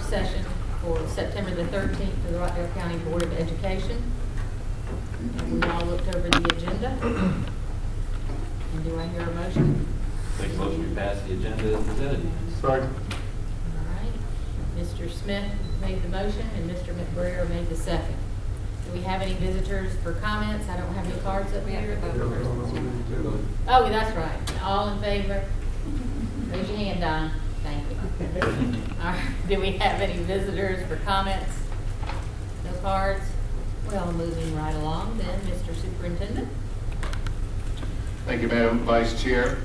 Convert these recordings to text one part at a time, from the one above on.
session for September the 13th for the Rockdale County Board of Education. And we all looked over the agenda. And do I hear a motion? Make a motion to pass the agenda as presented. Second. All right. Mr. Smith made the motion and Mr. McBrayer made the second. Do we have any visitors for comments? I don't have any cards up here. Oh, that's right. All in favor? Raise your hand, Don. Thank you. All right. Do we have any visitors for comments? No cards? Well, moving right along then, Mr. Superintendent. Thank you, Madam Vice Chair.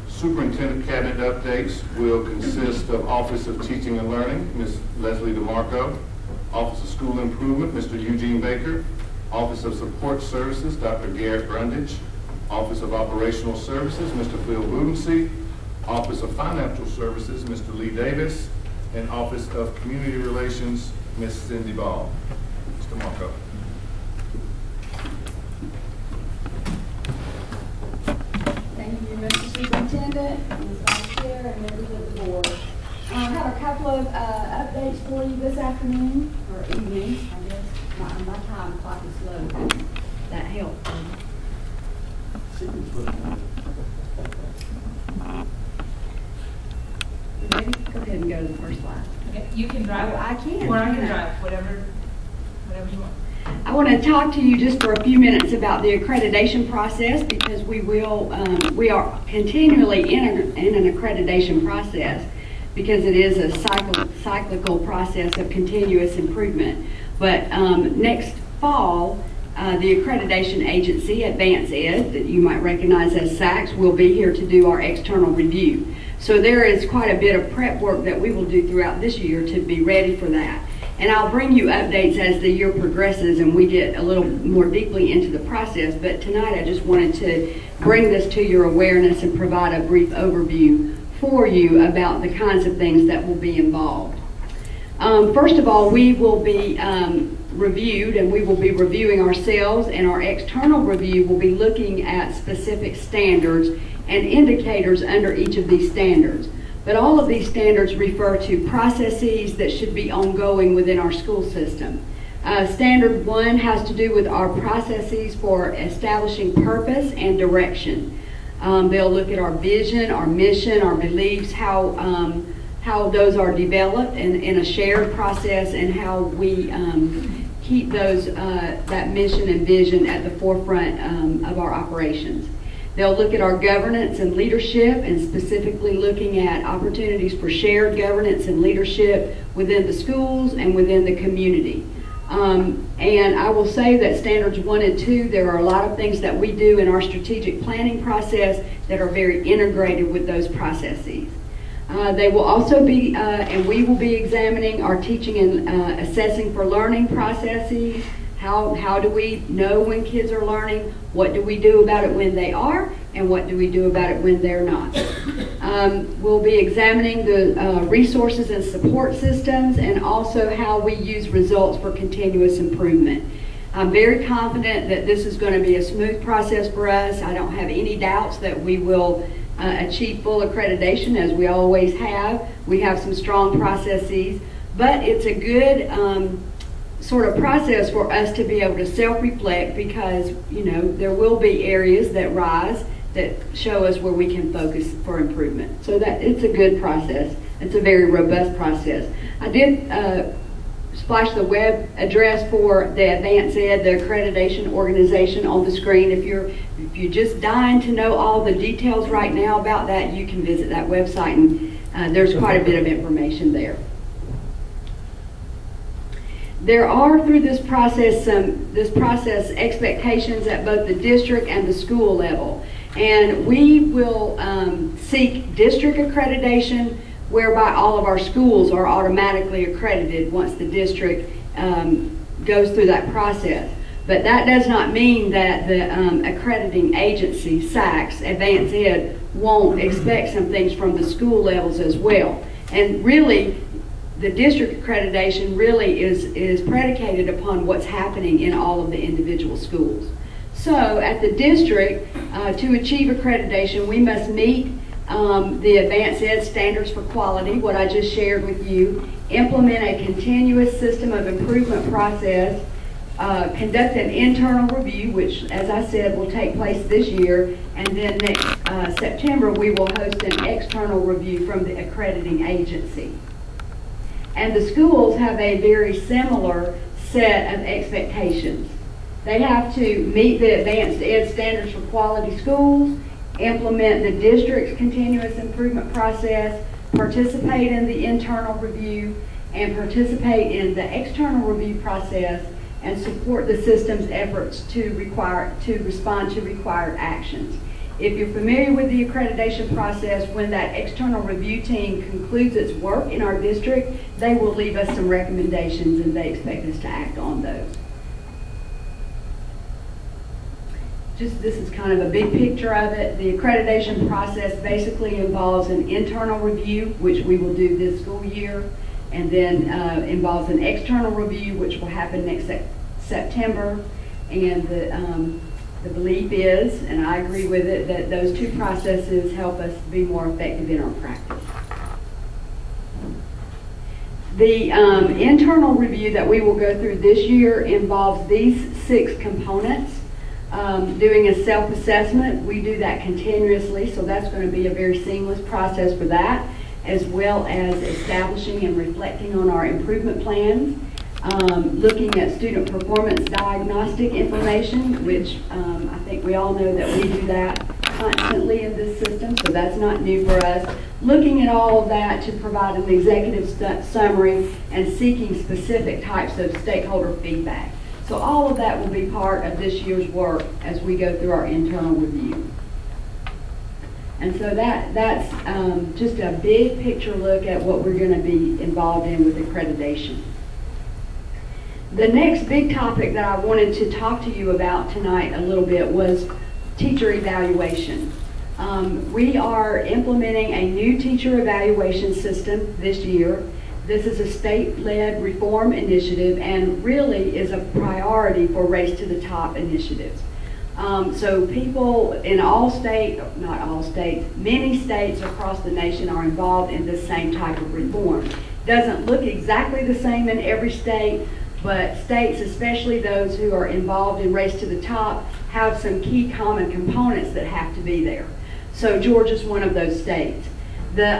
Superintendent cabinet updates will consist of Office of Teaching and Learning, Ms. Leslie DeMarco, Office of School Improvement, Mr. Eugene Baker, Office of Support Services, Dr. Garrett Brundage, Office of Operational Services, Mr. Phil Woodensie, Office of Financial Services, Mr. Lee Davis, and Office of Community Relations, Ms. Cindy Ball. Mr. Marco. Thank you, Mr. Superintendent, Ms. Vice Chair, and members of the board. I have a couple of updates for you this afternoon, or evening, I guess. My time clock is slow. That helps. Ready? Go ahead and go to the first slide. Okay, you can drive. Oh, I can. Or I can drive, whatever you want. I want to talk to you just for a few minutes about the accreditation process, because we are continually in an accreditation process, because it is a cyclical process of continuous improvement. But next fall, the accreditation agency, Advanced Ed, that you might recognize as SACS, will be here to do our external review. So there is quite a bit of prep work that we will do throughout this year to be ready for that. And I'll bring you updates as the year progresses and we get a little more deeply into the process. But tonight I just wanted to bring this to your awareness and provide a brief overview for you about the kinds of things that will be involved. First of all, we will be reviewed, and we will be reviewing ourselves, and our external review will be looking at specific standards and indicators under each of these standards. But all of these standards refer to processes that should be ongoing within our school system. Standard 1 has to do with our processes for establishing purpose and direction. They'll look at our vision, our mission, our beliefs, how those are developed in a shared process, and how we keep those that mission and vision at the forefront of our operations. They'll look at our governance and leadership, and specifically looking at opportunities for shared governance and leadership within the schools and within the community. And I will say that standards 1 and 2, there are a lot of things that we do in our strategic planning process that are very integrated with those processes. They will also be, and we will be examining our teaching and assessing for learning processes. How do we know when kids are learning? What do we do about it when they are? And what do we do about it when they're not? We'll be examining the resources and support systems, and also how we use results for continuous improvement. I'm very confident that this is going to be a smooth process for us. I don't have any doubts that we will achieve full accreditation, as we always have. We have some strong processes, but it's a good sort of process for us to be able to self-reflect, because there will be areas that rise that show us where we can focus for improvement. So that it's a good process. It's a very robust process. I did splash the web address for the Advanced Ed, the accreditation organization, on the screen. If you're just dying to know all the details right now about that, you can visit that website, and there's quite a bit of information there. There are, through this process expectations at both the district and the school level, and we will seek district accreditation, whereby all of our schools are automatically accredited once the district goes through that process. But that does not mean that the accrediting agency, SACS, Advanced Ed, won't expect some things from the school levels as well. And really, the district accreditation really is predicated upon what's happening in all of the individual schools. So at the district, to achieve accreditation, we must meet the Advanced Ed standards for quality, what I just shared with you, implement a continuous system of improvement process, conduct an internal review, which, as I said, will take place this year, and then next September we will host an external review from the accrediting agency. And the schools have a very similar set of expectations. They have to meet the advanced ed standards for quality schools, implement the district's continuous improvement process, participate in the internal review, and participate in the external review process, and support the system's efforts to respond to required actions. If you're familiar with the accreditation process, when that external review team concludes its work in our district, they will leave us some recommendations and they expect us to act on those. This is kind of a big picture of it. The accreditation process basically involves an internal review, which we will do this school year, and then involves an external review, which will happen next September. And the belief is, and I agree with it, that those two processes help us be more effective in our practice. The internal review that we will go through this year involves these 6 components. Doing a self-assessment, we do that continuously, so that's going to be a very seamless process for that, as well as establishing and reflecting on our improvement plans, looking at student performance diagnostic information, which I think we all know that we do that constantly in this system, so that's not new for us. Looking at all of that to provide an executive summary and seeking specific types of stakeholder feedback. So all of that will be part of this year's work as we go through our internal review. And so that's just a big picture look at what we're going to be involved in with accreditation. The next big topic that I wanted to talk to you about tonight a little bit was teacher evaluation. We are implementing a new teacher evaluation system this year. This is a state-led reform initiative and really is a priority for Race to the Top initiatives. So people in all states, not all states, many states across the nation are involved in this same type of reform. Doesn't look exactly the same in every state, but states, especially those who are involved in Race to the Top, have some key common components that have to be there. So Georgia's one of those states. The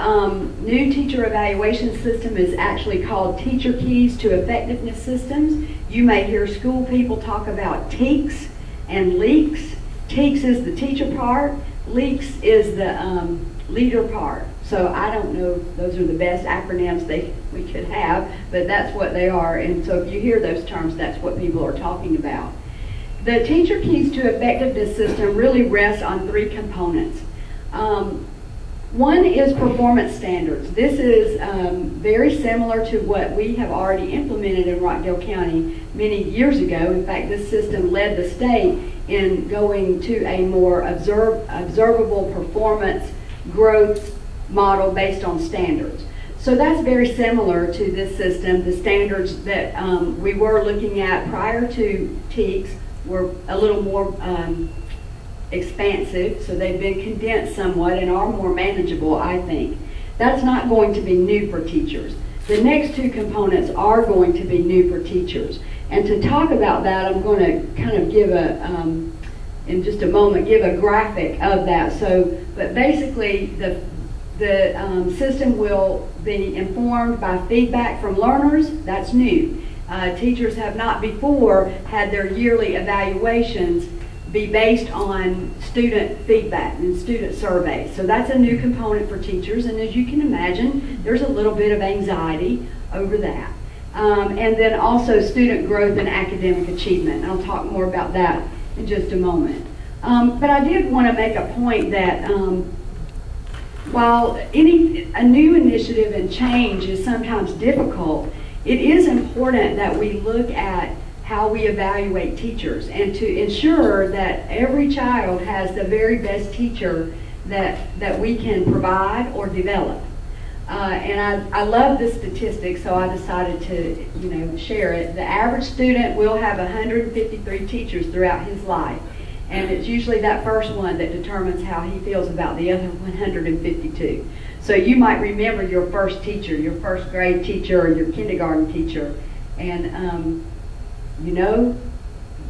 new teacher evaluation system is actually called Teacher Keys to Effectiveness Systems. You may hear school people talk about TEKS and LEAKS. TEKS is the teacher part, LEAKS is the leader part. So I don't know, those are the best acronyms we could have, but that's what they are. And so if you hear those terms, that's what people are talking about. The Teacher Keys to Effectiveness system really rests on 3 components. One is performance standards. This is very similar to what we have already implemented in Rockdale County many years ago. In fact, this system led the state in going to a more observable performance growth model based on standards. So that's very similar to this system. The standards that we were looking at prior to TEKS were a little more expansive, so they've been condensed somewhat and are more manageable, I think. That's not going to be new for teachers. The next 2 components are going to be new for teachers. And to talk about that, I'm going to kind of give in just a moment, give a graphic of that. So, but basically the system will be informed by feedback from learners. That's new. Teachers have not before had their yearly evaluations be based on student feedback and student surveys. So that's a new component for teachers, and as you can imagine, there's a little bit of anxiety over that. And then also student growth and academic achievement. And I'll talk more about that in just a moment. But I did want to make a point that while a new initiative and change is sometimes difficult, it is important that we look at how we evaluate teachers and to ensure that every child has the very best teacher that we can provide or develop. And I love this statistic, so I decided to share it. The average student will have 153 teachers throughout his life. And it's usually that first one that determines how he feels about the other 152. So you might remember your first teacher, your first grade teacher, or your kindergarten teacher, and you know,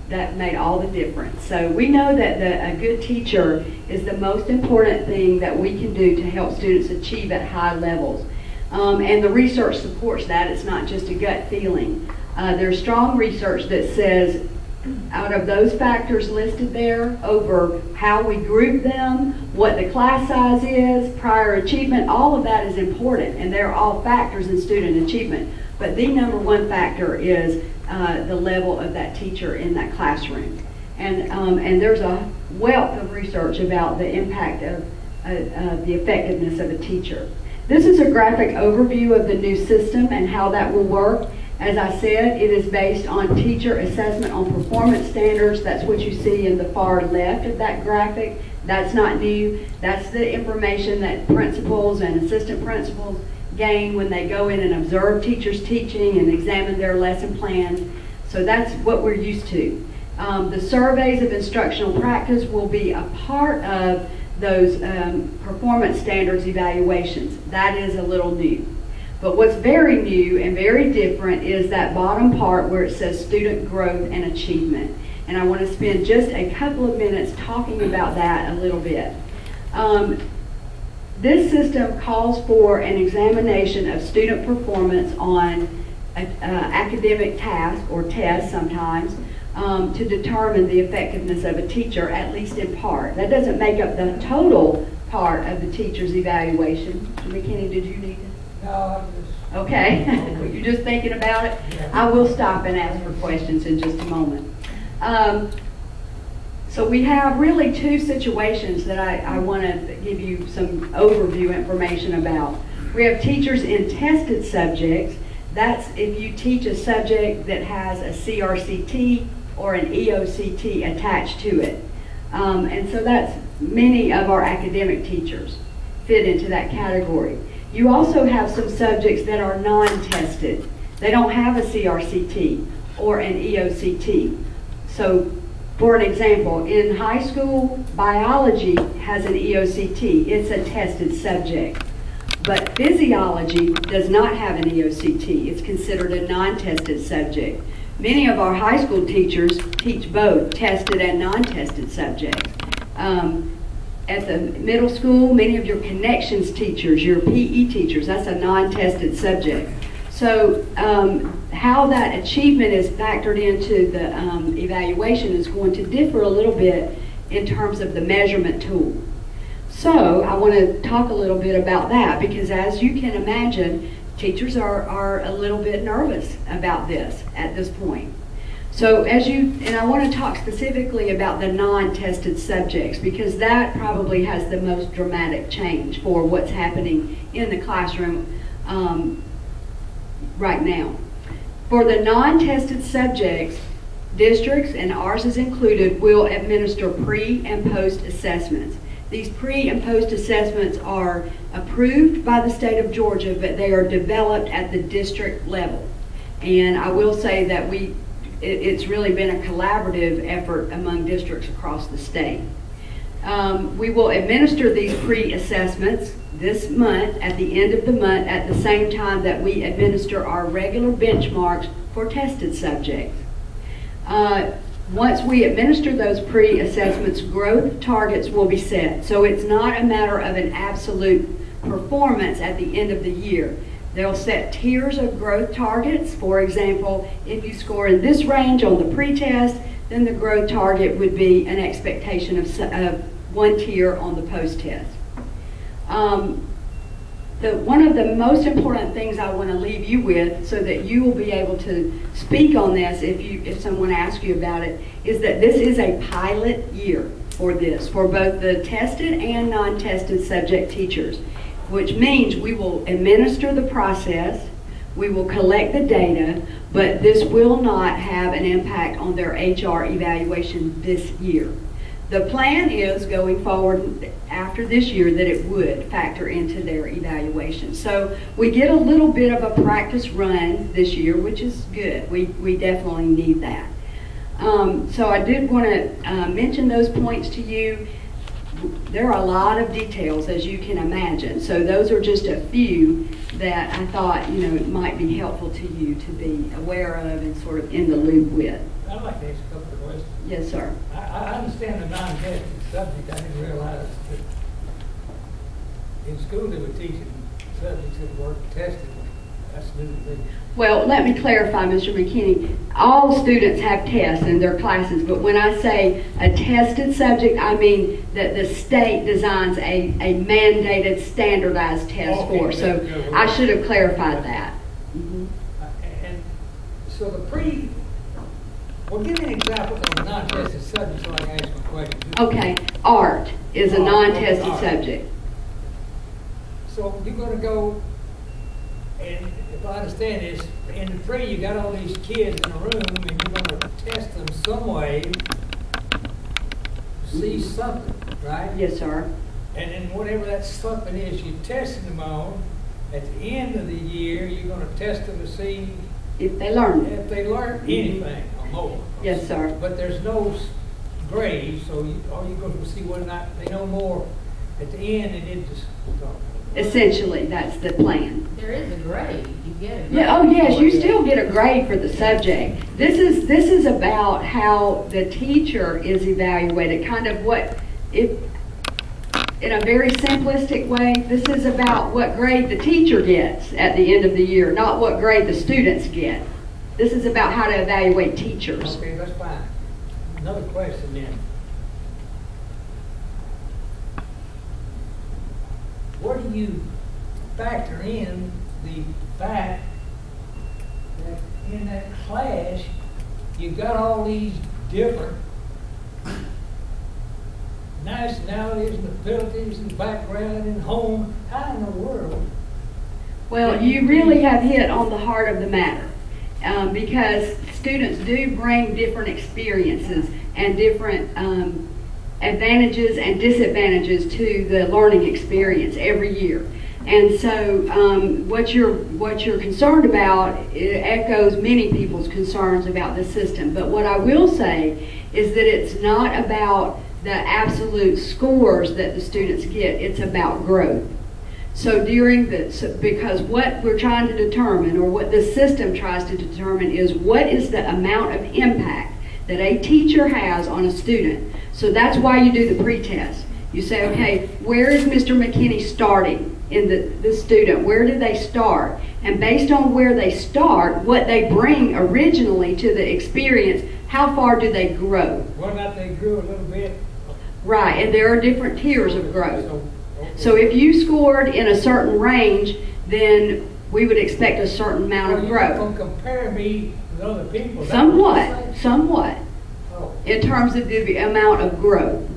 that made all the difference. So we know that a good teacher is the most important thing that we can do to help students achieve at high levels. And the research supports that. It's not just a gut feeling. There's strong research that says out of those factors listed there, over how we group them, what the class size is, prior achievement, all of that is important, and they're all factors in student achievement. But the number one factor is the level of that teacher in that classroom. And there's a wealth of research about the impact of the effectiveness of a teacher. This is a graphic overview of the new system and how that will work. As I said, it is based on teacher assessment on performance standards. That's what you see in the far left of that graphic. That's not new. That's the information that principals and assistant principals gain when they go in and observe teachers teaching and examine their lesson plans. So that's what we're used to. The surveys of instructional practice will be a part of those performance standards evaluations. That is a little new. But what's very new and very different is that bottom part where it says student growth and achievement. And I want to spend just a couple of minutes talking about that a little bit. This system calls for an examination of student performance on academic tasks or tests sometimes to determine the effectiveness of a teacher, at least in part. That doesn't make up the total part of the teacher's evaluation. McKinney, did you need to? No, I'm just... Okay, you're just thinking about it? Yeah. I will stop and ask for questions in just a moment. So we have really two situations that I want to give you some overview information about. We have teachers in tested subjects. That's if you teach a subject that has a CRCT or an EOCT attached to it. And so that's many of our academic teachers fit into that category. You also have some subjects that are non-tested. They don't have a CRCT or an EOCT. So, for an example, in high school, biology has an EOCT. It's a tested subject. But physiology does not have an EOCT. It's considered a non-tested subject. Many of our high school teachers teach both tested and non-tested subjects. At the middle school, many of your connections teachers, your PE teachers, that's a non-tested subject. So how that achievement is factored into the evaluation is going to differ a little bit in terms of the measurement tool. So I want to talk a little bit about that because as you can imagine, teachers are a little bit nervous about this at this point. So and I want to talk specifically about the non-tested subjects because that probably has the most dramatic change for what's happening in the classroom right now. For the non-tested subjects, districts, and ours is included, will administer pre- and post-assessments. These pre- and post-assessments are approved by the state of Georgia, but they are developed at the district level. And I will say that it's really been a collaborative effort among districts across the state. We will administer these pre-assessments this month, at the end of the month, at the same time that we administer our regular benchmarks for tested subjects. Once we administer those pre-assessments, growth targets will be set. So it's not a matter of an absolute performance at the end of the year. They'll set tiers of growth targets. For example, if you score in this range on the pre-test, then the growth target would be an expectation of one tier on the post-test. One of the most important things I want to leave you with so that you will be able to speak on this if someone asks you about it, is that this is a pilot year for this, for both the tested and non-tested subject teachers, which means we will administer the process, we will collect the data, but this will not have an impact on their HR evaluation this year. The plan is going forward after this year that it would factor into their evaluation. So we get a little bit of a practice run this year, which is good. We definitely need that. So I did want to mention those points to you. There are a lot of details, as you can imagine. So those are just a few that I thought, might be helpful to you to be aware of and sort of in the loop with. I'd like to ask a couple of questions. Yes, sir. I understand the non-tested subject. I didn't realize that in school they were teaching subjects that weren't tested. That's new to me. Well, let me clarify, Mr. McKinney. All students have tests in their classes, but when I say a tested subject, I mean that the state designs a mandated, standardized test Okay, for. So good. I should have clarified that. Mhm. And so well, give me an example of a non-tested subject so I can ask my question. Okay, art is a Art, non-tested art. subject. So you're going to go, and if I understand this, in the pre, you got all these kids in a room, and you're going to test them some way to see something, right? Yes, sir. And then whatever that something is you're testing them on, at the end of the year, you're going to test them to see If they learn it. if they learn anything or more. Yes, sir. But there's no grade, so all you're going to see whether or not they know more at the end, and it just. Essentially, that's the plan. There is a grade, you get a grade. Yeah, oh yes, you still get a grade for the subject. This is about how the teacher is evaluated, kind of in a very simplistic way, this is about what grade the teacher gets at the end of the year, not what grade the students get. This is about how to evaluate teachers. Okay, that's fine. Another question then. Where do you factor in the fact that in that class, you got all these different nationalities and abilities and background and home? How in the world? Well, you really have hit on the heart of the matter, because students do bring different experiences and different advantages and disadvantages to the learning experience every year. And so what you're concerned about, it echoes many people's concerns about the system. But what I will say is that it's not about the absolute scores that the students get, it's about growth. So because what we're trying to determine, or what the system tries to determine, is what is the amount of impact that a teacher has on a student. So that's why you do the pre-test. You say, okay, where is Mr. McKinney starting in the student? Where do they start? And based on where they start, what they bring originally to the experience, how far do they grow? Whether or not they grew a little bit? Right, and there are different tiers of growth. Okay. So if you scored in a certain range, then we would expect a certain amount of Well, growth. you're going to compare me with other people? Is that what you're saying? Somewhat, Oh. in terms of the amount of growth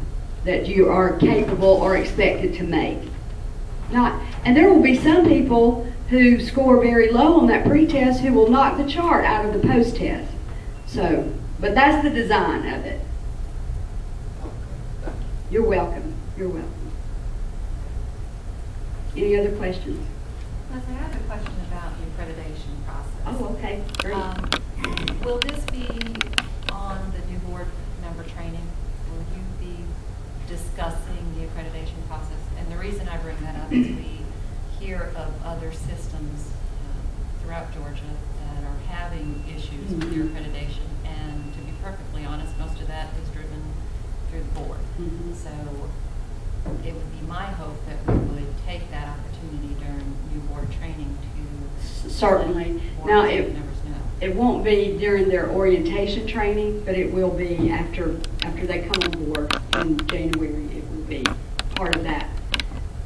that you are capable or expected to make. And there will be some people who score very low on that pre-test who will knock the chart out of the post-test. So, but that's the design of it. You're welcome. You're welcome. Any other questions? Leslie, I have a question about the accreditation process. Oh, okay. Great. Will this be on the new board member training? Will you be discussing the accreditation process? And the reason I bring that up is we hear of other systems throughout Georgia that are having issues with their accreditation. And to be perfectly honest, most of that is driven through the board. So it would be my hope that we would take that opportunity during new board training to Certainly. let Now, board members know. it won't be during their orientation training, but it will be after they come on board in January. It will be part of that.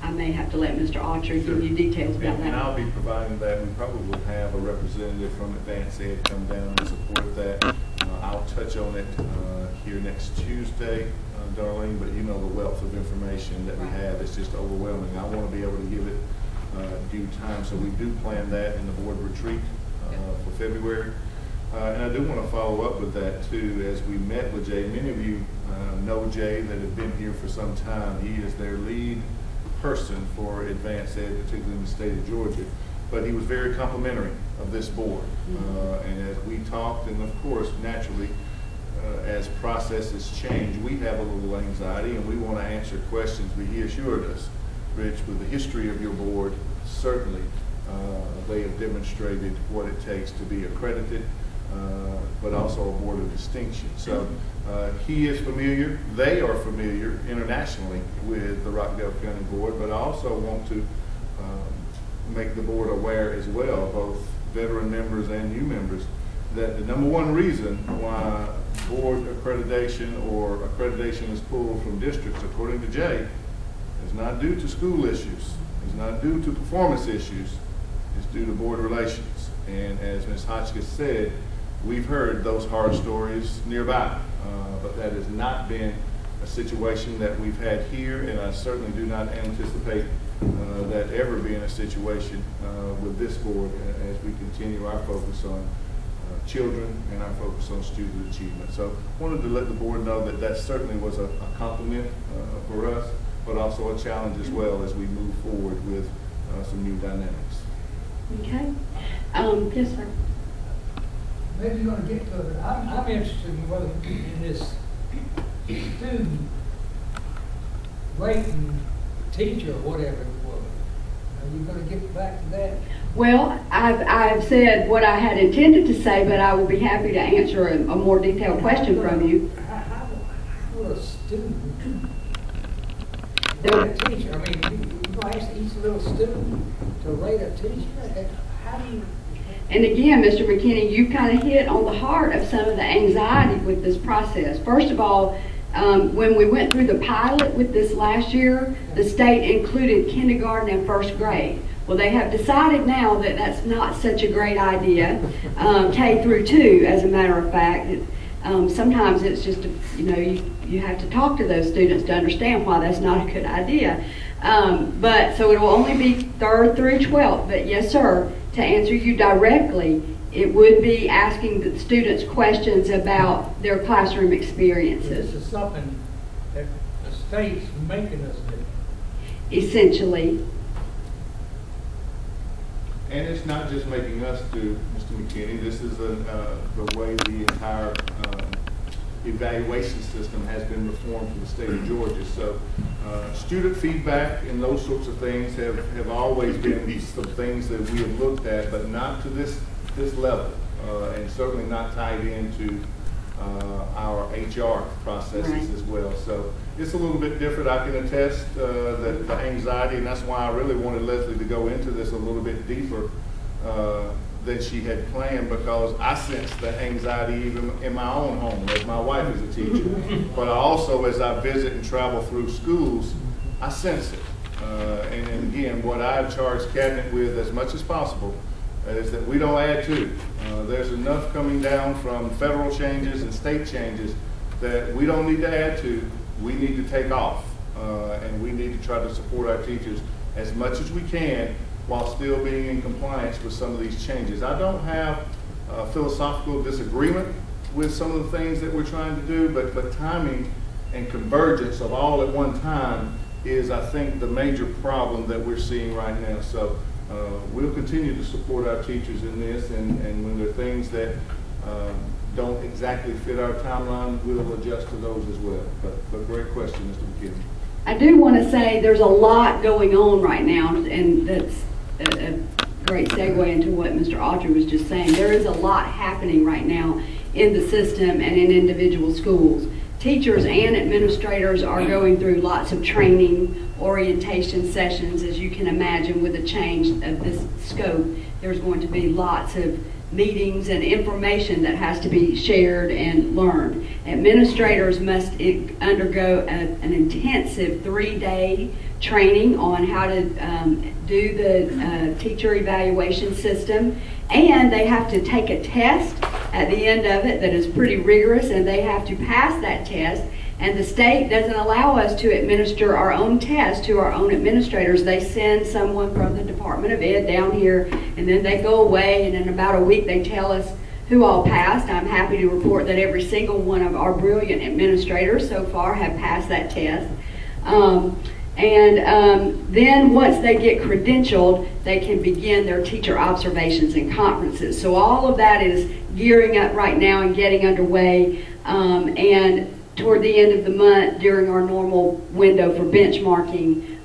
I may have to let Mr. Autry give you details about And that. I'll be providing that. We probably will have a representative from Advanced Ed come down and support that. I'll touch on it here next Tuesday, Darlene, but you know the wealth of information that we have, it's just overwhelming. I want to be able to give it due time, so we do plan that in the board retreat for February. And I do want to follow up with that too. As we met with Jay, many of you know Jay that have been here for some time. He is their lead person for Advanced Ed, particularly in the state of Georgia. But he was very complimentary of this board. And as we talked, and of course, naturally, as processes change, we have a little anxiety and we want to answer questions, but he assured us, Rich, with the history of your board, certainly they have demonstrated what it takes to be accredited, but also a board of distinction. So he is familiar, they are familiar internationally with the Rockdale County Board, but I also want to make the board aware as well, both veteran members and new members, that the number one reason why board accreditation or accreditation is pulled from districts, according to Jay, is not due to school issues, is not due to performance issues, it's due to board relations. And as Ms. Hotchkiss said, we've heard those horror stories nearby, but that has not been a situation that we've had here, and I certainly do not anticipate that ever being a situation with this board as we continue our focus on children and our focus on student achievement. So I wanted to let the board know that that certainly was a compliment for us, but also a challenge as well as we move forward with some new dynamics. Okay. Yes, sir. Maybe you're gonna get to it. I'm interested in whether in this student rating teacher or whatever it was. Are you gonna get back to that? Well, I've said what I had intended to say, but I will be happy to answer a more detailed question from you. How will a student rate a teacher? I mean, you gonna ask each little student to rate a teacher? How do you? And again, Mr. McKinney, you kind of hit on the heart of some of the anxiety with this process. First of all, when we went through the pilot with this last year, the state included kindergarten and first grade. Well, they have decided now that that's not such a great idea, K through 2, as a matter of fact. Sometimes it's just, you have to talk to those students to understand why that's not a good idea. But so it will only be 3rd through 12th. But yes, sir, to answer you directly, it would be asking the students questions about their classroom experiences. This is something that the state's making us do. Essentially. And it's not just making us do, Mr. McKinney, this is the way the entire evaluation system has been reformed for the state of Georgia. So student feedback and those sorts of things have always been some things that we have looked at, but not to this level, and certainly not tied into our HR processes as well. So it's a little bit different. I can attest that the anxiety, and that's why I really wanted Leslie to go into this a little bit deeper than she had planned, because I sense the anxiety even in my own home, as my wife is a teacher. But also, as I visit and travel through schools, I sense it. And again, what I've charged Cabinet with as much as possible is that we don't add to. There's enough coming down from federal changes and state changes that we don't need to add to. We need to take off, and we need to try to support our teachers as much as we can while still being in compliance with some of these changes. I don't have a philosophical disagreement with some of the things that we're trying to do, but timing and convergence of all at one time is, I think, the major problem that we're seeing right now. So we'll continue to support our teachers in this, and when there are things that don't exactly fit our timeline, we'll adjust to those as well. But great question, Mr. McKinney. I do want to say there's a lot going on right now, and that's a great segue into what Mr. Autry was just saying. There is a lot happening right now in the system and in individual schools. Teachers and administrators are going through lots of training, orientation sessions. As you can imagine, with a change of this scope, there's going to be lots of meetings and information that has to be shared and learned. Administrators must undergo an intensive 3-day training on how to do the teacher evaluation system, and they have to take a test at the end of it that is pretty rigorous, and they have to pass that test. And the state doesn't allow us to administer our own test to our own administrators. They send someone from the Department of Ed down here, and then they go away, and in about a week they tell us who all passed. I'm happy to report that every single one of our brilliant administrators so far have passed that test. And then once they get credentialed, they can begin their teacher observations and conferences. So all of that is gearing up right now and getting underway. And toward the end of the month, during our normal window for benchmarking,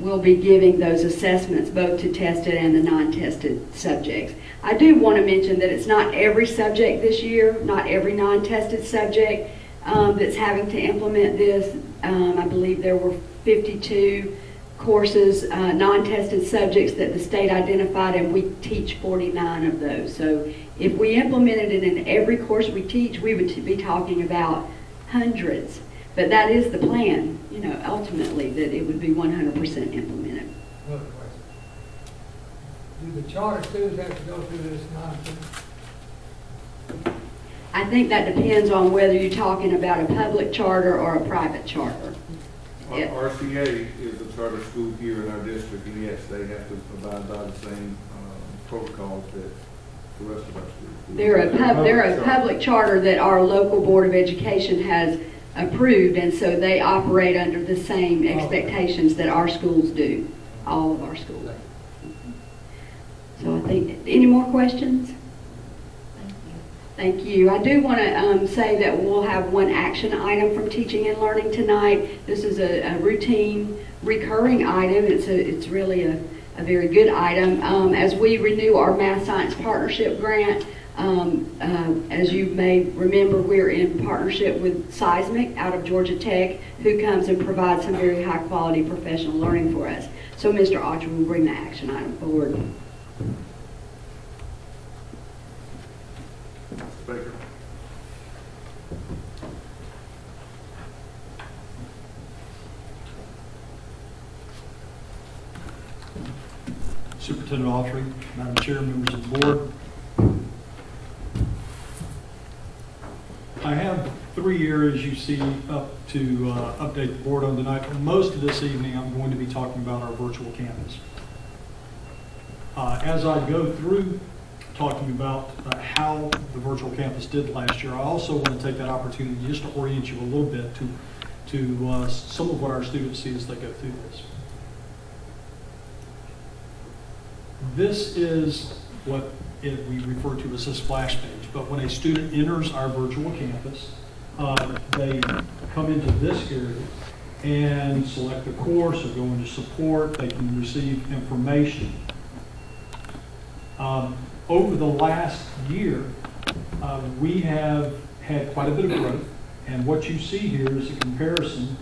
we'll be giving those assessments both to tested and the non-tested subjects. I do want to mention that it's not every subject this year, not every non-tested subject that's having to implement this. I believe there were 52 courses, non-tested subjects that the state identified, and we teach 49 of those. So if we implemented it in every course we teach, we would be talking about hundreds. But that is the plan, you know, ultimately, that it would be 100% implemented. Another question. Do the charter schools have to go through this nonsense? I think that depends on whether you're talking about a public charter or a private charter. Yeah. RCA is a charter school here in our district, and yes, they have to abide by the same protocols that the rest of our schools. They're a public charter that our local Board of Education has approved, and so they operate under the same expectations that our schools do, all of our schools. So I think, any more questions? Thank you. I do want to say that we'll have one action item from Teaching and Learning tonight. This is a routine, recurring item. It's really a very good item. As we renew our Math Science Partnership Grant, as you may remember, we're in partnership with Seismic out of Georgia Tech, who comes and provides some very high quality professional learning for us. So Mr. Archer will bring the action item forward. Baker. Superintendent Autry, Madam Chair, members of the board. I have 3 areas you see up to update the board on tonight. For most of this evening, I'm going to be talking about our virtual campus. As I go through talking about how the virtual campus did last year, I also want to take that opportunity just to orient you a little bit to some of what our students see as they go through this. This is what we refer to as a splash page, but when a student enters our virtual campus, they come into this area and select a course or go into support. They can receive information. Over the last year, we have had quite a bit of growth, and what you see here is a comparison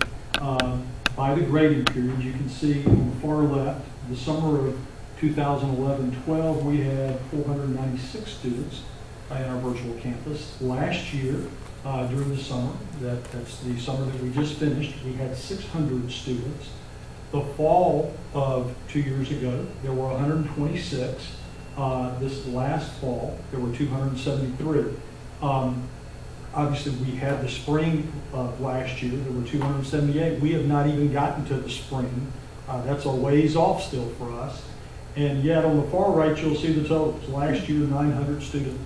by the grading period. You can see on the far left, the summer of 2011-12, we had 496 students in our virtual campus. Last year, during the summer, that's the summer that we just finished, we had 600 students. The fall of 2 years ago, there were 126. This last fall, there were 273. Obviously, we had the spring of last year, there were 278. We have not even gotten to the spring. That's a ways off still for us. And yet, on the far right, you'll see the totals. Last year, 900 student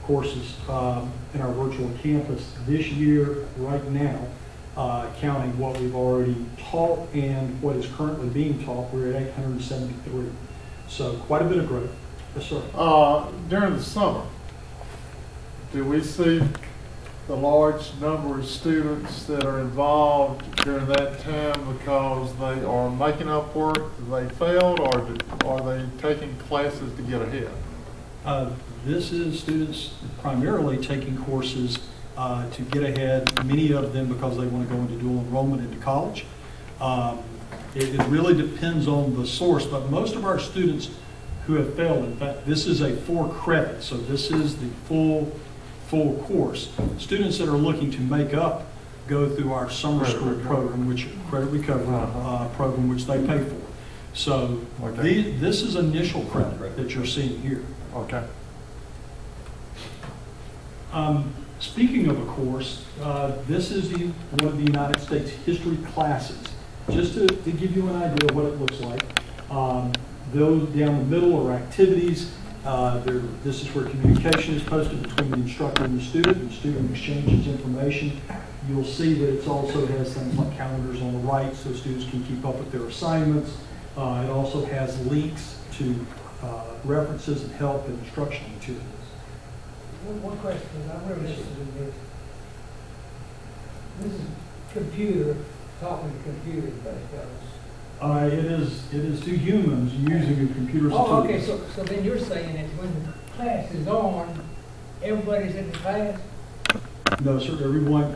courses in our virtual campus. This year, right now, counting what we've already taught and what is currently being taught, we're at 873. So, quite a bit of growth. Yes, sir. During the summer, do we see the large number of students that are involved during that time because they are making up work they failed, or are they taking classes to get ahead? This is students primarily taking courses to get ahead, many of them because they want to go into dual enrollment into college. It really depends on the source, but most of our students who have failed, in fact, this is a 4 credit, so this is the full course. Students that are looking to make up go through our summer school program, which credit recovery program, which they pay for. So this is initial credit that you're seeing here. Okay. Speaking of a course, this is one of the United States history classes. Just to give you an idea of what it looks like. Those down the middle are activities. This is where communication is posted between the instructor and the student exchanges information. You'll see that it also has things like calendars on the right so students can keep up with their assignments. It also has links to references and help and instructional materials. One question, I'm really interested in this. This is computer, talking to computers, basically. It is to humans using a computer. Oh, okay, so then you're saying that when the class is on, everybody's in the class? No, sir, everyone,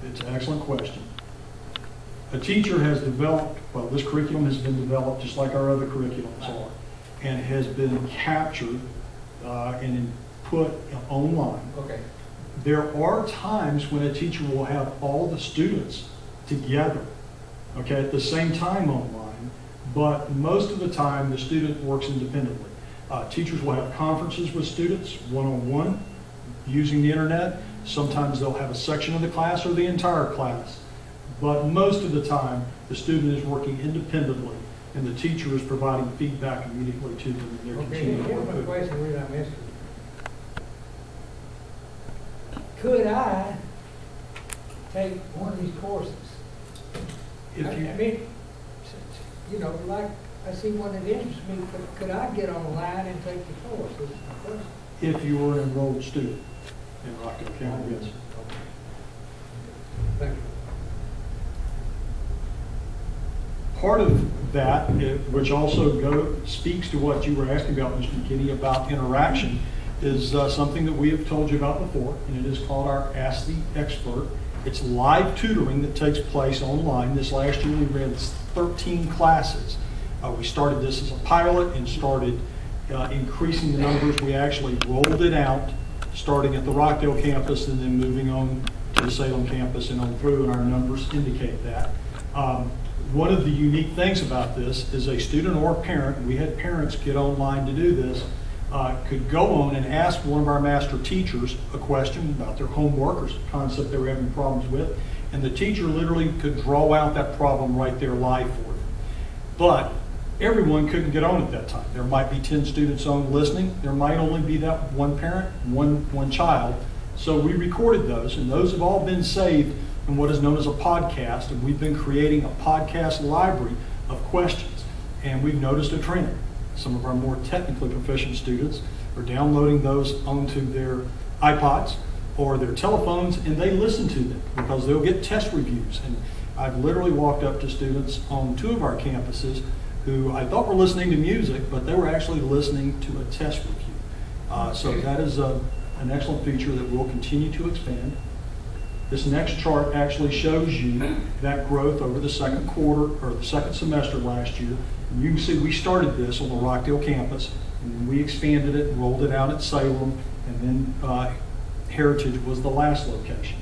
it's an excellent question. A teacher has developed, well, this curriculum has been developed just like our other curriculums are, and has been captured and put online. Okay. There are times when a teacher will have all the students together, okay, at the same time online, but most of the time the student works independently. Teachers will have conferences with students one-on-one using the internet. Sometimes they'll have a section of the class or the entire class, but most of the time the student is working independently and the teacher is providing feedback immediately to them and they're Okay, continuing to here's work my with them. question, really, I missed it. Could I take one of these courses? If I mean, you know, like, I see one that interests me, but could I get online and take the course? Is my question. If you were an enrolled student in Rockdale County, yes. Thank you. Part of that, which also speaks to what you were asking about, Mr. McKinney, about interaction, is something that we have told you about before, and it is called our Ask the Expert. It's live tutoring that takes place online. This last year we ran 13 classes. We started this as a pilot and started increasing the numbers. We actually rolled it out, starting at the Rockdale campus and then moving on to the Salem campus and on through, and our numbers indicate that. One of the unique things about this is a student or a parent, we had parents get online to do this, could go on and ask one of our master teachers a question about their homework or some concept they were having problems with, and the teacher literally could draw out that problem right there live for them. But everyone couldn't get on at that time. There might be 10 students on listening. There might only be that one parent, one child. So we recorded those, and those have all been saved in what is known as a podcast, and we've been creating a podcast library of questions, and we've noticed a trend. Some of our more technically proficient students are downloading those onto their iPods or their telephones, and they listen to them because they'll get test reviews. And I've literally walked up to students on 2 of our campuses who I thought were listening to music, but they were actually listening to a test review. So that is an excellent feature that we'll continue to expand. This next chart actually shows you that growth over the second quarter or the second semester last year. And you can see we started this on the Rockdale campus, and then we expanded it and rolled it out at Salem, and then Heritage was the last location.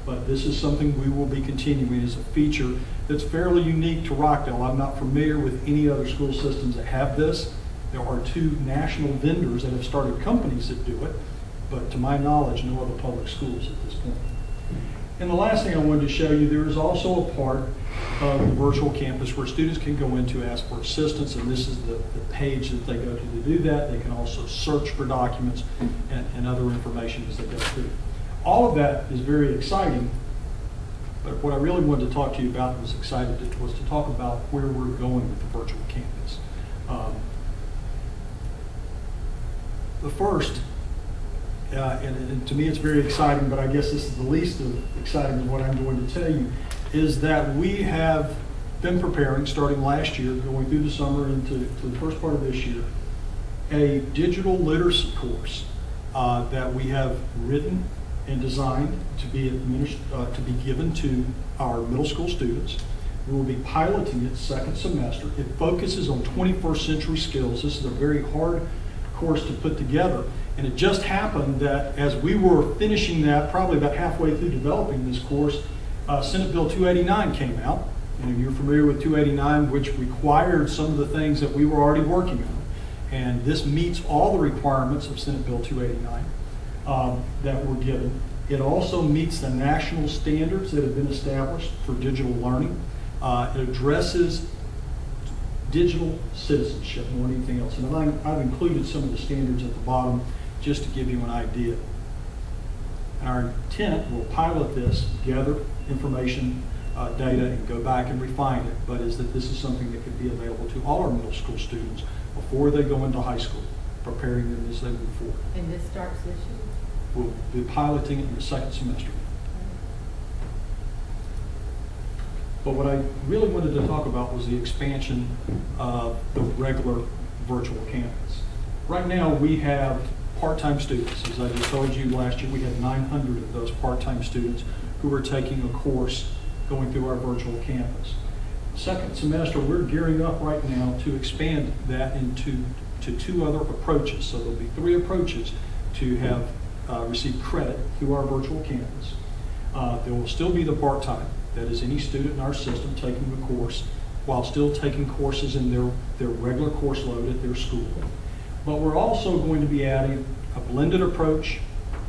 But this is something we will be continuing as a feature that's fairly unique to Rockdale. I'm not familiar with any other school systems that have this. There are 2 national vendors that have started companies that do it, but to my knowledge, no other public schools at this point. And the last thing I wanted to show you, there is also a part of the virtual campus where students can go in to ask for assistance, and this is the page that they go to do that. They can also search for documents and other information as they go through. All of that is very exciting, but what I really wanted to talk to you about was to talk about where we're going with the virtual campus. The first, and to me it's very exciting, but I guess this is the least of exciting of what I'm going to tell you, is that we have been preparing, starting last year, going through the summer into the first part of this year, a digital literacy course that we have written and designed to be given to our middle school students. We will be piloting it second semester. It focuses on 21st century skills. This is a very hard course to put together. And it just happened that as we were finishing that, probably about halfway through developing this course, Senate Bill 289 came out. And you're familiar with 289, which required some of the things that we were already working on. And this meets all the requirements of Senate Bill 289 that were given. It also meets the national standards that have been established for digital learning. It addresses digital citizenship more than anything else. And I've included some of the standards at the bottom just to give you an idea. And our intent, we'll pilot this, gather information, data, and go back and refine it, but is that this is something that could be available to all our middle school students before they go into high school, preparing them as they move forward. And this starts this year? We'll be piloting it in the second semester. But what I really wanted to talk about was the expansion of the regular virtual campus. Right now, we have part-time students. As I just told you, last year we had 900 of those part-time students who were taking a course going through our virtual campus. Second semester, we're gearing up right now to expand that into two other approaches. So there'll be 3 approaches to have receive credit through our virtual campus. There will still be the part-time. That is any student in our system taking the course while still taking courses in their regular course load at their school. But we're also going to be adding a blended approach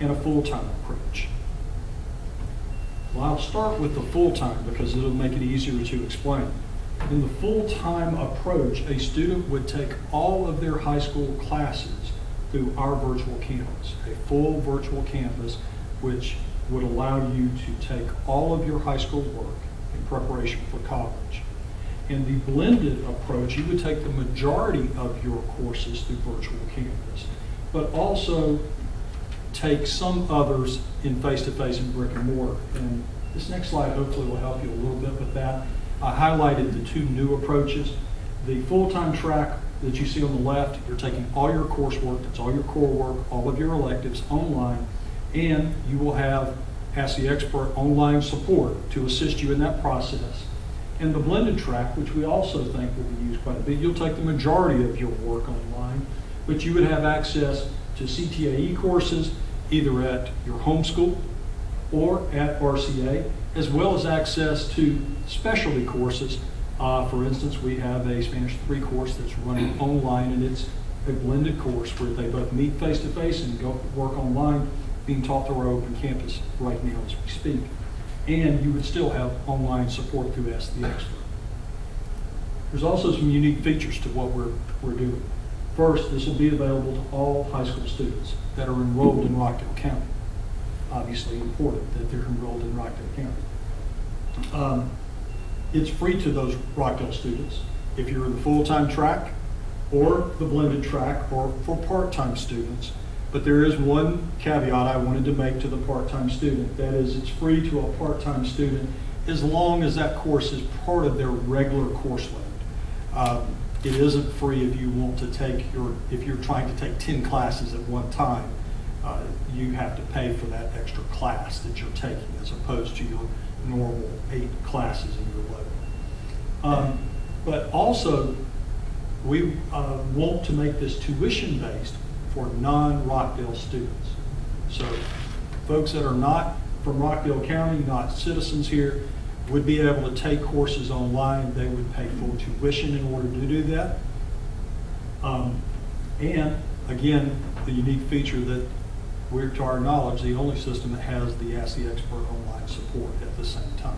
and a full-time approach. Well, I'll start with the full-time because it'll make it easier to explain. In the full-time approach, a student would take all of their high school classes through our virtual campus, a full virtual campus, which would allow you to take all of your high school work in preparation for college. In the blended approach, you would take the majority of your courses through virtual campus, but also take some others in face-to-face and brick and mortar. And this next slide hopefully will help you a little bit with that. I highlighted the 2 new approaches. The full-time track that you see on the left, you're taking all your coursework, that's all your core work, all of your electives online, and you will have Ask the Expert online support to assist you in that process. And the blended track, which we also think will be used quite a bit, you'll take the majority of your work online, but you would have access to CTAE courses either at your home school or at RCA, as well as access to specialty courses. For instance, we have a Spanish 3 course that's running online, and it's a blended course where they both meet face-to-face and go work online, being taught through our open campus right now as we speak. And you would still have online support through Ask the Expert. There's also some unique features to what we're doing. First, this will be available to all high school students that are enrolled in Rockdale County. Obviously important that they're enrolled in Rockdale County. It's free to those Rockdale students if you're in the full-time track or the blended track or for part-time students. But there is one caveat I wanted to make to the part-time student. That is, it's free to a part-time student as long as that course is part of their regular course load. It isn't free if you want to take if you're trying to take 10 classes at one time. You have to pay for that extra class that you're taking as opposed to your normal 8 classes in your load. But also, we want to make this tuition-based for non-Rockdale students. So folks that are not from Rockdale County, not citizens here, would be able to take courses online. They would pay full tuition in order to do that. And again, the unique feature that we're, to our knowledge, the only system that has the Ask the Expert online support at the same time.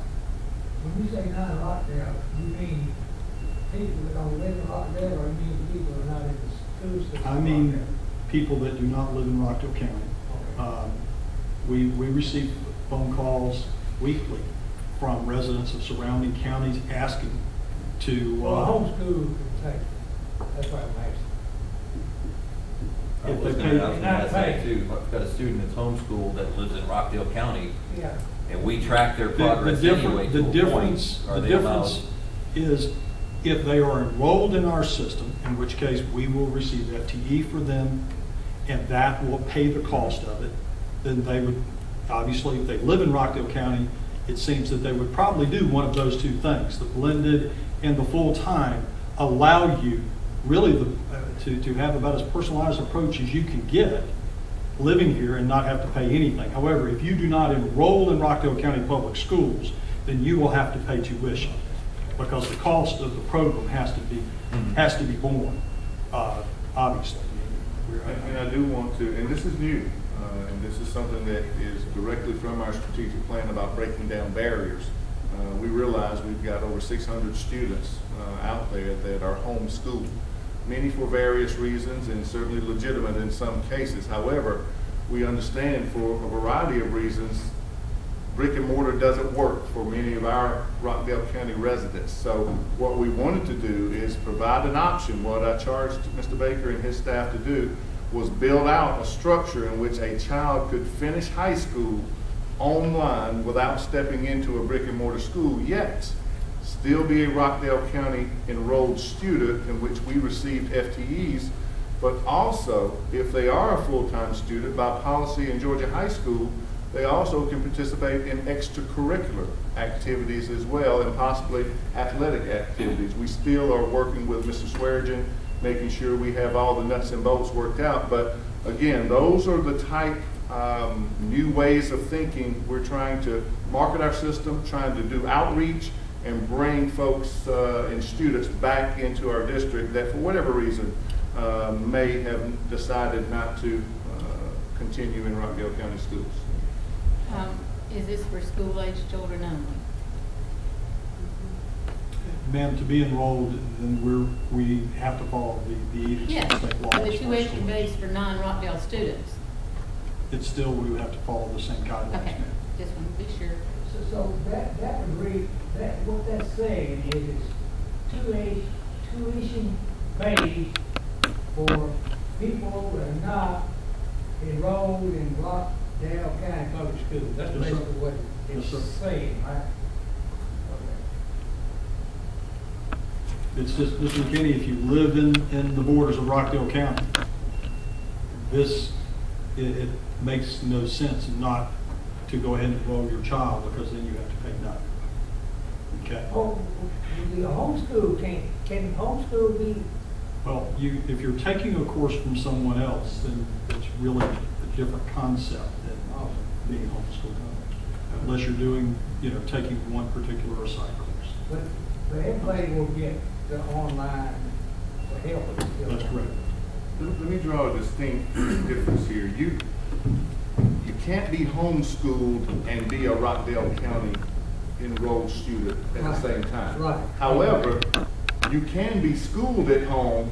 When you say non-Rockdale, you mean people that don't live in Rockdale, or you mean people that are not in the school system? I mean people that do not live in Rockdale County. Okay. We receive phone calls weekly from residents of surrounding counties asking to. Well, homeschool can take, that's why I'm asking. I If was they gonna pay- ask that too. I've got a student that's homeschooled that lives in Rockdale County, Yeah. and we track their progress anyway to a point. Are The they allowed? difference is if they are enrolled in our system, in which case we will receive FTE for them, and that will pay the cost of it, then they would, obviously, if they live in Rockdale County, it seems that they would probably do one of those 2 things. The blended and the full-time allow you really to have about as personalized approach as you can get living here and not have to pay anything. However, if you do not enroll in Rockdale County Public Schools, then you will have to pay tuition because the cost of the program has to be borne, obviously. And I do want to, and this is new, and this is something that is directly from our strategic plan about breaking down barriers. We realize we've got over 600 students out there that are homeschooled, many for various reasons and certainly legitimate in some cases. However, we understand for a variety of reasons, brick and mortar doesn't work for many of our Rockdale County residents. So what we wanted to do is provide an option. What I charged Mr. Baker and his staff to do was build out a structure in which a child could finish high school online without stepping into a brick and mortar school, yet still be a Rockdale County enrolled student in which we received FTEs, but also if they are a full-time student by policy in Georgia High School, they also can participate in extracurricular activities as well, and possibly athletic activities. We still are working with Mr. Swearigan, making sure we have all the nuts and bolts worked out. But again, those are the type new ways of thinking. We're trying to market our system, trying to do outreach, and bring folks and students back into our district that for whatever reason may have decided not to continue in Rockdale County schools. Is this for school-age children only? Ma'am, to be enrolled, then we have to follow the edicts Yes, of state law. but the tuition base for non-Rockdale students. It's still, we would have to follow the same guidelines, Okay, ma'am. just want to be sure. So that would read, what that's saying is it's tuition based for people that are not enrolled in Rockdale County Public Schools. That's Yes, sir. basically what Yes, sir. it's saying, right? It's just, Mr. McKinney, if you live in the borders of Rockdale County, it makes no sense not to go ahead and enroll your child, because then you have to pay nothing. Okay? Oh, the homeschool can homeschool be? Well, if you're taking a course from someone else, then it's really a different concept than being homeschooled. Unless you're doing, taking one particular assigned course. But everybody will get the online help. That's correct. Let me draw a distinct difference here. You can't be homeschooled and be a Rockdale County enrolled student at the same time. Right. However, you can be schooled at home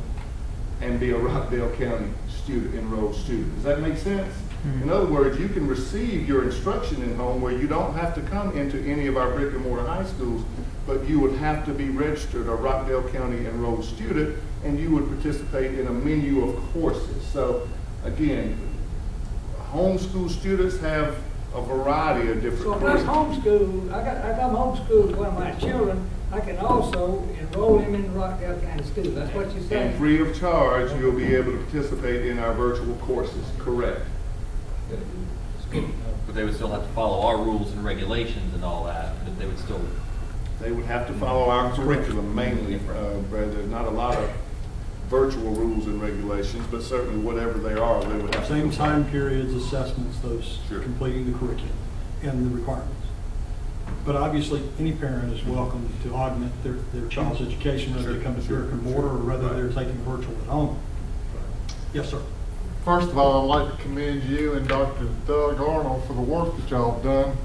and be a Rockdale County enrolled student. Does that make sense? In other words, you can receive your instruction at home where you don't have to come into any of our brick and mortar high schools, but you would have to be registered a Rockdale County enrolled student, and you would participate in a menu of courses. So again, homeschool students have a variety of different So if courses. I'm homeschooled, if I'm homeschooled one of my children, I can also enroll him in Rockdale County School. That's what you're saying? And free of charge, you'll be able to participate in our virtual courses, correct? But they would still have to follow our rules and regulations and all that, but they would still. They would have to follow our curriculum mainly, Brad. There's not a lot of virtual rules and regulations, but certainly whatever they are, they would have to. Same time periods, assessments, those Sure. completing the curriculum and the requirements. But obviously, any parent is welcome to augment their child's education, whether they come to brick and mortar or whether they're taking virtual at home. Yes, sir. First of all, I'd like to commend you and Dr. Doug Arnold for the work that y'all have done,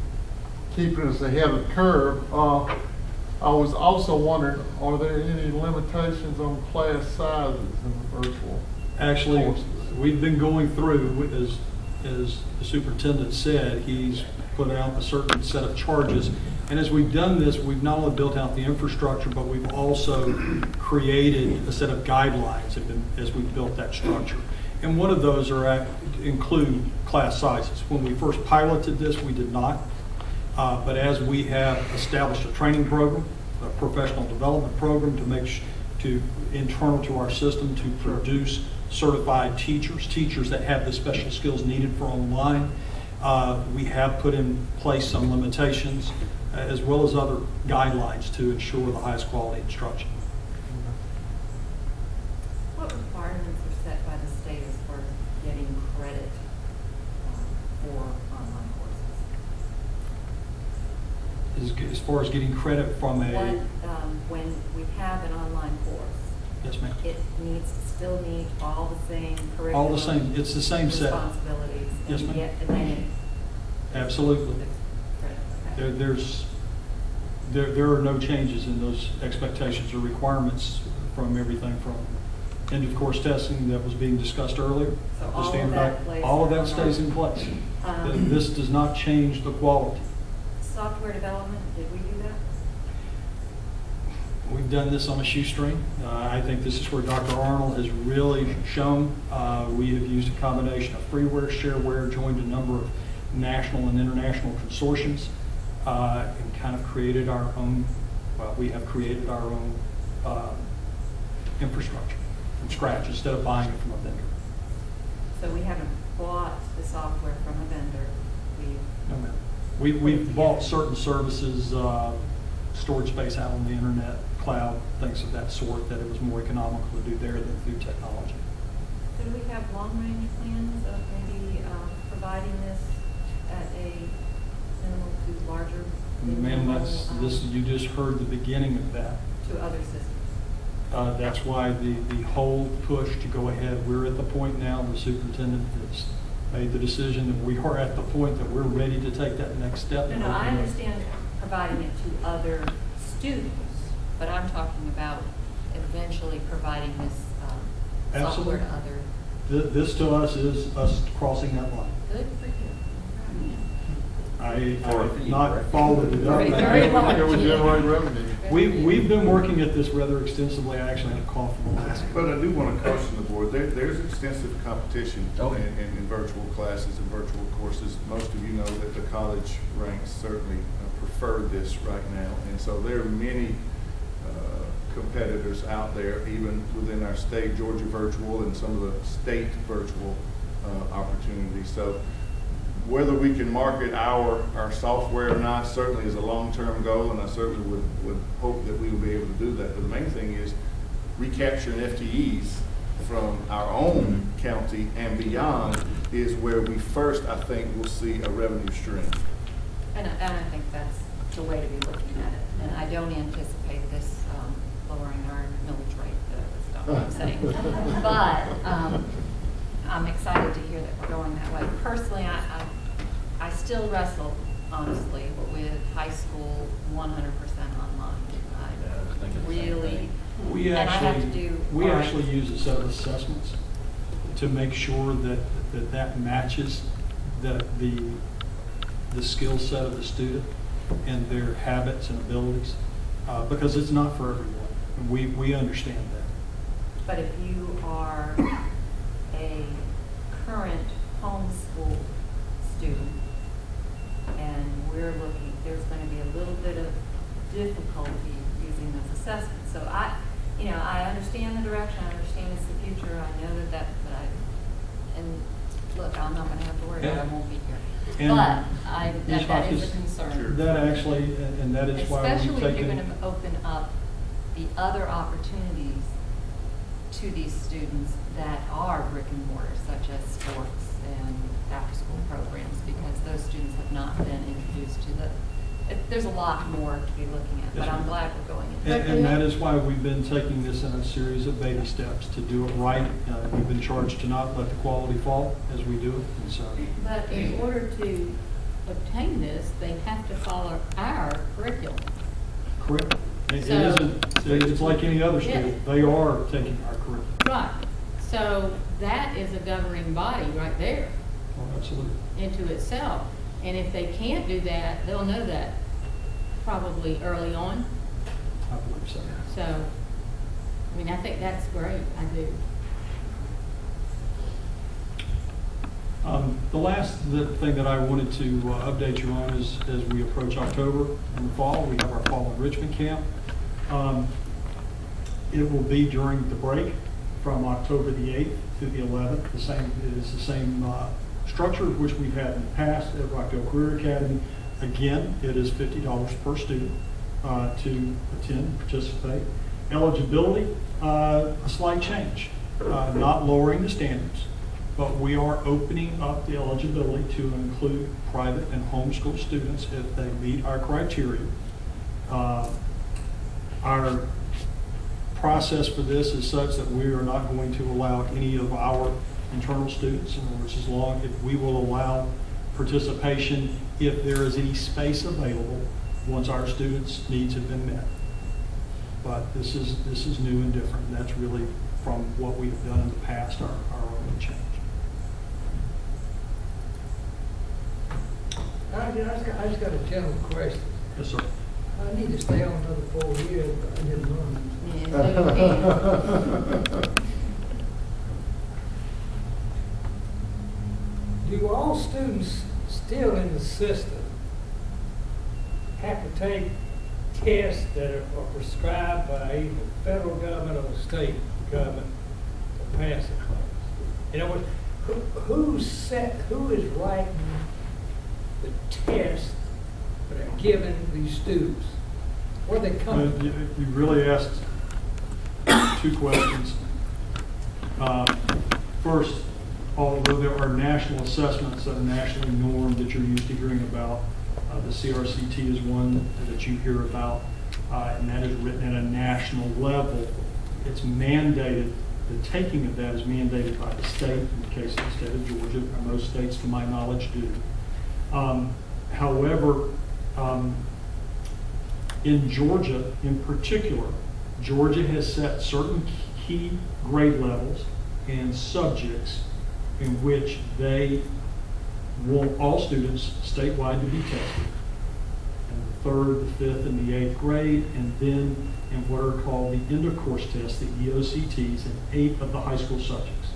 keeping us ahead of the curve. I was also wondering, are there any limitations on class sizes in the virtual? Actually, courses? we've been going through, as the superintendent said, he's put out a certain set of charges. And as we've done this, we've not only built out the infrastructure, but we've also created a set of guidelines as we've built that structure. And one of those include class sizes. When we first piloted this, we did not. But as we have established a training program, a professional development program internal to our system to produce certified teachers that have the special skills needed for online, we have put in place some limitations as well as other guidelines to ensure the highest quality instruction. What requirements are set by the state as far as getting credit for online courses? As far as getting credit from When we have an online course, yes, ma'am. it still needs all the same curriculum. All the same, it's the same set. Responsibilities. Yes, and ma'am. yet the name. Absolutely. Okay. There are no changes in those expectations or requirements from everything from end-of-course testing that was being discussed earlier. So the all of standardized- that plays all of that on stays that. in place. Um, This does not change the quality. Software development, did we do that? We've done this on a shoestring. I think this is where Dr. Arnold has really shown. We have used a combination of freeware, shareware, joined a number of national and international consortiums, and kind of created our own, well, we have created our own infrastructure from scratch instead of buying it from a vendor. So we haven't bought the software from a vendor. No, ma'am. We've bought certain services, storage space out on the internet, cloud, things of that sort, that it was more economical to do there than through technology. So do we have long-range plans of maybe providing this at a minimal to larger? Ma'am, that's, this, you just heard the beginning of that. To other systems? That's why the whole push to go ahead, we're at the point now, the superintendent has made the decision that we are at the point that we're ready to take that next step. No, I understand providing it to other students, but I'm talking about eventually providing this software to other. This to us is us crossing that line. Good for you. I have not followed it up. Very large. It would generate revenue. We've been working at this rather extensively. I actually had a call from a But I do want to caution the board, there's extensive competition Okay. in virtual classes and virtual courses. Most of you know that the college ranks certainly prefer this right now. And so there are many competitors out there, even within our state, Georgia Virtual and some of the state virtual opportunities. So whether we can market our software or not certainly is a long-term goal, and I certainly would hope that we will be able to do that. But the main thing is recapturing FTEs from our own county and beyond is where we first, I think, will see a revenue stream. And I think that's the way to be looking at it. And I don't anticipate this lowering our millage rate, that's not what I'm saying. But I'm excited to hear that we're going that way. Personally, I still wrestle, honestly, with high school 100% online. I really, We and I have to actually, do we hard- actually use a set of assessments to make sure that that matches the skill set of the student and their habits and abilities, because it's not for everyone. And we understand that. But if you are a current homeschool student, and we're looking, there's going to be a little bit of difficulty using those assessments. So I understand the direction, I understand it's the future, I know that, and look, I'm not going to have to worry about it, I won't be here. And But that is a concern. That actually, and that is why we've Especially if you're taken. going to open up the other opportunities to these students that are brick and mortar, such as sports and after-school programs, because those students have not been introduced to there's a lot more to be looking at, but Yes, I'm ma'am. glad we're going into it. And that is why we've been taking this in a series of baby steps to do it right. We've been charged to not let the quality fall as we do it, and so. But in order to obtain this, they have to follow our curriculum. Correct. It So- isn't, it's like any other school. Yes. They are taking our curriculum. Right. So that is a governing body right there Oh, absolutely. into itself. And if they can't do that, they'll know that probably early on. I believe so. So, I mean, I think that's great. I do. The last thing that I wanted to update you on is as we approach October in the fall, we have our fall enrichment camp. It will be during the break from October the 8th to the 11th. It is the same structure which we've had in the past at Rockdale Career Academy. Again, it is $50 per student to attend, participate. Eligibility, a slight change, not lowering the standards, but we are opening up the eligibility to include private and homeschool students if they meet our criteria. Our process for this is such that we are not going to allow any of our internal students, in other words, as long as we will allow participation if there is any space available once our students' needs have been met. But this is new and different, and that's really from what we've done in the past are only change. I just got a general question. Yes, sir. I need to stay on another 4 years, but I didn't run. Yeah, so you can. Do all students still in the system have to take tests that are prescribed by either the federal government or the state government to pass the class? In other words, who is writing the tests that are given these students? Where they come from? You really asked two questions. First, although there are national assessments that are nationally normed that you're used to hearing about, the CRCT is one that you hear about, and that is written at a national level. It's mandated, the taking of that is mandated by the state, in the case of the state of Georgia, and most states, to my knowledge, do. However, in Georgia in particular, Georgia has set certain key grade levels and subjects in which they want all students statewide to be tested in the 3rd, the 5th, and the 8th grade, and then in what are called the end-of-course tests, the ECTs, in 8 of the high school subjects.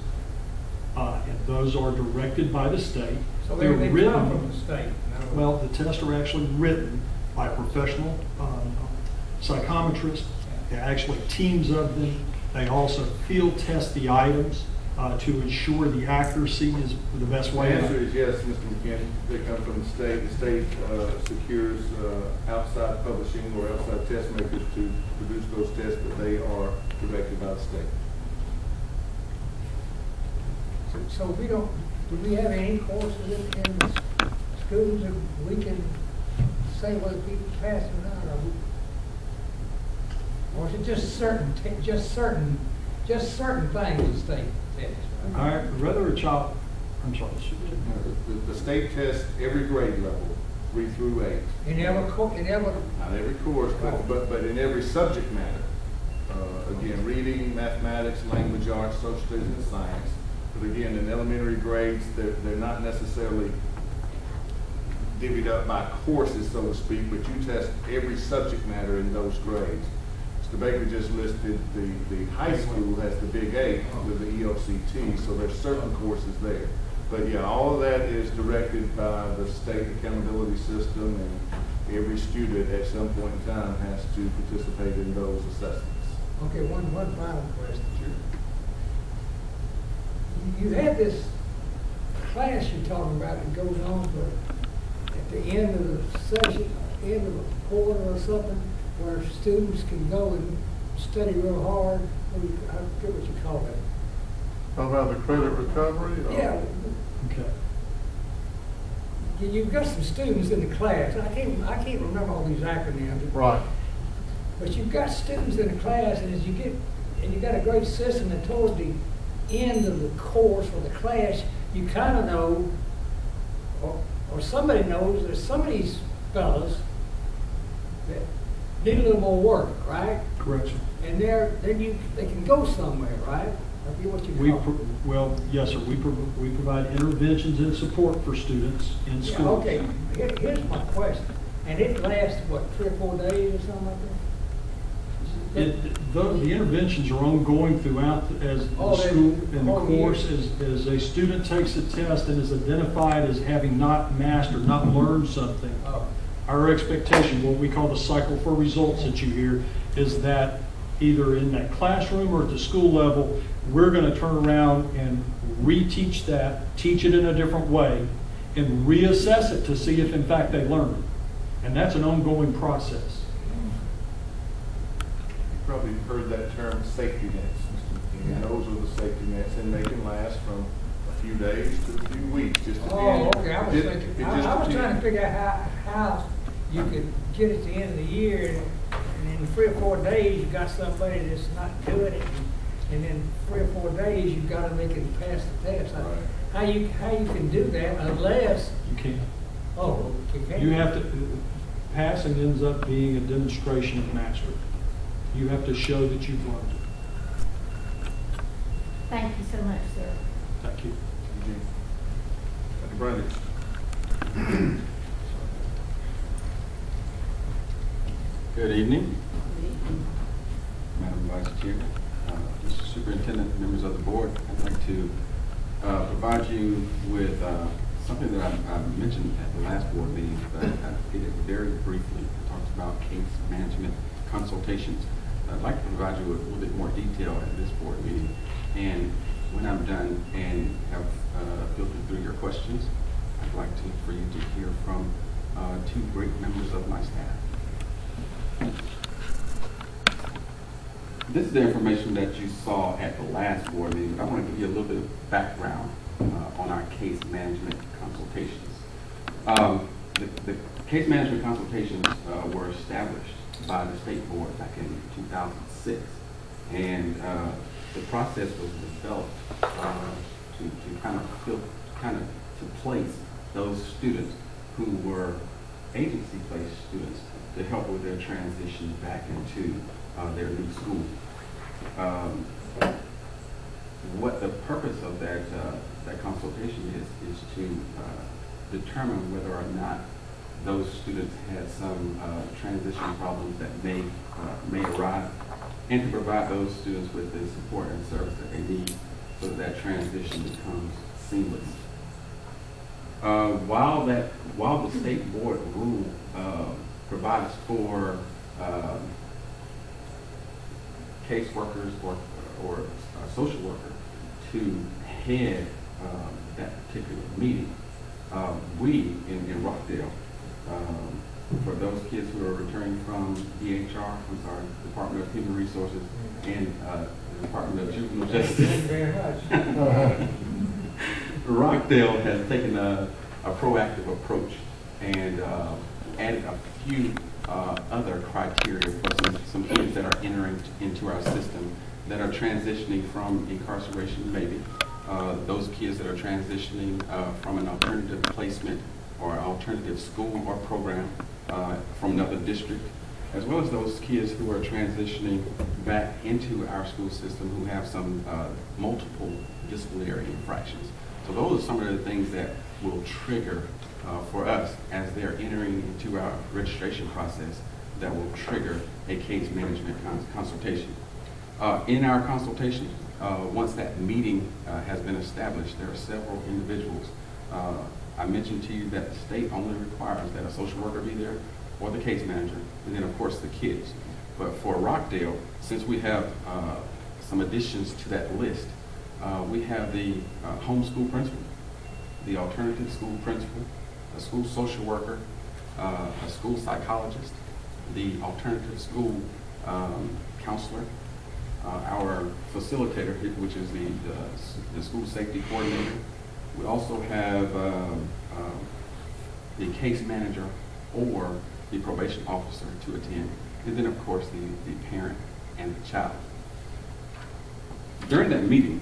And those are directed by the state. So they come from the state? Well, the tests are actually written by professional psychometrists. There are actually teams of them. They also field test the items to ensure the accuracy is the best way. The answer is yes, Mr. McKinney. They come from the state. The state secures outside publishing or outside test makers to produce those tests, but they are directed by the state. So do we have any courses in the schools that we can say whether people pass or not? Or is it just certain things the state tests? I'd rather a child, I'm sorry. The state tests every grade level, 3 through 8. In every Not every course, but in every subject matter. Again, reading, mathematics, language arts, social studies, and science. But again, in elementary grades, they're not necessarily divvied up by courses, so to speak, but you test every subject matter in those grades. Mr. Baker just listed the high school has the big 8 with the ECT, so there's certain courses there. But yeah, all of that is directed by the state accountability system, and every student at some point in time has to participate in those assessments. Okay, one final question. Sure. You have this class you're talking about that goes on at the end of the session, end of a quarter or something, where students can go and study real hard. I forget what you call that. Talking about the credit recovery? Or? Yeah. Okay. You've got some students in the class. I can't remember all these acronyms. Right. But you've got students in the class, and you've got a great system, and towards the end of the course or the class, you kind of know, or somebody knows, there's some of these fellas that need a little more work, right? Correct, sir. And they can go somewhere, right? I forget what you call it. Well, yes, sir. We provide interventions and support for students in Yeah, schools. okay. Here's my question. And it lasts, what, 3 or 4 days or something like that? The interventions are ongoing throughout as the school and the course. As a student takes a test and is identified as having not mastered, not learned something, our expectation, what we call the cycle for results that you hear, is that either in that classroom or at the school level, we're going to turn around and reteach that, teach it in a different way, and reassess it to see if in fact they learned it. And that's an ongoing process. You probably heard that term safety nets, Mr. McKinney. Those are the safety nets, and they can last from a few days to a few weeks. Just Okay. I was trying to figure out how you could get at the end of the year, and in 3 or 4 days, you got somebody that's not doing it, and then 3 or 4 days, you've got to make it pass the test. Right. How you can do that unless, You can't. you can't? You have to, passing ends up being a demonstration of mastery. You have to show that you've learned it. Thank you so much, sir. Thank you. Dr. Brundage. Good evening, Madam Vice Chair, Mr. Superintendent, members of the board. I'd like to provide you with something that I mentioned at the last board meeting, but I did it very briefly. I talked about case management consultations. I'd like to provide you with a little bit more detail at this board meeting. And when I'm done and have filtered through your questions, I'd like for you to hear from two great members of my staff. This is the information that you saw at the last board meeting, but I want to give you a little bit of background on our case management consultations. The case management consultations were established by the state board back in 2006, and the process was developed to kind of to place those students who were agency-placed students to help with their transition back into their new school. What the purpose of that consultation is to determine whether or not those students had some transition problems that may arise, and to provide those students with the support and service that they need so that transition becomes seamless. While the state board rule provides for caseworkers or a social worker to head that particular meeting, we in Rockdale, for those kids who are returning from Department of Human Resources, and the Department of Juvenile Justice. Thank you very much. Rockdale has taken a proactive approach and added a few other criteria for some kids that are entering into our system that are transitioning from incarceration, maybe. Those kids that are transitioning from an alternative placement or alternative school or program from another district, as well as those kids who are transitioning back into our school system who have some multiple disciplinary infractions. So those are some of the things that will trigger for us as they're entering into our registration process that will trigger a case management consultation. In our consultation, once that meeting has been established, there are several individuals. I mentioned to you that the state only requires that a social worker be there or the case manager, and then of course the kids. But for Rockdale, since we have some additions to that list, we have the homeschool principal, the alternative school principal, a school social worker, a school psychologist, the alternative school counselor, our facilitator, which is the school safety coordinator. We also have the case manager or the probation officer to attend, and then of course the parent and the child. During that meeting,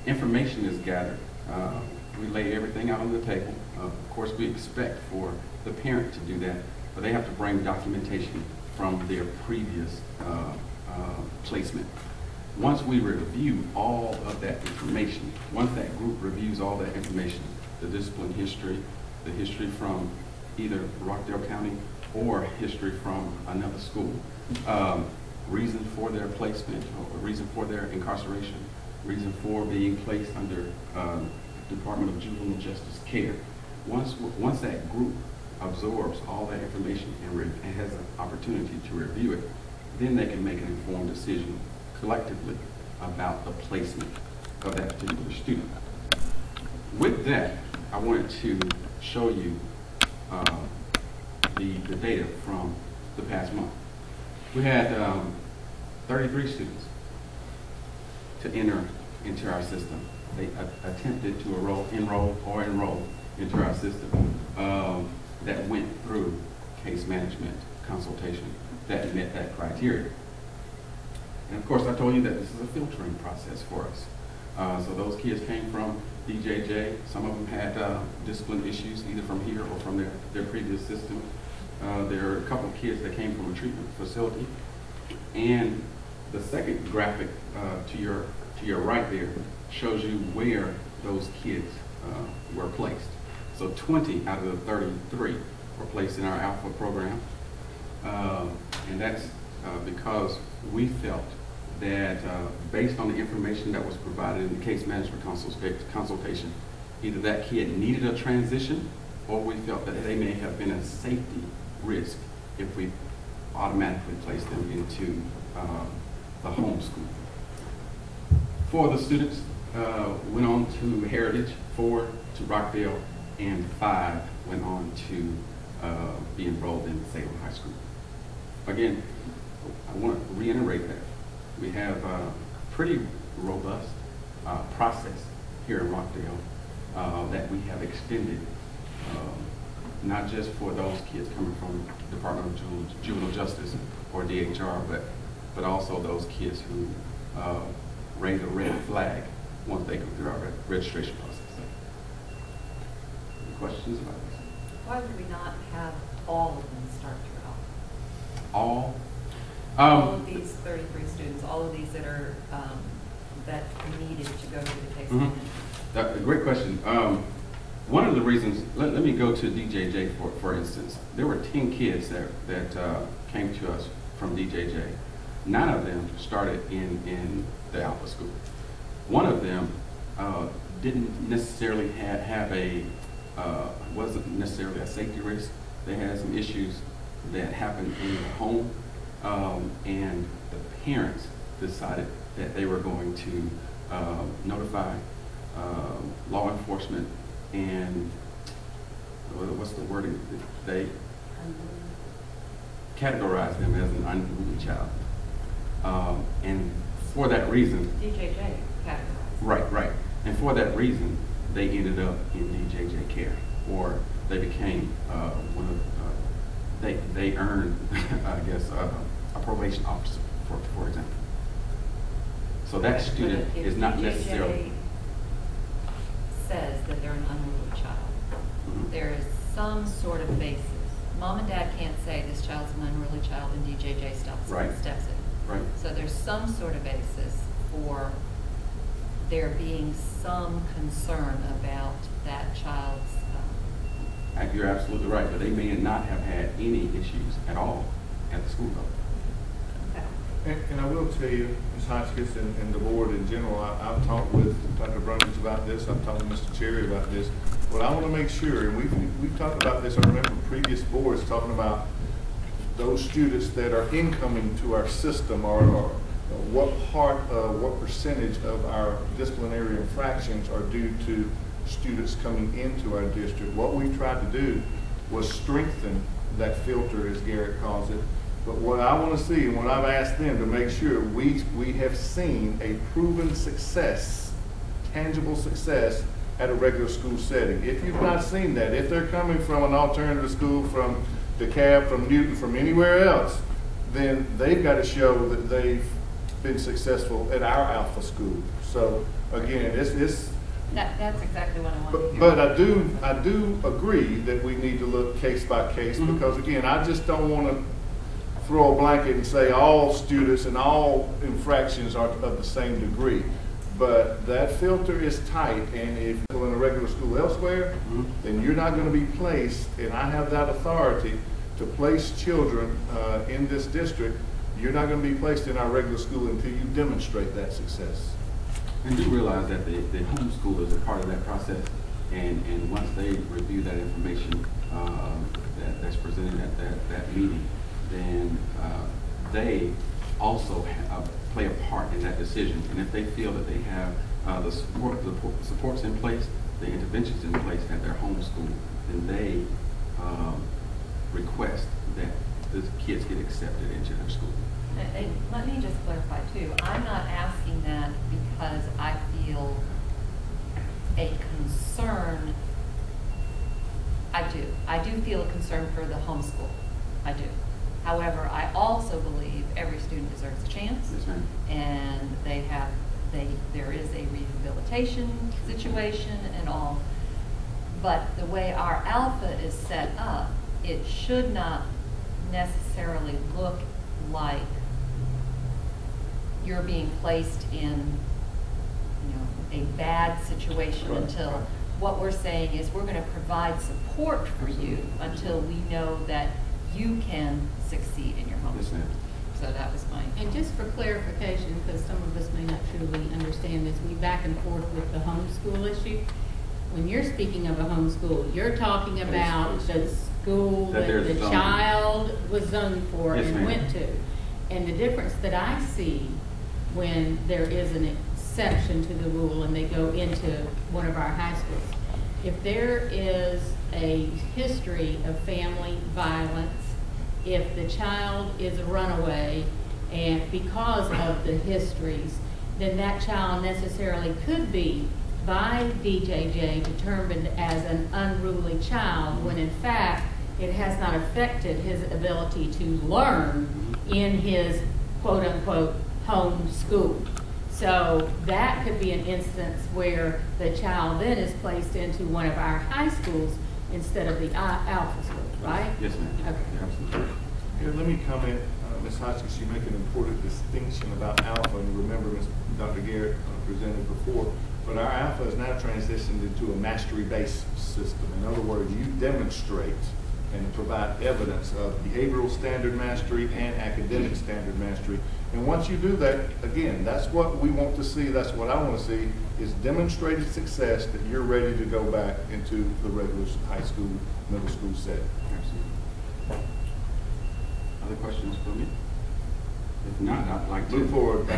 information is gathered. We lay everything out on the table. Of course, we expect for the parent to do that, but they have to bring documentation from their previous placement. Once we review all of that information, once that group reviews all that information, the discipline history, the history from either Rockdale County or history from another school, reason for their placement, or reason for their incarceration, reason for being placed under Department of Juvenile Justice care. Once that group absorbs all that information and has an opportunity to review it, then they can make an informed decision collectively about the placement of that particular student. With that, I wanted to show you the data from the past month. We had 33 students to enter into our system. They attempted to enroll into our system that went through case management consultation that met that criteria. And of course, I told you that this is a filtering process for us. So those kids came from DJJ. Some of them had discipline issues, either from here or from their previous system. There are a couple of kids that came from a treatment facility. And The second graphic to your right there shows you where those kids were placed. So 20 out of the 33 were placed in our Alpha program. And that's because we felt that based on the information that was provided in the case management consultation, either that kid needed a transition or we felt that they may have been a safety risk if we automatically placed them into the home school. 4 of the students went on to Heritage, 4 to Rockdale, and 5 went on to be enrolled in Salem High School. Again, I want to reiterate that we have a pretty robust process here in Rockdale that we have extended, not just for those kids coming from Department of Juvenile Justice or DHR, but also those kids who raise a red flag once they go through our registration process. Any questions about this? Why would we not have all of them start through All? all of these 33 students, all of these that are that needed to go through the case management? That's a great question. One of the reasons, let me go to DJJ for instance. There were 10 kids that came to us from DJJ. 9 of them started in the Alpha school. One of them didn't necessarily have wasn't necessarily a safety risk. They had some issues that happened in the home, and the parents decided that they were going to notify law enforcement and what's the wording? They categorized them as an unruly child, and for that reason, DJJ categorized. right, and for that reason, they ended up in DJJ care, or they became one of they earned, I guess, a probation officer, for example. So that student But if is not DJJ necessarily says that they're an unruly child, there is some sort of basis. Mom and dad can't say this child's an unruly child and DJJ steps in. Right. So there's some sort of basis for there being some concern about that child's. You're absolutely right, but they may not have had any issues at all at the school level. And I will tell you, Ms. Hotchkiss and the board in general, I've talked with Dr. Brummage about this, I've talked with Mr. Cherry about this, but I want to make sure, and we've talked about this, I remember previous boards talking about those students that are incoming to our system, or what percentage of our disciplinary infractions are due to students coming into our district. What we've tried to do was strengthen that filter, as Garrett calls it. But what I want to see, and what I've asked them to make sure, we have seen a proven success, tangible success at a regular school setting. If you've not seen that, if they're coming from an alternative school, from DeKalb, from Newton, from anywhere else, then they've got to show that they've been successful at our Alpha school. So again, That's exactly what I want to hear. but I do agree that we need to look case by case, because again, I just don't want to throw a blanket and say all students and all infractions are of the same degree. But that filter is tight, and if you're in a regular school elsewhere, then you're not going to be placed, and I have that authority to place children in this district. You're not going to be placed in our regular school until you demonstrate that success. And do realize that the homeschool is a part of that process, and once they review that information that's presented at that meeting, then they also play a part in that decision. And if they feel that they have the supports in place, the interventions in place at their home school, then they request that the kids get accepted into their school. And let me just clarify too, I'm not asking that because I feel a concern. I do feel a concern for the homeschool, I do. However, I also believe every student deserves a chance. Yes, ma'am. And there is a rehabilitation situation and all. But the way our Alpha is set up, it should not necessarily look like you're being placed in, a bad situation until, what we're saying is we're going to provide support for you until we know that you can succeed in your Yes, homeschool. ma'am. So that was my. And just for clarification, because some of us may not truly understand this, we back and forth with the homeschool issue. When you're speaking of a homeschool, you're talking about the school That that there's the zoning. child was zoned for Yes, and ma'am. went to. And the difference that I see when there is an exception to the rule and they go into one of our high schools, if there is a history of family violence, if the child is a runaway, and because of the histories, then that child necessarily could be, by DJJ, determined as an unruly child, when in fact, it has not affected his ability to learn in his quote-unquote home school. So that could be an instance where the child then is placed into one of our high schools instead of the alpha school, right? Yes, ma'am. Okay. Absolutely. Here, let me comment, Ms. Hotchkiss, you make an important distinction about alpha, and remember, Dr. Garrett presented before, but our alpha is now transitioned into a mastery-based system. In other words, you demonstrate and provide evidence of behavioral standard mastery and academic standard mastery. And once you do that, again, that's what we want to see, that's what I want to see, is demonstrated success that you're ready to go back into the regular high school, middle school setting. Absolutely. Other questions for me? If not, I'd like to. Move forward.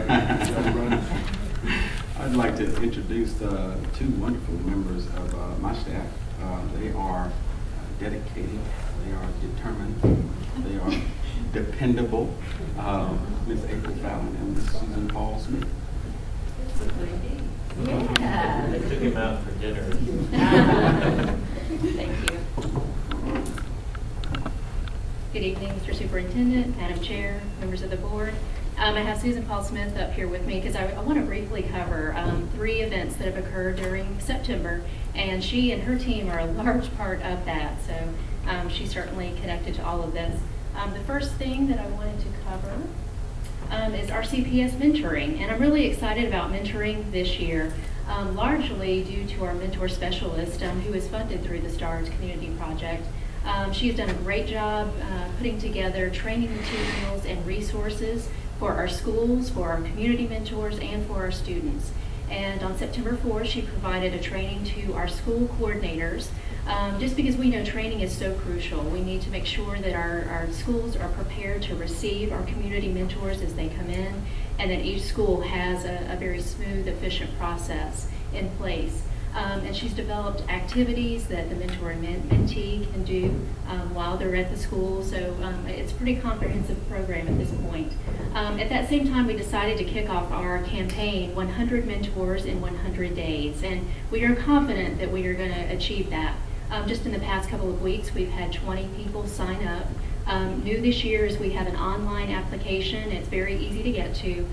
I'd like to introduce two wonderful members of my staff. They are dedicated, they are determined, they are dependable. Ms. April Fallon and Ms. Susan Paul Smith. Yeah. They took him out for dinner. Thank you. Good evening, Mr. Superintendent, Madam Chair, members of the board. I have Susan Paul Smith up here with me because I want to briefly cover 3 events that have occurred during September, and she and her team are a large part of that, so she's certainly connected to all of this. The first thing that I wanted to cover is RCPS mentoring, and I'm really excited about mentoring this year, largely due to our mentor specialist who is funded through the STARS Community Project. She has done a great job putting together training materials and resources for our schools, for our community mentors, and for our students. And on September 4th, she provided a training to our school coordinators, just because we know training is so crucial. We need to make sure that our schools are prepared to receive our community mentors as they come in, and that each school has a very smooth, efficient process in place. And she's developed activities that the mentor and mentee can do while they're at the school. So it's a pretty comprehensive program at this point. At that same time, we decided to kick off our campaign, 100 Mentors in 100 Days. And we are confident that we are going to achieve that. Just in the past couple of weeks, we've had 20 people sign up. New this year is we have an online application. It's very easy to get to.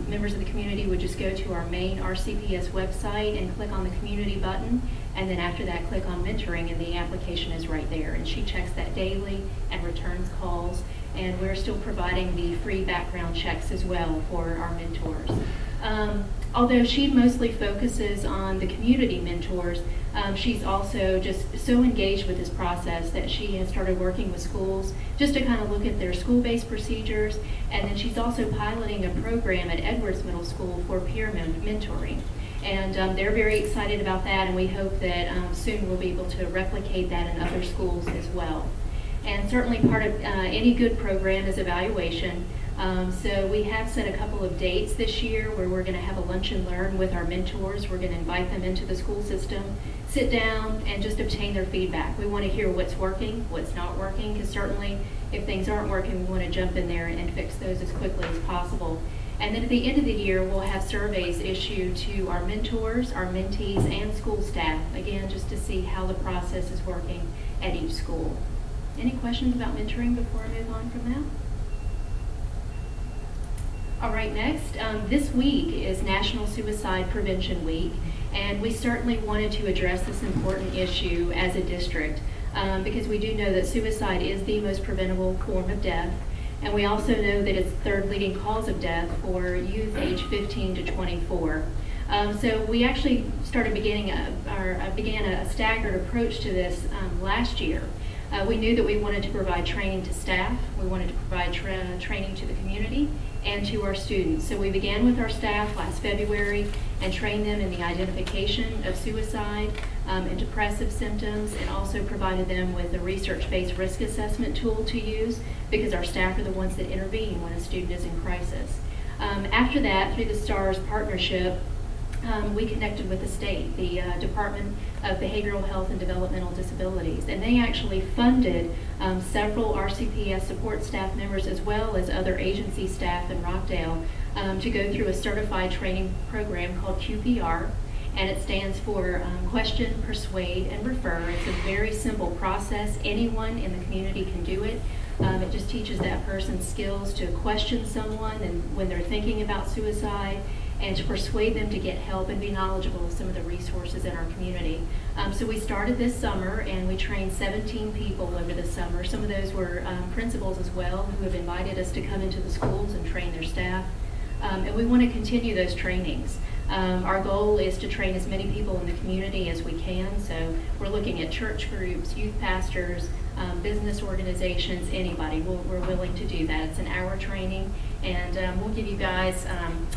Members of the community would just go to our main RCPS website and click on the community button, and then after that click on mentoring, and the application is right there, and she checks that daily and returns calls, and we're still providing the free background checks as well for our mentors. Although she mostly focuses on the community mentors, she's also just so engaged with this process that she has started working with schools just to kind of look at their school-based procedures, and then she's also piloting a program at Edwards Middle School for peer mentoring. And they're very excited about that, and we hope that soon we'll be able to replicate that in other schools as well. And certainly part of any good program is evaluation. So we have set a couple of dates this year where we're going to have a lunch and learn with our mentors. We're going to invite them into the school system, sit down, and just obtain their feedback. We want to hear what's working, what's not working, because certainly if things aren't working, we want to jump in there and fix those as quickly as possible. And then at the end of the year, we'll have surveys issued to our mentors, our mentees, and school staff, again, just to see how the process is working at each school. Any questions about mentoring before I move on from that? All right, next, this week is National Suicide Prevention Week, and we certainly wanted to address this important issue as a district because we do know that suicide is the most preventable form of death, And we also know that it's the third leading cause of death for youth age 15 to 24. So we actually began a staggered approach to this last year. We knew that we wanted to provide training to staff, we wanted to provide training to the community and to our students. So we began with our staff last February and trained them in the identification of suicide and depressive symptoms, and also provided them with a research-based risk assessment tool to use, because our staff are the ones that intervene when a student is in crisis. After that, through the STARS partnership, we connected with the state, the Department of Behavioral Health and Developmental Disabilities, and they actually funded several RCPS support staff members as well as other agency staff in Rockdale to go through a certified training program called QPR, and it stands for Question, Persuade, and Refer. It's a very simple process. Anyone in the community can do it. It just teaches that person skills to question someone and when they're thinking about suicide, and to persuade them to get help and be knowledgeable of some of the resources in our community. So we started this summer, and we trained 17 people over the summer. Some of those were principals as well, who have invited us to come into the schools and train their staff. And we want to continue those trainings. Our goal is to train as many people in the community as we can. So we're looking at church groups, youth pastors, business organizations, anybody. We're willing to do that. It's an hour training, and we'll give you guys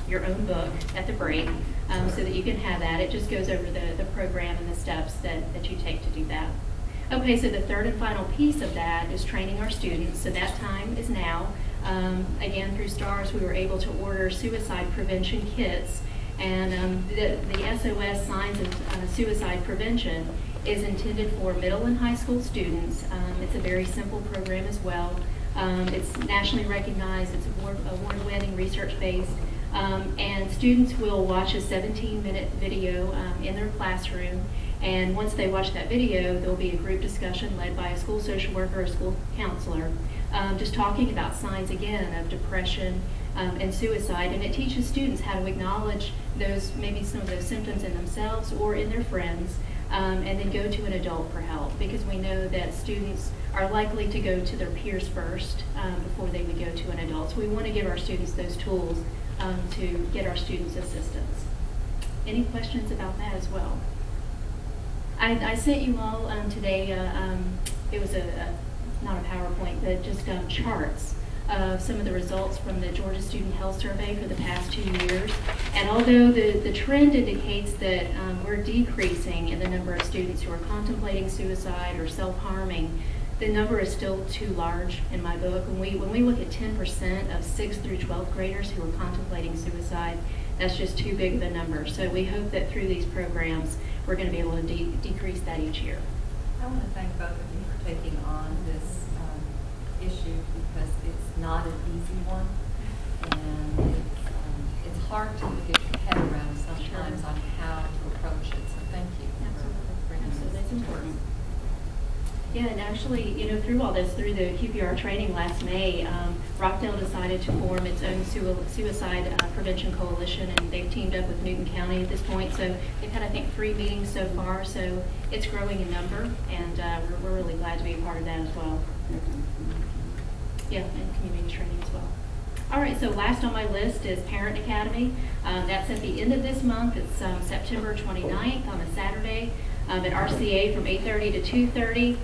your own book at the break so that you can have that. It just goes over the program and the steps that you take to do that. Okay, so the third and final piece of that is training our students. So that time is now. Again, through STARS, we were able to order suicide prevention kits, and the SOS Signs of Suicide Prevention is intended for middle and high school students. It's a very simple program as well. It's nationally recognized, it's award-winning, research-based, and students will watch a 17-minute video in their classroom, and once they watch that video, there'll be a group discussion led by a school social worker or school counselor, just talking about signs, again, of depression and suicide, and it teaches students how to acknowledge maybe some of those symptoms in themselves or in their friends, and then go to an adult for help, because we know that students are likely to go to their peers first before they would go to an adult. So we want to give our students those tools to get our students assistance. Any questions about that as well? I sent you all today, it was not a PowerPoint, but just charts of some of the results from the Georgia Student Health Survey for the past 2 years. And although the trend indicates that we're decreasing in the number of students who are contemplating suicide or self-harming, the number is still too large in my book. When we look at 10% of 6th through 12th graders who are contemplating suicide, that's just too big of a number. So we hope that through these programs, we're going to be able to decrease that each year. I want to thank both of you for taking on this issue, because it's not an easy one, and it's hard to get your head around sometimes on how to approach it. So thank you for bringing this. That's important. Yeah, and actually, through all this, through the QPR training last May, Rockdale decided to form its own suicide prevention coalition, and they've teamed up with Newton County at this point. So they've had, I think, 3 meetings so far. So it's growing in number, and we're really glad to be a part of that as well. Yeah, and community training as well. All right, so last on my list is Parent Academy. That's at the end of this month. It's September 29th on a Saturday at RCA from 8:30 to 2:30.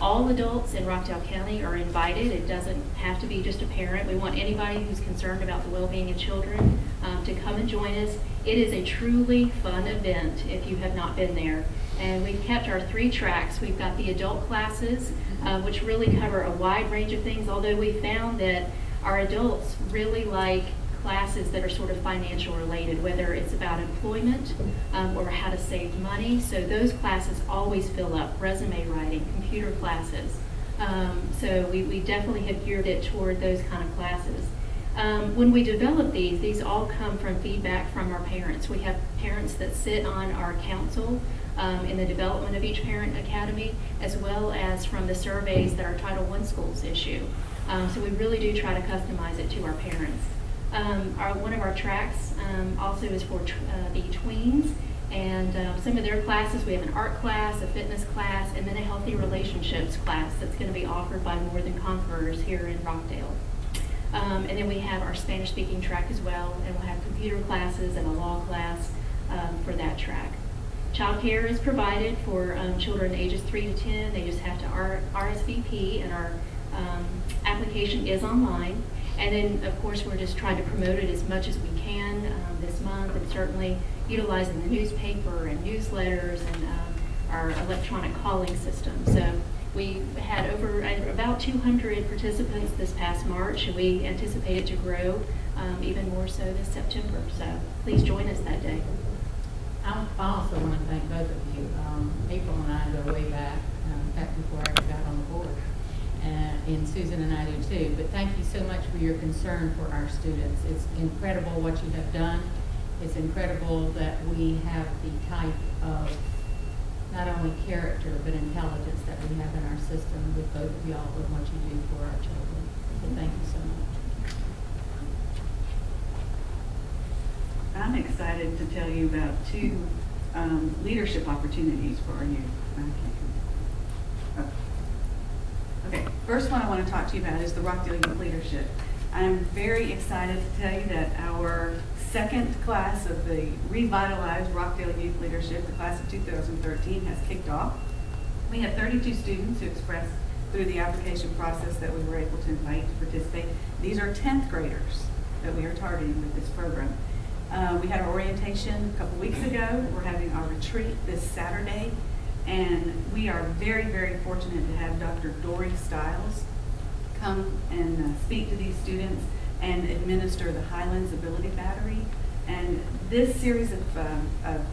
All adults in Rockdale County are invited. It doesn't have to be just a parent. We want anybody who's concerned about the well-being of children to come and join us. It is a truly fun event if you have not been there. And we've kept our 3 tracks. We've got the adult classes, which really cover a wide range of things, although we found that our adults really like classes that are sort of financial related, whether it's about employment or how to save money. So those classes always fill up, resume writing, computer classes. So we definitely have geared it toward those kind of classes. When we develop these all come from feedback from our parents. We have parents that sit on our council in the development of each Parent Academy, as well as from the surveys that our Title I schools issue. So we really do try to customize it to our parents. One of our tracks also is for the tweens, and some of their classes, we have an art class, a fitness class, and then a healthy relationships class that's going to be offered by More Than Conquerors here in Rockdale. And then we have our Spanish-speaking track as well, and we'll have computer classes and a law class for that track. Childcare is provided for children ages 3 to 10. They just have to RSVP, and our application is online. And then, of course, we're just trying to promote it as much as we can this month, and certainly utilizing the newspaper and newsletters and our electronic calling system. So we had about 200 participants this past March, and we anticipate it to grow even more so this September. So please join us that day. I also want to thank both of you. April and I go way back, back before I ever got on the board. And Susan and I do too. But thank you so much for your concern for our students. It's incredible what you have done. It's incredible that we have the type of not only character but intelligence that we have in our system with both of y'all and what you do for our children. So thank you so much. I'm excited to tell you about two leadership opportunities for our youth. Okay, first one I want to talk to you about is the Rockdale Youth Leadership. I'm very excited to tell you that our second class of the revitalized Rockdale Youth Leadership, the class of 2013, has kicked off. We have 32 students who expressed through the application process that we were able to invite to participate. These are 10th graders that we are targeting with this program. We had our orientation a couple weeks ago. We're having our retreat this Saturday. And we are very, very fortunate to have Dr. Dory Stiles come and speak to these students and administer the Highlands Ability Battery. And this series of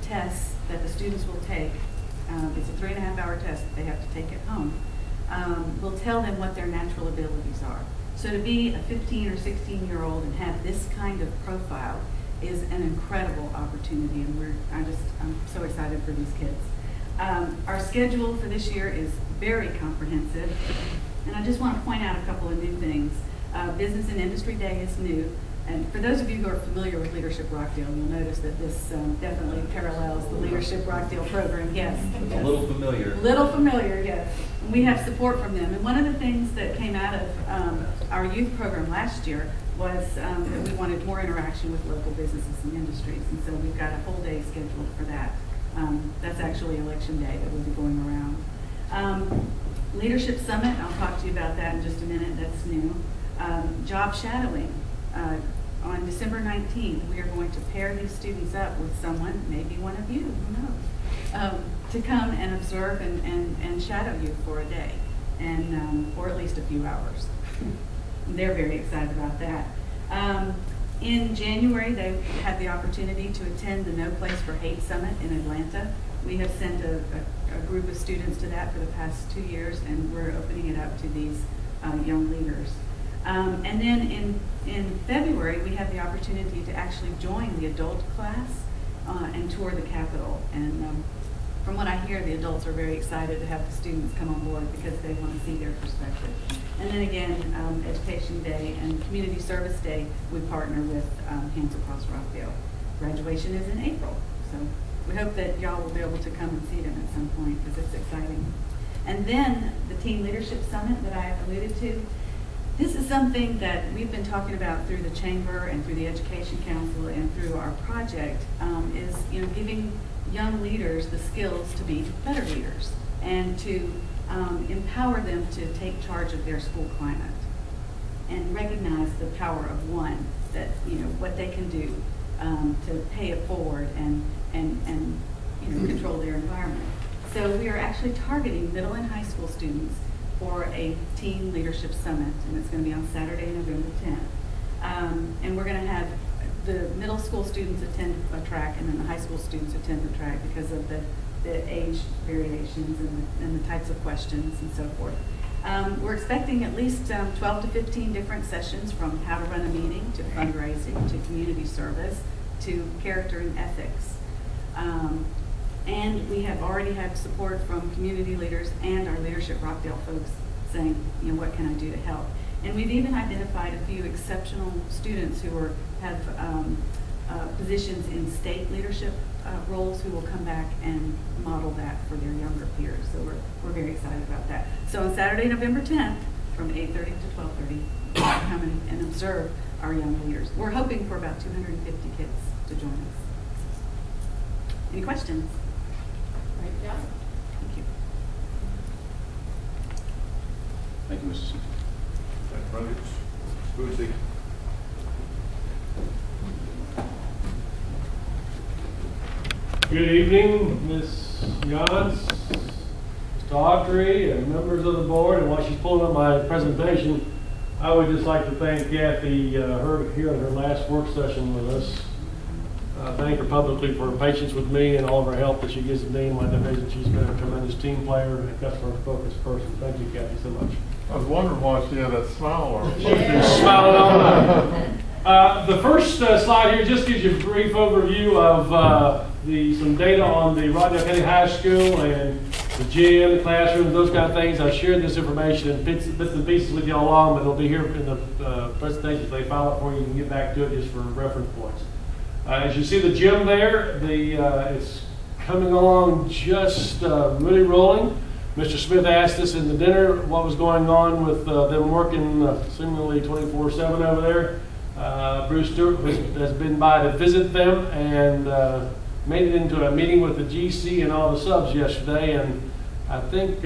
tests that the students will take, it's a 3.5-hour test that they have to take at home, will tell them what their natural abilities are. So to be a 15 or 16-year-old and have this kind of profile is an incredible opportunity, and I'm so excited for these kids. Our schedule for this year is very comprehensive, and I just want to point out a couple of new things. Business and Industry Day is new, and for those of you who are familiar with Leadership Rockdale, you'll notice that this definitely parallels the Leadership Rockdale program. Yes. A little familiar. Little familiar, yes. We have support from them, and one of the things that came out of our youth program last year was that we wanted more interaction with local businesses and industries, and so we've got a whole day scheduled for that. That's actually Election Day that will be going around. Leadership Summit, I'll talk to you about that in just a minute, that's new. Job shadowing. On December 19th, we are going to pair these students up with someone, maybe one of you, who knows, to come and observe and shadow you for a day, and for at least a few hours. They're very excited about that. In January, they had the opportunity to attend the No Place for Hate Summit in Atlanta. We have sent a group of students to that for the past 2 years, and we're opening it up to these young leaders. And then in February, we have the opportunity to actually join the adult class and tour the Capitol. And from what I hear, the adults are very excited to have the students come on board because they want to see their perspective. And then again, Education Day and Community Service Day, we partner with Hands Across Rockdale. Graduation is in April, so we hope that y'all will be able to come and see them at some point because it's exciting. And then the Teen Leadership Summit that I alluded to, this is something that we've been talking about through the Chamber and through the Education Council and through our project, is giving young leaders the skills to be better leaders and to empower them to take charge of their school climate and recognize the power of one, that what they can do to pay it forward and control their environment. So we are actually targeting middle and high school students for a Teen Leadership Summit, and it's going to be on Saturday, November 10th. And we're going to have the middle school students attend a track, and then the high school students attend the track because of the age variations and the types of questions and so forth. We're expecting at least 12 to 15 different sessions, from how to run a meeting to fundraising to community service to character and ethics. And we have already had support from community leaders and our Leadership Rockdale folks saying, what can I do to help? And we've even identified a few exceptional students who have positions in state leadership roles who will come back and model that for their younger peers. So we're very excited about that. So on Saturday, November 10th, from 8:30 to 12:30, come and observe our young leaders. We're hoping for about 250 kids to join us. Any questions? Great job. Thank you. Thank you, Mr. Smith. Thank you, Bootsy. Good evening, Ms. Yance, Mr. Autry, and members of the board. And while she's pulling up my presentation, I would just like to thank Kathy, her here in her last work session with us. Thank her publicly for her patience with me and all of her help that she gives me in my division. She's been a tremendous team player and a customer-focused person. Thank you, Kathy, so much. I was wondering why she had that smile on her. She's been smiling all night. The first slide here just gives you a brief overview of some data on the Rockdale County High School and the gym, the classrooms, those kind of things. I shared this information in bits and pieces with you all along, but it'll be here in the presentation. If they file it for you, you can get back to it just for reference points. As you see the gym there, it's coming along just really rolling. Mr. Smith asked us in the dinner what was going on with them working seemingly 24/7 over there. Bruce Stewart has been by to visit them and made it into a meeting with the GC and all the subs yesterday, and I think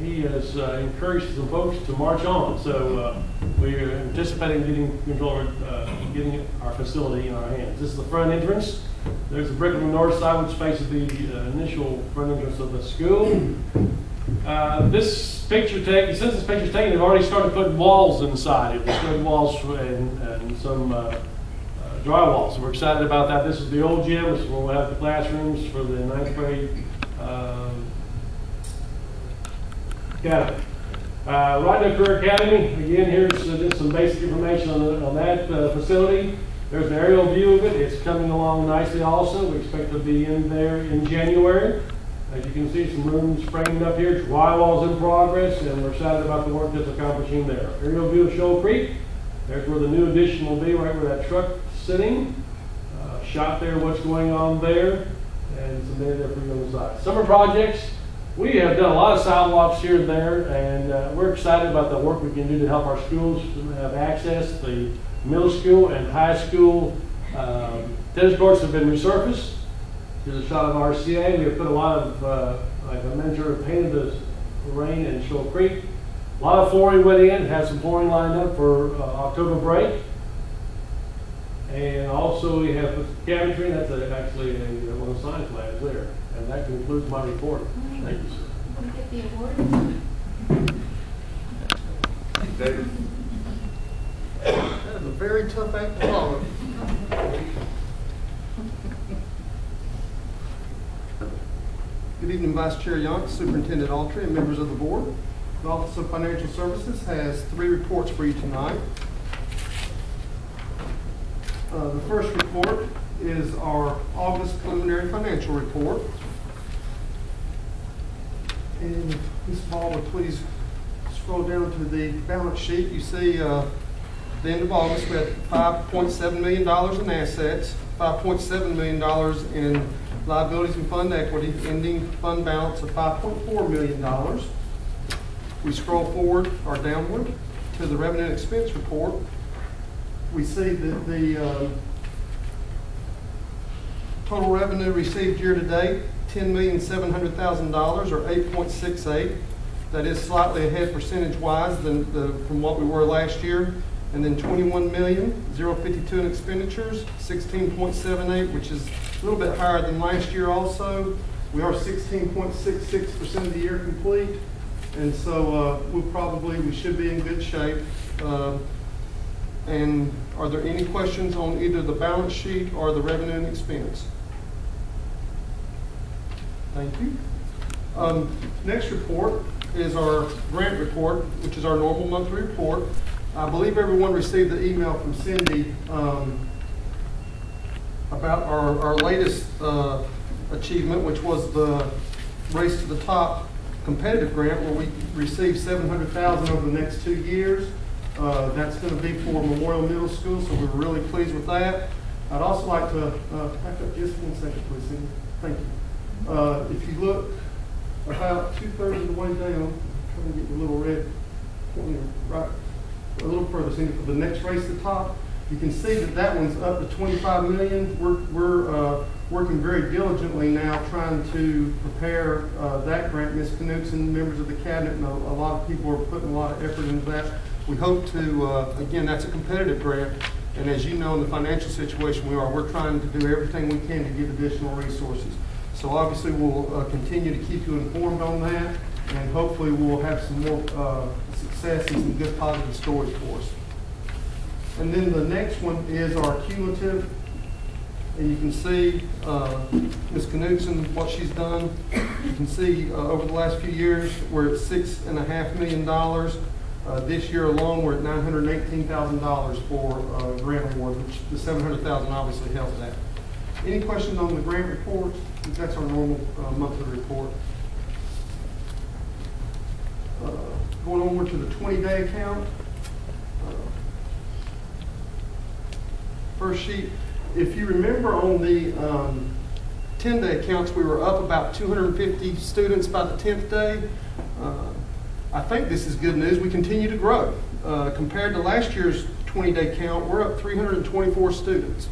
he has encouraged some folks to march on. So we're anticipating getting our facility in our hands. This is the front entrance. There's a brick on the north side which faces the initial front entrance of the school. Since this picture's taken, they've already started putting walls inside it. There's good walls and some drywall. So we're excited about that. This is the old gym. This is where we'll have the classrooms for the 9th grade academy. Rockdale Career Academy, again, here's just some basic information on that facility. There's an aerial view of it. It's coming along nicely also. We expect to be in there in January. As you can see, some rooms framed up here. Drywall's in progress, and we're excited about the work that's accomplishing there. Aerial view of Shoal Creek. There's where the new addition will be, right where that truck sitting. Shot there, what's going on there, and some data there for you on the side. Summer projects. We have done a lot of sidewalks here and there, and we're excited about the work we can do to help our schools have access. The middle school and high school tennis courts have been resurfaced. Here's a shot of RCA. We have put a lot of, like I mentioned, painted the rain in Shoal Creek. A lot of flooring went in, had some flooring lined up for October break. And also we have cabinetry. That's actually one of the science labs there. And that concludes my report. Thank you, sir. Want to get the award? David? That is a very tough act to follow. Good evening, Vice Chair Yonk, Superintendent Autry, and members of the board. The Office of Financial Services has 3 reports for you tonight. The first report is our August preliminary financial report. And Ms. Paul would please scroll down to the balance sheet. You see at the end of August we had $5.7 million in assets, $5.7 million in liabilities and fund equity, ending fund balance of $5.4 million. We scroll forward or downward to the revenue and expense report. We see that the total revenue received year to date, $10,700,000 or 8.68. That is slightly ahead percentage-wise than from what we were last year. And then $21,052 in expenditures, 16.78, which is a little bit higher than last year also. We are 16.66% of the year complete. And so we should be in good shape. And are there any questions on either the balance sheet or the revenue and expense? Thank you. Next report is our grant report, which is our normal monthly report. I believe everyone received the email from Cindy about our latest achievement, which was the Race to the Top competitive grant, where we received $700,000 over the next 2 years. That's going to be for Memorial Middle School, so we're really pleased with that. I'd also like to back up just 1 second, please, Cindy. Thank you. If you look about 2/3 of the way down, trying to get the little red pointer right a little further, so for the next race to the top, you can see that that one's up to 25 million. We're working very diligently now trying to prepare that grant. Ms. Knudsen, members of the cabinet, and a lot of people are putting a lot of effort into that. We hope to, again, that's a competitive grant, and as you know, in the financial situation we're trying to do everything we can to get additional resources. So obviously we'll continue to keep you informed on that, and hopefully we'll have some more success and some good positive stories for us. And then the next one is our cumulative, and you can see Ms. Knudsen, what she's done. You can see over the last few years, we're at $6.5 million. This year alone, we're at $918,000 for grant awards, which the $700,000 obviously helps that. Any questions on the grant report? That's our normal monthly report. Going over to the 20-day account. First sheet, if you remember on the 10-day accounts, we were up about 250 students by the 10th day. I think this is good news. We continue to grow. Compared to last year's 20-day count, we're up 324 students.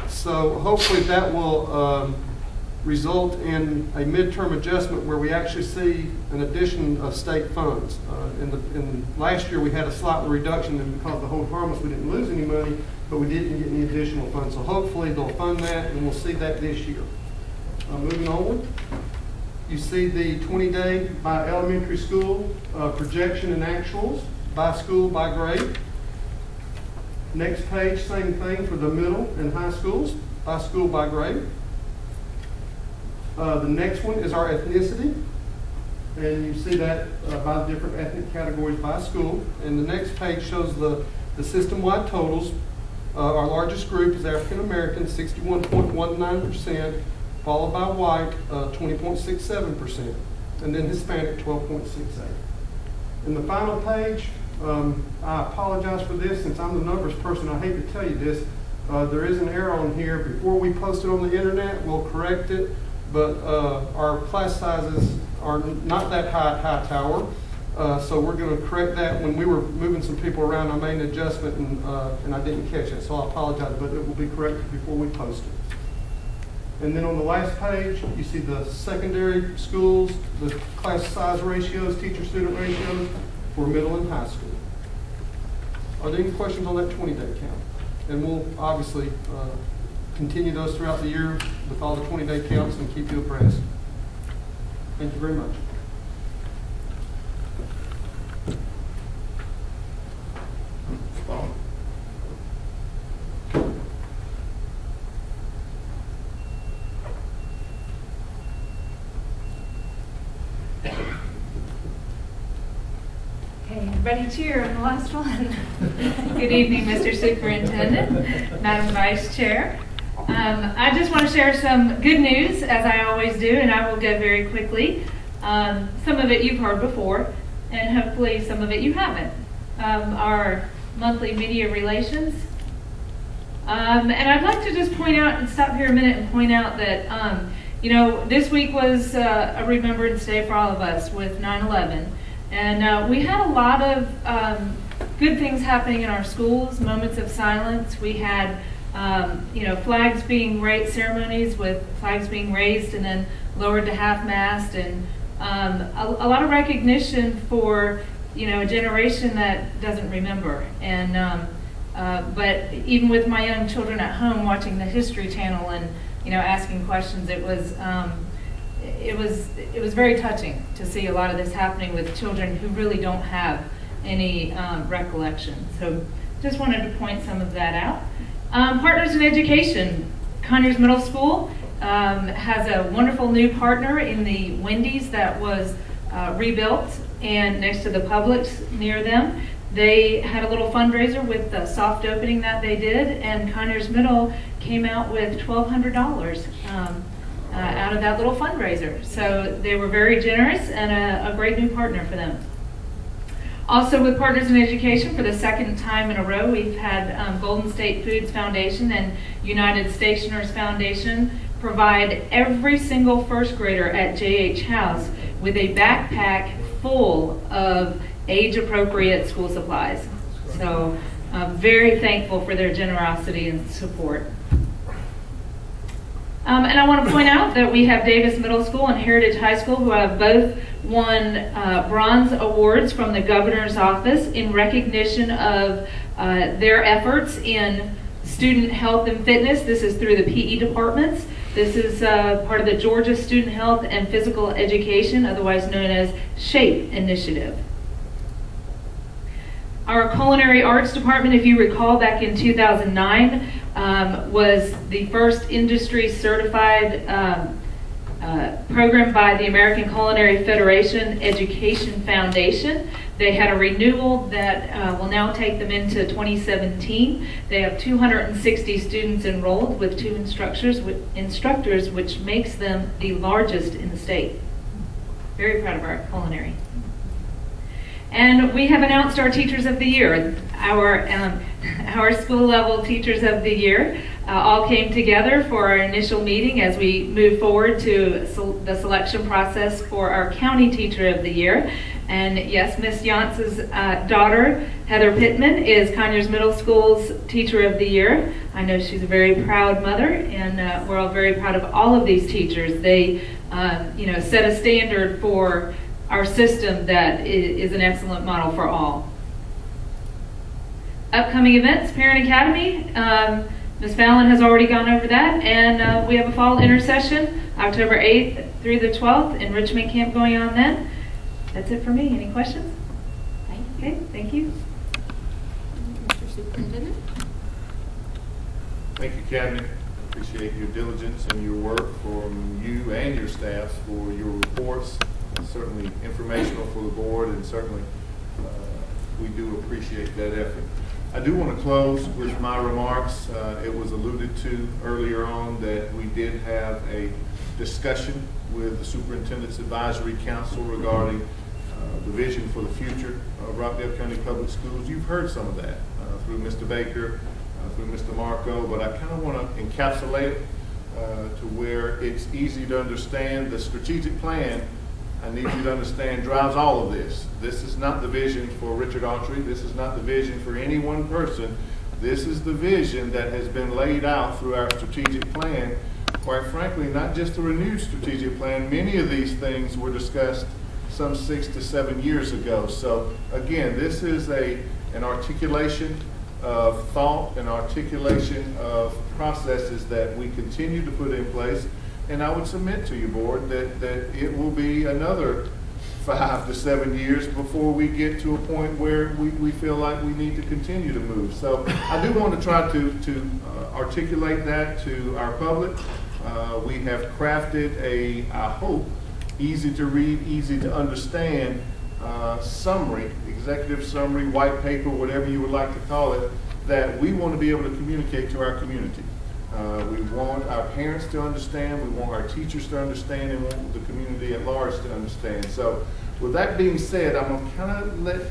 So hopefully that will result in a midterm adjustment where we actually see an addition of state funds. In last year we had a slight reduction, and because of the hold harmless we didn't lose any money, but we didn't get any additional funds. So hopefully they'll fund that, and we'll see that this year. Moving on, you see the 20-day by elementary school projection and actuals, by school, by grade. Next page, same thing for the middle and high schools, by school, by grade. The next one is our ethnicity, and you see that by the different ethnic categories by school. And the next page shows the system-wide totals. Our largest group is African American, 61.19%, followed by white, 20.67%, and then Hispanic, 12.68%. In the final page, I apologize for this since I'm the numbers person. I hate to tell you this. There is an error on here. Before we post it on the internet, we'll correct it, but our class sizes are not that high at Hightower. So we're going to correct that. When we were moving some people around, I made an adjustment and I didn't catch it, so I apologize, but it will be corrected before we post it. And then on the last page, you see the secondary schools, the class size ratios, teacher-student ratios for middle and high school. Are there any questions on that 20-day count? And we'll obviously continue those throughout the year with all the 20-day counts and keep you abreast. Thank you very much. Everybody cheer on the last one. Good evening, Mr. Superintendent, Madam Vice Chair. I just want to share some good news, as I always do, and I will go very quickly. Some of it you've heard before, and hopefully some of it you haven't. Our monthly media relations. And I'd like to just point out, and stop here a minute and point out that, you know, this week was a Remembrance Day for all of us with 9/11. And we had a lot of good things happening in our schools, moments of silence. We had, you know, flags being raised, ceremonies with flags being raised and then lowered to half-mast, and a lot of recognition for, you know, a generation that doesn't remember. And but even with my young children at home watching the History Channel and, you know, asking questions, it was very touching to see a lot of this happening with children who really don't have any recollection. So just wanted to point some of that out. Partners in Education. Conyers Middle School has a wonderful new partner in the Wendy's that was rebuilt and next to the Publix near them. They had a little fundraiser with the soft opening that they did, and Conyers Middle came out with $1,200 out of that little fundraiser. So they were very generous and a great new partner for them. Also with Partners in Education, for the second time in a row, we've had Golden State Foods Foundation and United Stationers Foundation provide every single first grader at JH House with a backpack full of age-appropriate school supplies. so I'm very thankful for their generosity and support. And I want to point out that we have Davis Middle School and Heritage High School, who have both won bronze awards from the governor's office in recognition of their efforts in student health and fitness. This is through the PE departments. This is part of the Georgia Student Health and Physical Education, otherwise known as SHAPE initiative. Our culinary arts department, if you recall, back in 2009, was the first industry certified program by the American Culinary Federation Education Foundation. They had a renewal that will now take them into 2017. They have 260 students enrolled with 2 instructors, which makes them the largest in the state. Very proud of our culinary. And we have announced our Teachers of the Year. Our school level Teachers of the Year all came together for our initial meeting as we move forward to the selection process for our County Teacher of the Year. And yes, Miss Yantz's daughter, Heather Pittman, is Conyers Middle School's Teacher of the Year. I know she's a very proud mother, and we're all very proud of all of these teachers. They, set a standard for our system that is an excellent model for all. Upcoming events, Parent Academy. Ms. Fallon has already gone over that, and we have a fall intercession, October 8th through the 12th, enrichment camp going on then. That's it for me. Any questions? Thank you. Okay, thank you. Mr. Superintendent? Thank you, Cabinet. Appreciate your diligence and your work from you and your staff for your reports. Certainly informational for the board, and certainly we do appreciate that effort. I do want to close with my remarks. It was alluded to earlier on that we did have a discussion with the Superintendent's Advisory Council regarding the vision for the future of Rockdale County Public Schools. You've heard some of that through Mr. Baker, through Mr. Marco, but I kind of want to encapsulate it to where it's easy to understand. The strategic plan, I need you to understand, drives all of this. This is not the vision for Richard Autry. This is not the vision for any one person. This is the vision that has been laid out through our strategic plan. Quite frankly, not just a renewed strategic plan. Many of these things were discussed some 6 to 7 years ago. So again, this is an articulation of thought, an articulation of processes that we continue to put in place. And I would submit to you, Board, that it will be another 5 to 7 years before we get to a point where we feel like we need to continue to move. So I do want to try to articulate that to our public. We have crafted I hope, easy to read, easy to understand summary, executive summary, white paper, whatever you would like to call it, that we want to be able to communicate to our community. We want our parents to understand, we want our teachers to understand, and we want the community at large to understand. So with that being said, I'm going to kind of let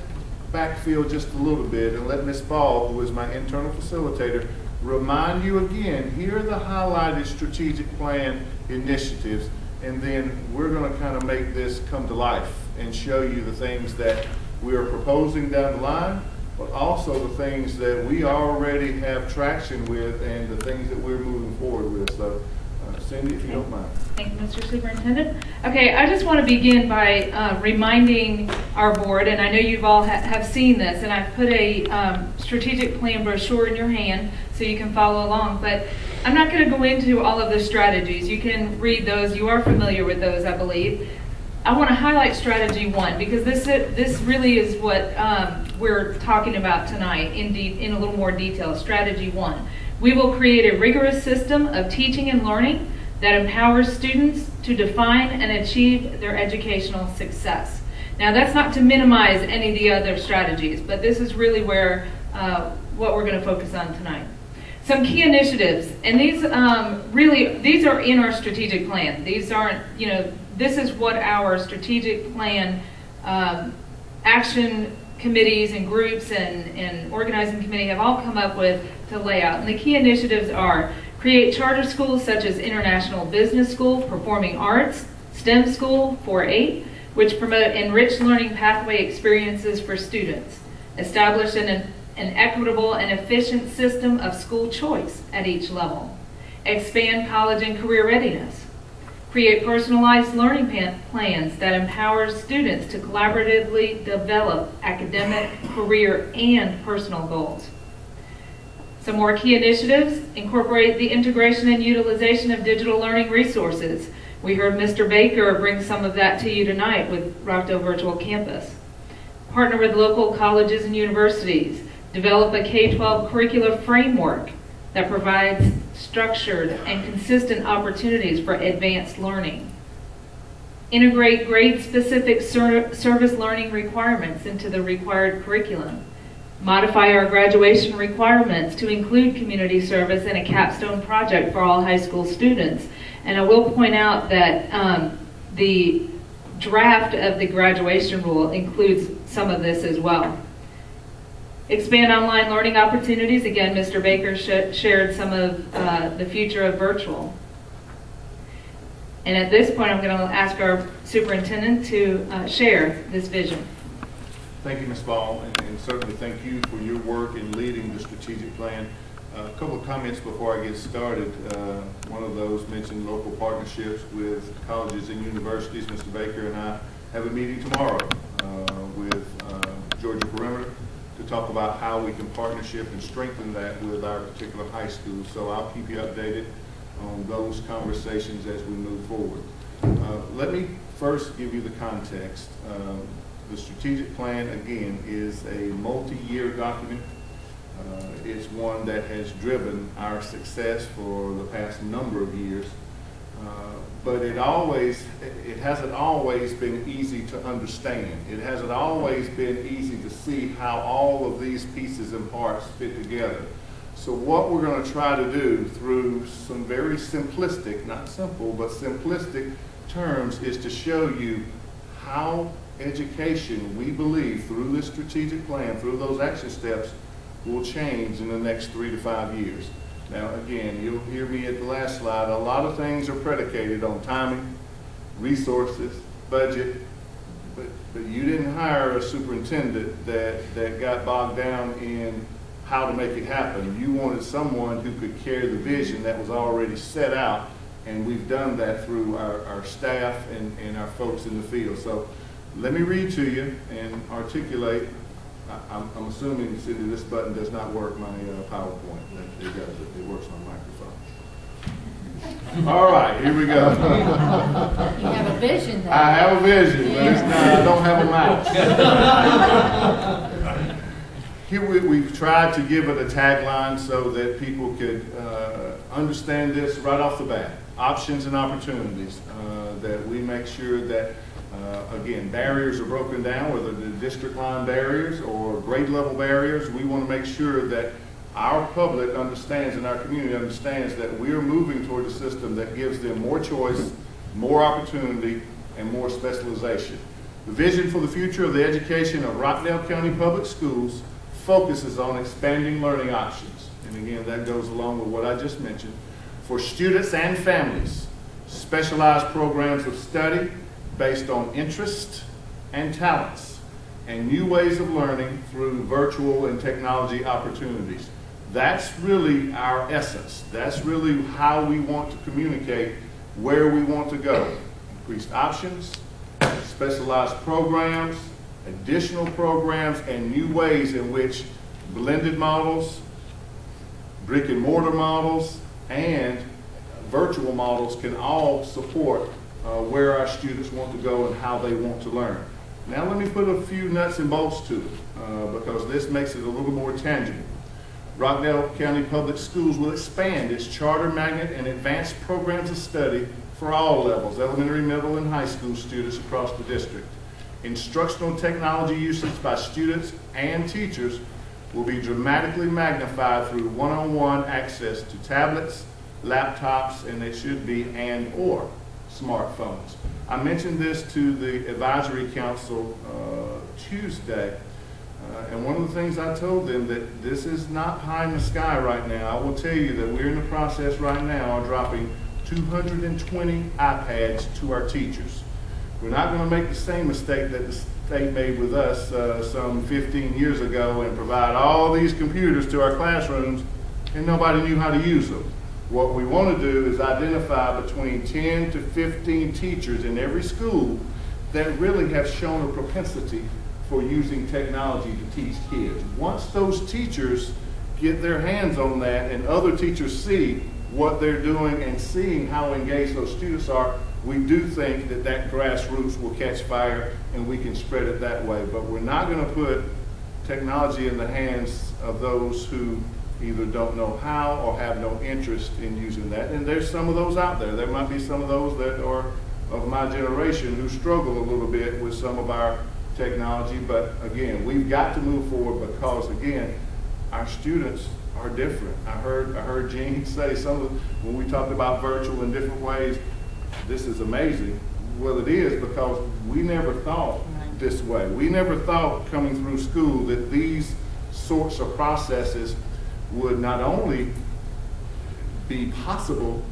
backfield just a little bit and let Ms. Ball, who is my internal facilitator, remind you again, here are the highlighted strategic plan initiatives, and then we're going to kind of make this come to life and show you the things that we are proposing down the line, but also the things that we already have traction with and the things that we're moving forward with. So, Cindy, if you don't mind. Thank you, Mr. Superintendent. Okay, I just want to begin by reminding our board, and I know you've all have seen this, and I've put a strategic plan brochure in your hand so you can follow along, but I'm not going to go into all of the strategies. You can read those. You are familiar with those, I believe. I want to highlight strategy 1 because this really is what we're talking about tonight in a little more detail. Strategy 1. We will create a rigorous system of teaching and learning that empowers students to define and achieve their educational success. Now, that's not to minimize any of the other strategies, but this is really where what we're going to focus on tonight. Some key initiatives, and these are in our strategic plan. These aren't, this is what our strategic plan action committees and groups and organizing committee have all come up with to lay out. And the key initiatives are create charter schools such as International Business School, Performing Arts, STEM School 4-8, which promote enriched learning pathway experiences for students. Establish an an equitable and efficient system of school choice at each level, expand college and career readiness, create personalized learning plans that empower students to collaboratively develop academic, career, and personal goals. Some more key initiatives incorporate the integration and utilization of digital learning resources. We heard Mr. Baker bring some of that to you tonight with Rockdale Virtual Campus. Partner with local colleges and universities. Develop a K-12 curricular framework that provides structured and consistent opportunities for advanced learning. Integrate grade-specific service learning requirements into the required curriculum. Modify our graduation requirements to include community service and a capstone project for all high school students. And I will point out that the draft of the graduation rule includes some of this as well. Expand online learning opportunities. Again, Mr. Baker shared some of the future of virtual. And at this point, I'm going to ask our superintendent to share this vision. Thank you, Ms. Ball, and certainly thank you for your work in leading the strategic plan. A couple of comments before I get started. One of those mentioned local partnerships with colleges and universities. Mr. Baker and I have a meeting tomorrow with Georgia Perimeter to talk about how we can partnership and strengthen that with our particular high school. So I'll keep you updated on those conversations as we move forward. Let me first give you the context. The strategic plan, again, is a multi-year document. It's one that has driven our success for the past number of years. But it hasn't always been easy to understand. It hasn't always been easy to see how all of these pieces and parts fit together. So what we're going to try to do through some very simplistic, not simple, but simplistic terms is to show you how education, we believe, through this strategic plan, through those action steps, will change in the next 3 to 5 years. Now, again, you'll hear me at the last slide. A lot of things are predicated on timing, resources, budget, but you didn't hire a superintendent that got bogged down in how to make it happen. You wanted someone who could carry the vision that was already set out, and we've done that through our staff and our folks in the field. So let me read to you and articulate. I'm assuming, Cindy, this button does not work my PowerPoint. It does. It works on microphone. All right, here we go. You have a vision, though. I have a vision, but it's not, I don't have a mouse. Here we've tried to give it a tagline so that people could understand this right off the bat. Options and opportunities, that we make sure that again, barriers are broken down, whether they're district line barriers or grade level barriers. We want to make sure that our public understands and our community understands that we are moving toward a system that gives them more choice, more opportunity, and more specialization. The vision for the future of the education of Rockdale County Public Schools focuses on expanding learning options. And again, that goes along with what I just mentioned. For students and families, specialized programs of study based on interest and talents, and new ways of learning through virtual and technology opportunities. That's really our essence. That's really how we want to communicate where we want to go. Increased options, specialized programs, additional programs, and new ways in which blended models, brick and mortar models, and virtual models can all support where our students want to go and how they want to learn. Now let me put a few nuts and bolts to it because this makes it a little more tangible. Rockdale County Public Schools will expand its charter, magnet, and advanced programs of study for all levels, elementary, middle, and high school students across the district. Instructional technology usage by students and teachers will be dramatically magnified through one-on-one access to tablets, laptops, and they should be and/or smartphones. I mentioned this to the advisory council Tuesday, and one of the things I told them that this is not pie in the sky right now. I will tell you that we're in the process right now of dropping 220 iPads to our teachers. We're not going to make the same mistake that the state made with us some 15 years ago and provide all these computers to our classrooms and nobody knew how to use them. What we want to do is identify between 10 to 15 teachers in every school that really have shown a propensity for using technology to teach kids. Once those teachers get their hands on that and other teachers see what they're doing and seeing how engaged those students are, we do think that that grassroots will catch fire and we can spread it that way. But we're not going to put technology in the hands of those who either don't know how or have no interest in using that. And there's some of those out there. There might be some of those that are of my generation who struggle a little bit with some of our technology. But again, we've got to move forward because, again, our students are different. I heard Jean say when we talked about virtual in different ways, this is amazing. Well, it is, because we never thought this way. We never thought coming through school that these sorts of processes would not only be possible,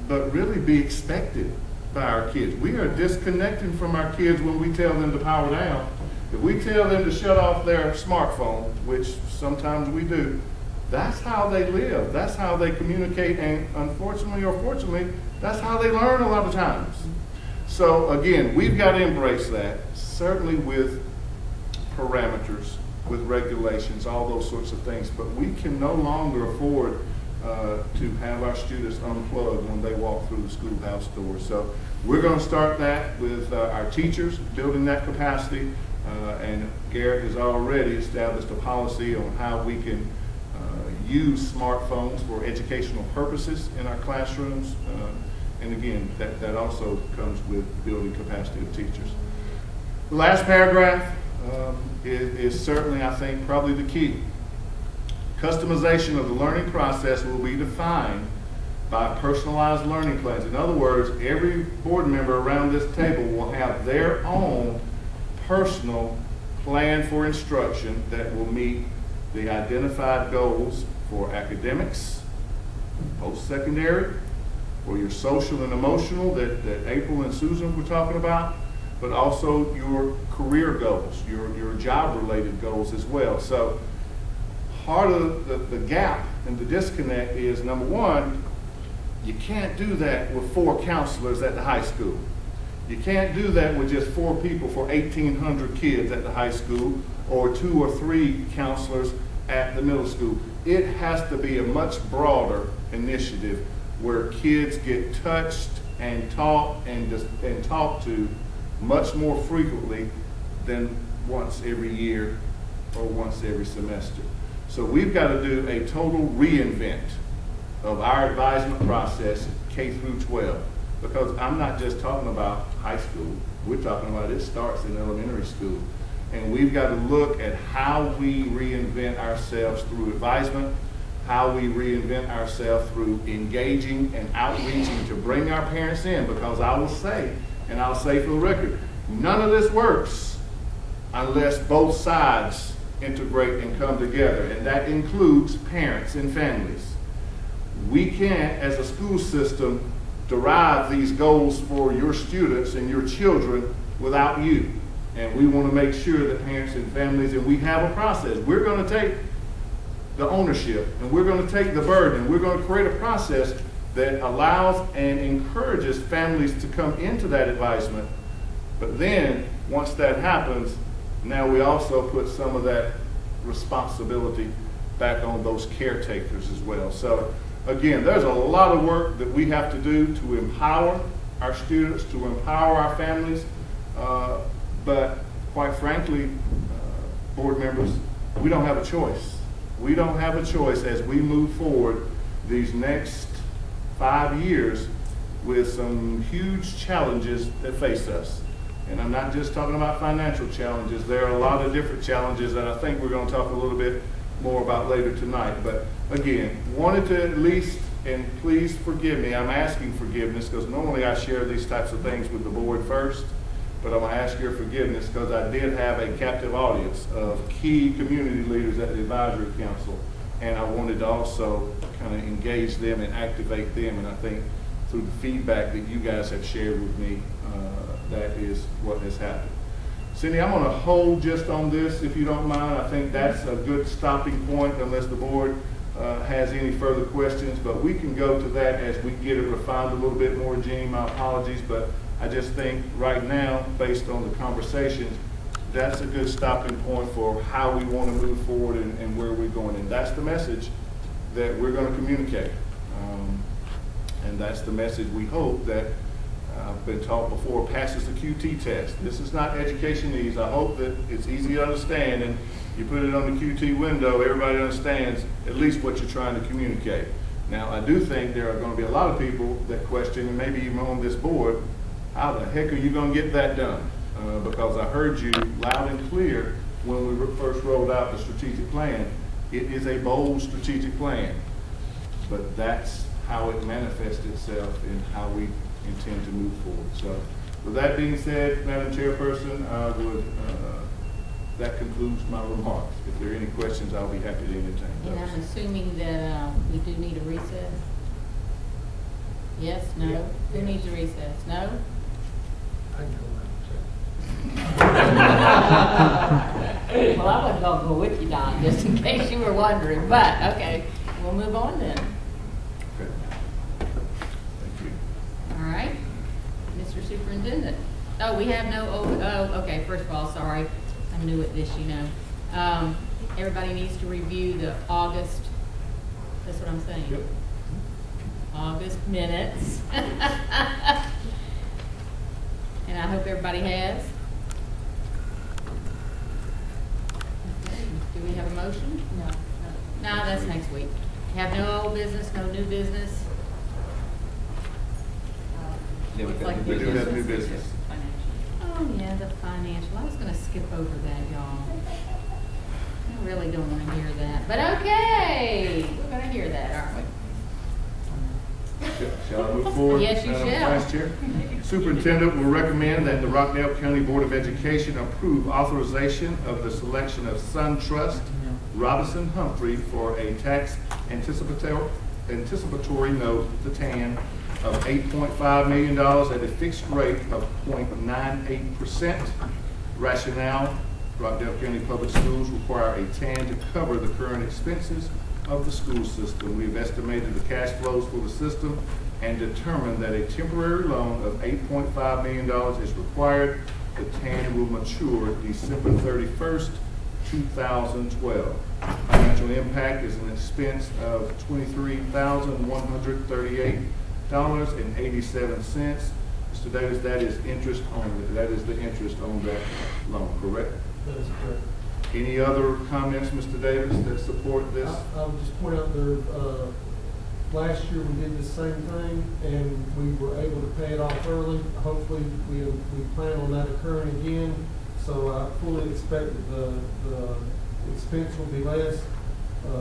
but really be expected by our kids. We are disconnecting from our kids when we tell them to power down. If we tell them to shut off their smartphone, which sometimes we do, that's how they live. That's how they communicate, and unfortunately or fortunately, that's how they learn a lot of times. So again, we've got to embrace that, certainly with parameters, with regulations, all those sorts of things, but we can no longer afford to have our students unplugged when they walk through the schoolhouse doors. So we're going to start that with our teachers, building that capacity, and Garrett has already established a policy on how we can use smartphones for educational purposes in our classrooms. And again, that also comes with building capacity of teachers. The last paragraph is certainly, I think, probably the key. Customization of the learning process will be defined by personalized learning plans. In other words, every board member around this table will have their own personal plan for instruction that will meet the identified goals for academics, post-secondary, for your social and emotional that April and Susan were talking about, but also your career goals, your job-related goals as well. So part of the gap and the disconnect is, number one, you can't do that with 4 counselors at the high school. You can't do that with just 4 people for 1,800 kids at the high school, or 2 or 3 counselors at the middle school. It has to be a much broader initiative where kids get touched and taught and talked to much more frequently than once every year or once every semester. So we've got to do a total reinvent of our advisement process K through 12, because I'm not just talking about high school. We're talking about it starts in elementary school. And we've got to look at how we reinvent ourselves through advisement, how we reinvent ourselves through engaging and outreaching to bring our parents in, because I will say, and I'll say for the record, none of this works unless both sides integrate and come together, and that includes parents and families. We can't, as a school system, derive these goals for your students and your children without you. And we want to make sure that parents and families, and we have a process. We're going to take the ownership, and we're going to take the burden. We're going to create a process that allows and encourages families to come into that advisement. But then, once that happens, now we also put some of that responsibility back on those caretakers as well. So again, there's a lot of work that we have to do to empower our students, to empower our families. But quite frankly, board members, we don't have a choice. We don't have a choice as we move forward these next 5 years with some huge challenges that face us. And I'm not just talking about financial challenges. There are a lot of different challenges that I think we're going to talk a little bit more about later tonight. But again, wanted to at least, and please forgive me, I'm asking forgiveness because normally I share these types of things with the board first, but I'm going to ask your forgiveness because I did have a captive audience of key community leaders at the advisory council, and I wanted to also kind of engage them and activate them, and I think through the feedback that you guys have shared with me, that is what has happened. Cindy, I'm going to hold just on this, if you don't mind. I think that's a good stopping point unless the board has any further questions, but we can go to that as we get it refined a little bit more. Jeannie, my apologies, but I just think right now, based on the conversations, that's a good stopping point for how we want to move forward and where we're going. And that's the message that we're going to communicate. And that's the message we hope that I've been taught before passes the QT test. This is not education needs. I hope that it's easy to understand, and you put it on the QT window, everybody understands at least what you're trying to communicate. Now, I do think there are going to be a lot of people that question, and maybe even on this board, how the heck are you going to get that done? Because I heard you loud and clear when we first rolled out the strategic plan. It is a bold strategic plan, but that's how it manifests itself in how we intend to move forward. So, with that being said, Madam Chairperson, I would, that concludes my remarks. If there are any questions, I'll be happy to entertain those. And I'm assuming that we do need a recess? Yes, no? Yeah. Who needs a recess? No? I can go Well, I wasn't going to go with you, Don, just in case you were wondering, but, okay, we'll move on then. Okay. Thank you. All right, Mr. Superintendent. Oh, we have no, okay, first of all, sorry, I'm new at this, you know. Everybody needs to review the August, that's what I'm saying. Yep. August minutes. And I hope everybody has. Okay, do we have a motion? No. No, that's next week. Have no old business, no new business. Yeah, we got Like new We do have new business. Oh, yeah, the financial. I was going to skip over that, y'all. I really don't want to hear that. But okay, we're going to hear that, aren't we? Shall I move forward? Yes, you Madam shall. Vice Chair? Superintendent will recommend that the Rockdale County Board of Education approve authorization of the selection of SunTrust Robinson Humphrey for a tax anticipatory note, the TAN, of $8.5 million at a fixed rate of 0.98%. Rationale: Rockdale County Public Schools require a TAN to cover the current expenses of the school system. We've estimated the cash flows for the system and determined that a temporary loan of $8.5 million is required. The TAN will mature December 31st, 2012. Financial impact is an expense of $23,138.87. Mr. Davis, that is interest only. That is the interest on that loan, correct? That is correct. Any other comments, Mr. Davis, that support this? I would just point out there, last year we did the same thing and we were able to pay it off early. Hopefully we plan on that occurring again. So I fully expect that the expense will be less.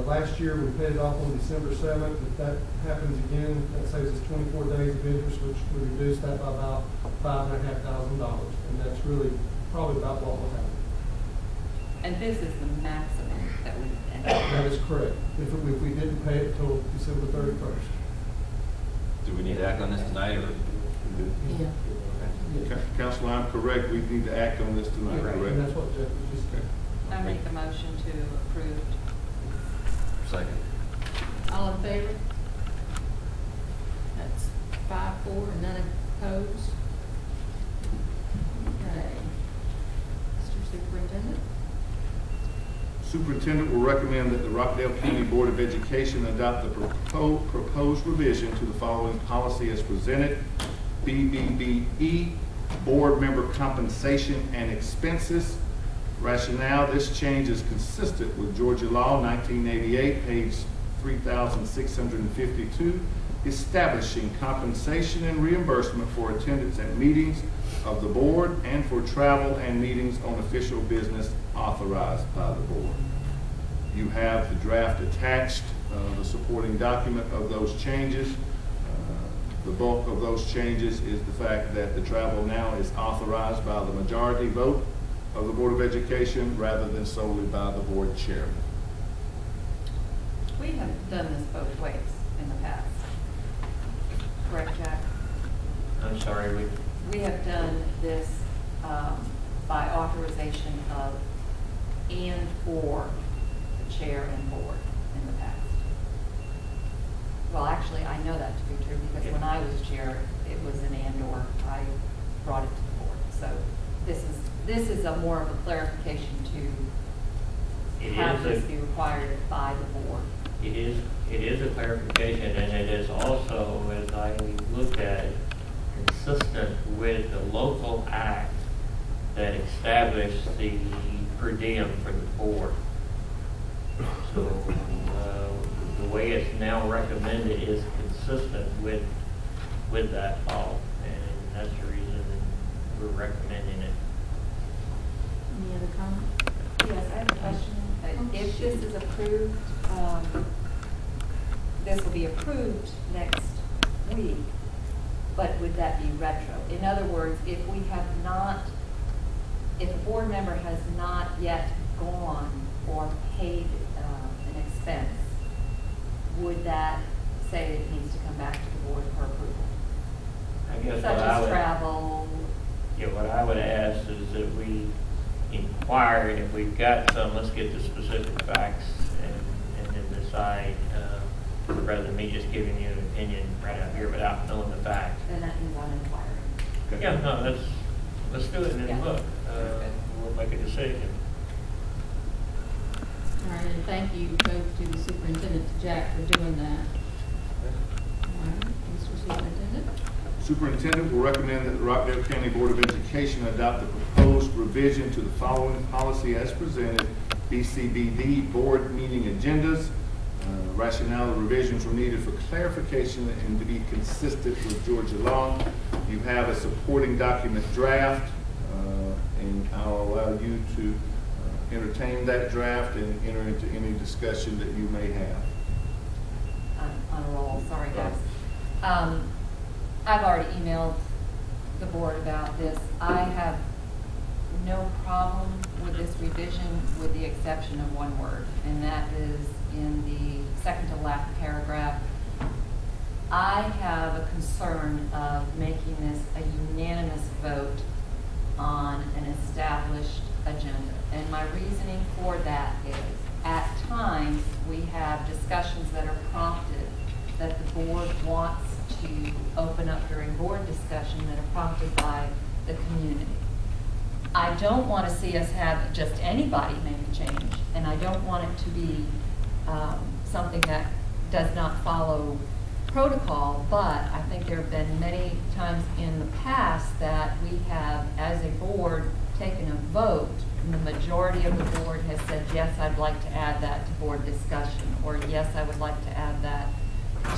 Last year we paid it off on December 7th. If that happens again, that saves us 24 days of interest, which would reduce that by about $5,500. And that's really probably about what will happen. And this is the maximum that we. That is correct. If we didn't pay it till December 31st. Do we need to act on this tonight, or? Yeah. Councilor, I'm correct. We need to act on this tonight, And correct? that's what Jeff was just saying. I make the motion to approve. Second. All in favor? That's 5-4 and none opposed. Okay. Mr. Superintendent? Superintendent will recommend that the Rockdale County Board of Education adopt the proposed revision to the following policy as presented. BBBE, Board Member Compensation and Expenses. Rationale: this change is consistent with Georgia Law 1988, page 3652, establishing compensation and reimbursement for attendance at meetings of the board and for travel and meetings on official business authorized by the board. You have the draft attached, the supporting document of those changes. The bulk of those changes is the fact that the travel now is authorized by the majority vote of the Board of Education rather than solely by the board chairman. We have done this both ways in the past. Correct, Jack? I'm sorry, we have done this by authorization of and for the chair and board in the past. Well, actually, I know that to be true because when I was chair, it was an and or. I brought it to the board. So this is a more of a clarification to have this be required by the board. It is a clarification, and it is also, as I look at it, consistent with the local act that established the per diem for the board. So the way it's now recommended is consistent with that law, and that's the reason we're recommending it. Any other comments? Yes, I have a question. If this is approved, this will be approved next week, but would that be retro? In other words, if a board member has not yet gone or paid an expense, would that say it needs to come back to the board for approval? I guess Such as travel? Yeah, what I would ask is that we inquire, and if we've got some, let's get the specific facts and then decide, rather than me just giving you an opinion right out here without knowing the facts. Then that means I'm inquiring. Yeah, no, let's do it and then look. We'll make a decision. All right, and thank you both to the superintendent, to Jack, for doing that. All right, Mr. Superintendent. Superintendent will recommend that the Rockdale County Board of Education adopt the proposed revision to the following policy as presented: BCBD board meeting agendas. Rationale and revisions were needed for clarification and to be consistent with Georgia law. You have a supporting document draft, and I'll allow you to entertain that draft and enter into any discussion that you may have. On a roll, sorry guys. I've already emailed the board about this. I have no problem with this revision with the exception of one word, and that is in the second to last paragraph. I have a concern of making this a unanimous vote on an established agenda. And my reasoning for that is, at times, we have discussions that are prompted that the board wants to open up during board discussion that are prompted by the community. I don't want to see us have just anybody make a change, and I don't want it to be something that does not follow protocol, but I think there have been many times in the past that we have, as a board, taken a vote, and the majority of the board has said, yes, I'd like to add that to board discussion, or yes, I would like to add that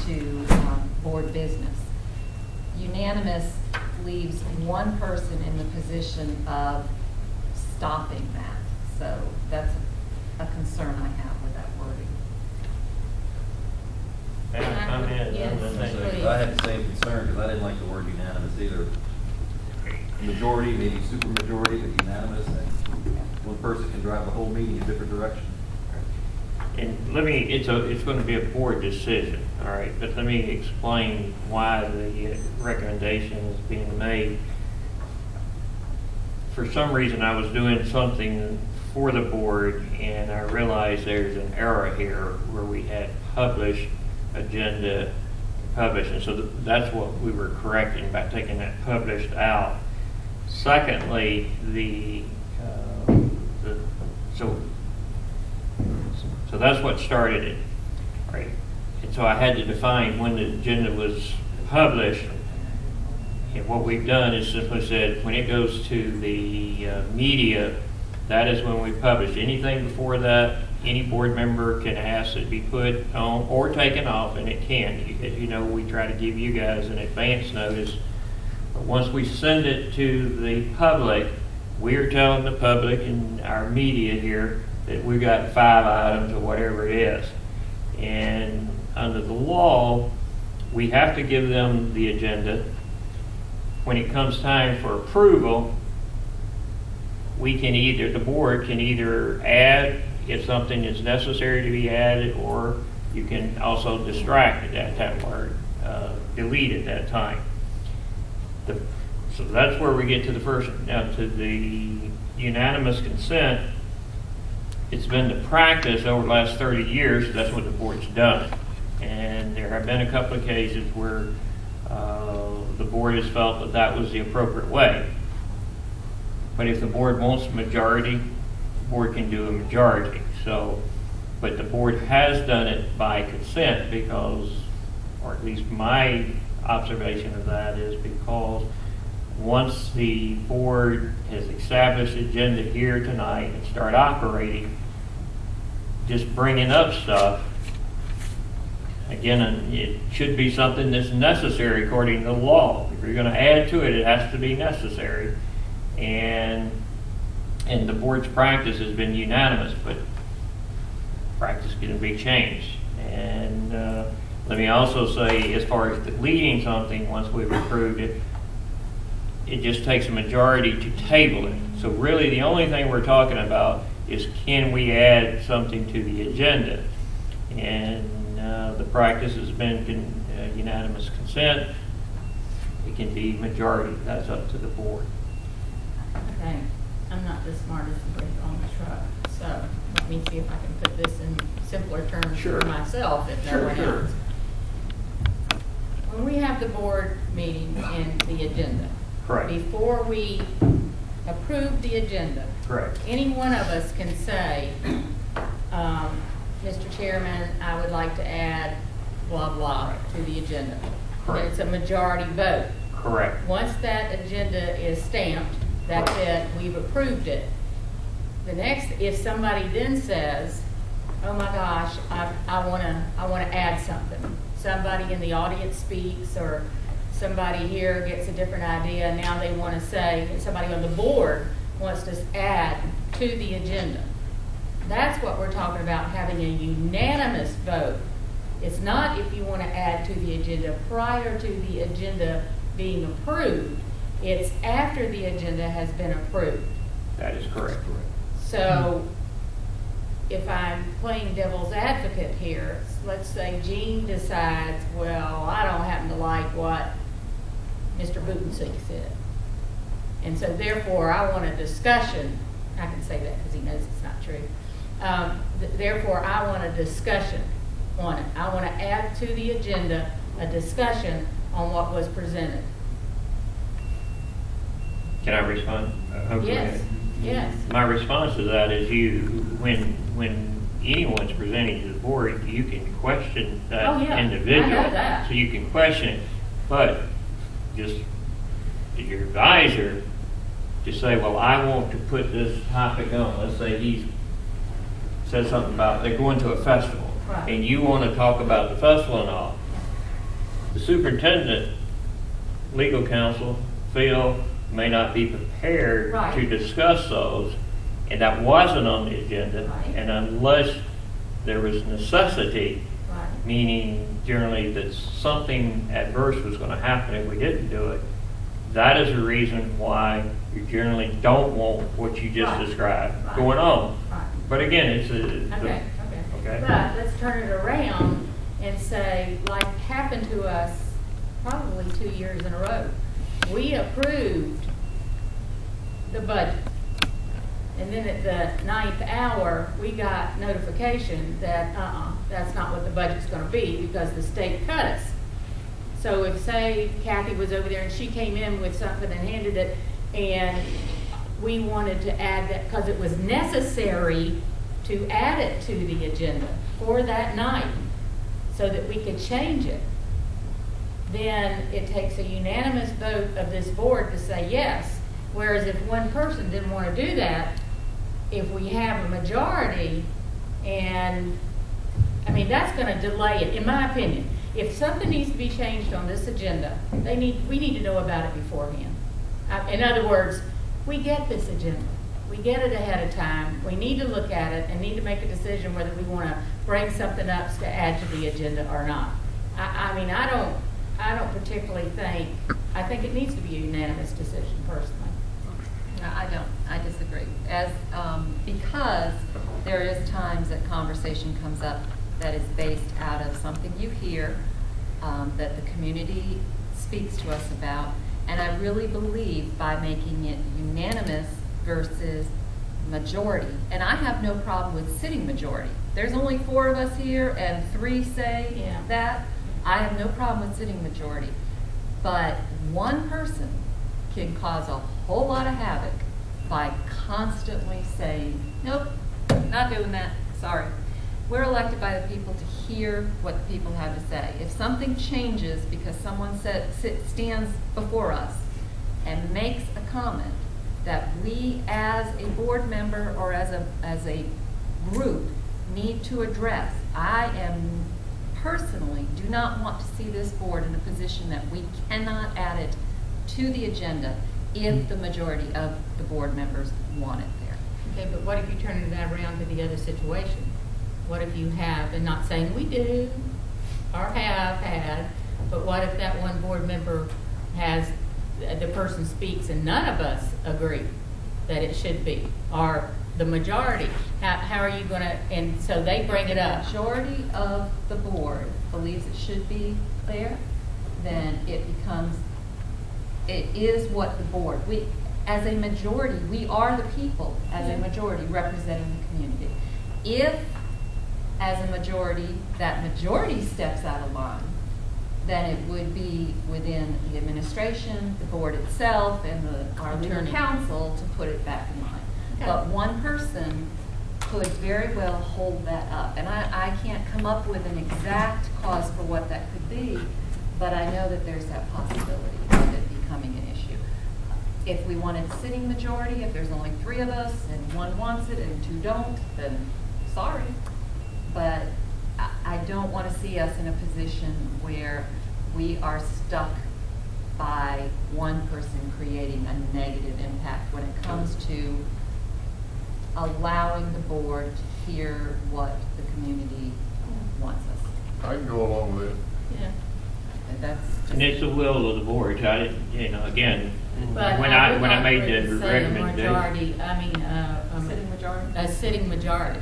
to board business. Unanimous leaves one person in the position of stopping that. So that's a concern I have with that wording. Yes, I had the same concern because I didn't like the word unanimous either. Majority, maybe supermajority, but unanimous, and one person can drive the whole meeting in a different direction. And it's going to be a board decision, all right, but let me explain why the recommendation is being made. For some reason, I was doing something for the board, and I realized there's an error here where we had published agenda published, and so that's what we were correcting by taking that published out. Secondly, so that's what started it, right? And so I had to define when the agenda was published. And what we've done is simply said, when it goes to the media, that is when we publish. Anything before that, any board member can ask it be put on or taken off, and it can. As you know, we try to give you guys an advance notice. But once we send it to the public, we're telling the public and our media here that we've got 5 items or whatever it is. And under the law, we have to give them the agenda. When it comes time for approval, the board can either add if something is necessary to be added, or you can also distract at that time or delete at that time. So that's where we get to the first. Now, to the unanimous consent, it's been the practice over the last 30 years, that's what the board's done. And there have been a couple of cases where the board has felt that that was the appropriate way. But if the board wants a majority, the board can do a majority. So, but the board has done it by consent because, or at least my observation of that is because once the board has established agenda here tonight and start operating, just bringing up stuff, again, it should be something that's necessary according to the law. If you're going to add to it, it has to be necessary. And the board's practice has been unanimous, but practice can be changed. And let me also say, as far as deleting something, once we've approved it, it just takes a majority to table it. So really the only thing we're talking about is can we add something to the agenda? And the practice has been unanimous consent. It can be majority. That's up to the board. Okay, I'm not the smartest brick on the truck, so let me see if I can put this in simpler terms for myself, if no one else. When we have the board meeting and the agenda, correct, before we approve the agenda, correct, any one of us can say, Mr. Chairman, I would like to add blah, blah to the agenda. correct. It's a majority vote. Correct. Once that agenda is stamped, that's it, we've approved it. The next, if somebody then says, oh my gosh, I wanna add something. Somebody in the audience speaks, or somebody here gets a different idea, and now they wanna say, somebody on the board wants to add to the agenda. That's what we're talking about, having a unanimous vote. It's not if you want to add to the agenda prior to the agenda being approved. It's after the agenda has been approved. That is correct. So if I'm playing devil's advocate here, let's say Gene decides, well, I don't happen to like what Mr. Butensink said. And so therefore I want a discussion. I can say that because he knows it's not true. Therefore, I want a discussion on it. I want to add to the agenda a discussion on what was presented. Can I respond? Yes. Yes. My response to that is when anyone's presenting to the board, you can question that individual. I know that. So you can question it, but just your advisor to say, well, I want to put this topic on. Let's say he says something about they're going to a festival, right, and you want to talk about the festival and all. The superintendent, legal counsel, Phil, may not be prepared right to discuss those, and that wasn't on the agenda. Right. And unless there was necessity, right, meaning generally that something adverse was going to happen if we didn't do it, that is the reason why you generally don't want what you just right described right going on. Right. But again, it's okay. But let's turn it around and say, like happened to us probably 2 years in a row. We approved the budget, and then at the 9th hour, we got notification that that's not what the budget's going to be because the state cut us. So if, say, Kathy was over there and she came in with something and handed it, and we wanted to add that because it was necessary to add it to the agenda for that night so that we could change it, then it takes a unanimous vote of this board to say yes. Whereas if one person didn't want to do that, if we have a majority, and I mean, that's going to delay it, in my opinion. If something needs to be changed on this agenda, we need to know about it beforehand. In other words, we get this agenda. We get it ahead of time. We need to look at it and need to make a decision whether we want to bring something up to add to the agenda or not. I mean, I don't particularly think, I think it needs to be a unanimous decision personally. No, I don't. I disagree. Because there is times that conversation comes up that is based out of something you hear, that the community speaks to us about, And I really believe by making it unanimous versus majority, and I have no problem with sitting majority. There's only 4 of us here and 3 say that. I have no problem with sitting majority. But one person can cause a whole lot of havoc by constantly saying, nope, not doing that, sorry. We're elected by the people to hear what the people have to say. If something changes because someone stands before us and makes a comment that we as a board member or as a group need to address, I am personally do not want to see this board in a position that we cannot add it to the agenda if the majority of the board members want it there. Okay, but what if you turn that around to the other situation? What if you have, and not saying we do, or have had, but what if that one board member has, the person speaks and none of us agree that it should be, or the majority, how are you going to, and so they bring it up. If the majority of the board believes it should be there, then it is what the board, as a majority, we are the people as a majority representing the community. If, as a majority, that majority steps out of line, then it would be within the administration, the board itself, and our legal counsel to put it back in line. Okay. But one person could very well hold that up. And I can't come up with an exact cause for what that could be, but I know that there's that possibility of it becoming an issue. If we wanted sitting majority, if there's only 3 of us and 1 wants it and 2 don't, then sorry. But I don't want to see us in a position where we are stuck by one person creating a negative impact when it comes to allowing the board to hear what the community wants us. I can go along with it. Yeah. And it's the will of the board. Again, But when I made the recommendation. Sitting majority? A sitting majority.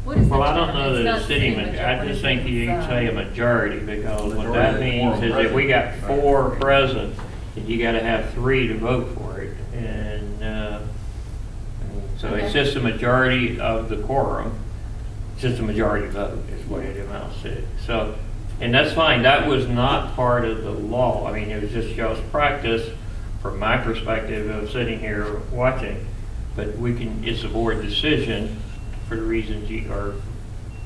What is Well, the I don't term? know It's that not it's sitting majority. I just think you can say a majority, because what that means is if we got 4 present, then you gotta have 3 to vote for it. And so it's just a majority of the quorum. It's just a majority vote is what it amounts to. So, and that's fine. That was not part of the law. I mean, it was just y'all's practice from my perspective of sitting here watching. But it's a board decision for the reasons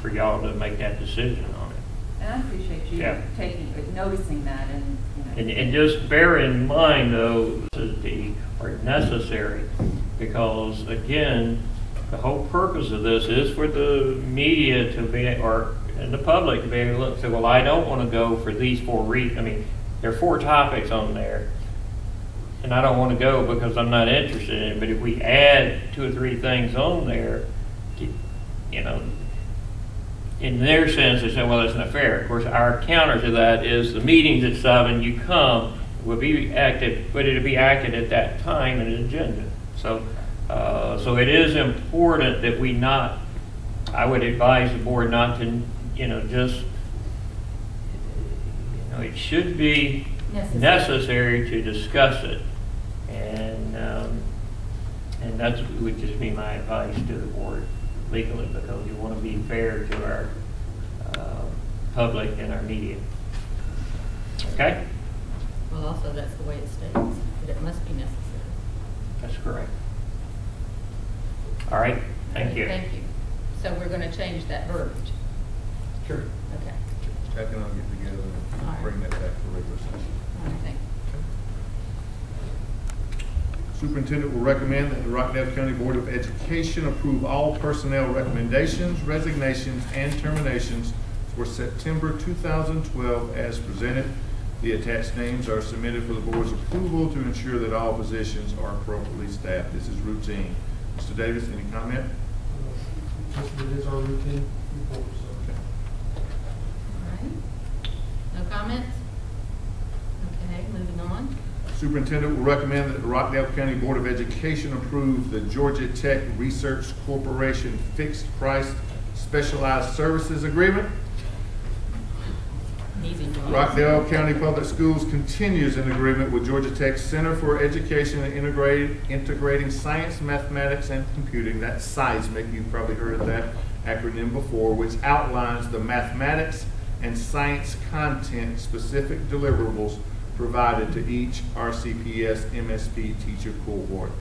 for y'all to make that decision on it. And I appreciate you noticing that and And just bear in mind, though, that are necessary, because again, the whole purpose of this is for the media to be, and the public to be able to look and say, well, I don't want to go for these 4 reasons. I mean, there are 4 topics on there, and I don't want to go because I'm not interested in it. But if we add 2 or 3 things on there, in their sense, they say, well, it's not fair. Of course, our counter to that is the meetings at 7, you come, will be active, but it'll be acted at that time in the agenda. So, so it is important that we not, I would advise the board not to, it should be necessary to discuss it. And that would just be my advice to the board legally, because you want to be fair to our public and our media. Okay? Well, also, that's the way it states, that it must be necessary. That's correct. All right, thank you. Thank you. So we're going to change that verbiage. Sure. Okay. Jack and I'll get together All right. and bring that back to regular session. All right, thank you. Superintendent will recommend that the Rockdale County Board of Education approve all personnel recommendations, resignations, and terminations for September 2012 as presented. The attached names are submitted for the board's approval to ensure that all positions are appropriately staffed. This is routine. Mr. Davis, any comment? It is our routine report, so. All right. No comments? Okay, moving on. Superintendent will recommend that the Rockdale County Board of Education approve the Georgia Tech Research Corporation Fixed Price Specialized Services Agreement. Easy one. Rockdale County Public Schools continues in agreement with Georgia Tech's Center for Education and Integrating Science, Mathematics, and Computing, that's SEISMIC, you've probably heard of that acronym before, which outlines the mathematics and science content specific deliverables provided to each RCPS MSP teacher cohort.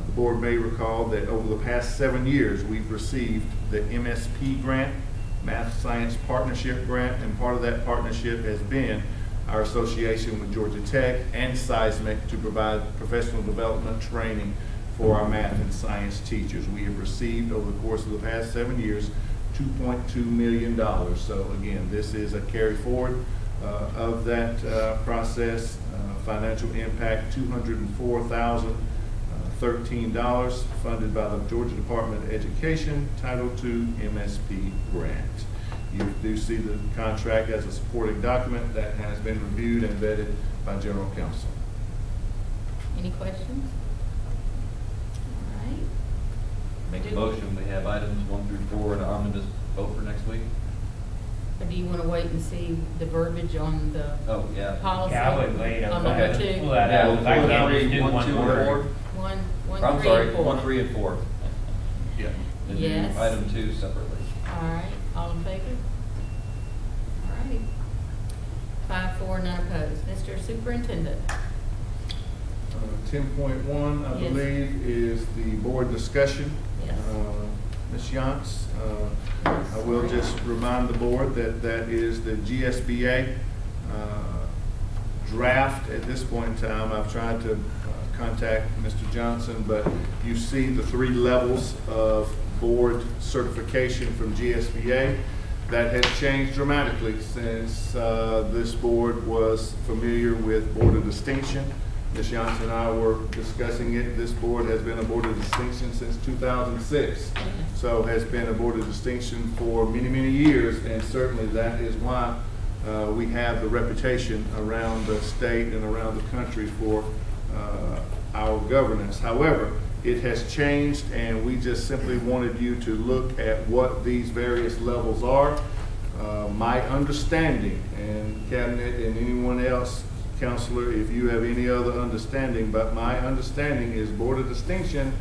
The board may recall that over the past 7 years, we've received the MSP grant, Math Science Partnership Grant, and part of that partnership has been our association with Georgia Tech and SEISMIC to provide professional development training for our math and science teachers. We have received over the course of the past 7 years $2.2 million. So again, this is a carry forward of that process. Financial impact, $204,013, funded by the Georgia Department of Education, Title II MSP grant. You do see the contract as a supporting document that has been reviewed and vetted by General Counsel. Any questions? All right. Make a motion, we have items 1 through 4 in omnibus vote for next week. Or do you want to wait and see the verbiage on the policy? Yeah, I would wait on on number that. 2? Pull that out. I can't just do one word. One, I'm 3, sorry, and 4. 1, 3, and 4. Yeah. And Yes. do item 2 separately. All right, all in favor? All right. 5, 4, none opposed. Mr. Superintendent. 10.1, I Yes. believe, is the board discussion. Yes. Ms. Yantz, I will just remind the board that that is the GSBA draft at this point in time. I've tried to contact Mr. Johnson, but you see the 3 levels of board certification from GSBA. That has changed dramatically since this board was familiar with Board of Distinction. Ms. Johnson and I were discussing it. This board has been a Board of Distinction since 2006. So has been a Board of Distinction for many, many years, and certainly that is why we have the reputation around the state and around the country for our governance. However, it has changed, and we just simply wanted you to look at what these various levels are. My understanding, and Cabinet and anyone else, Counselor, if you have any other understanding, but my understanding is Board of Distinction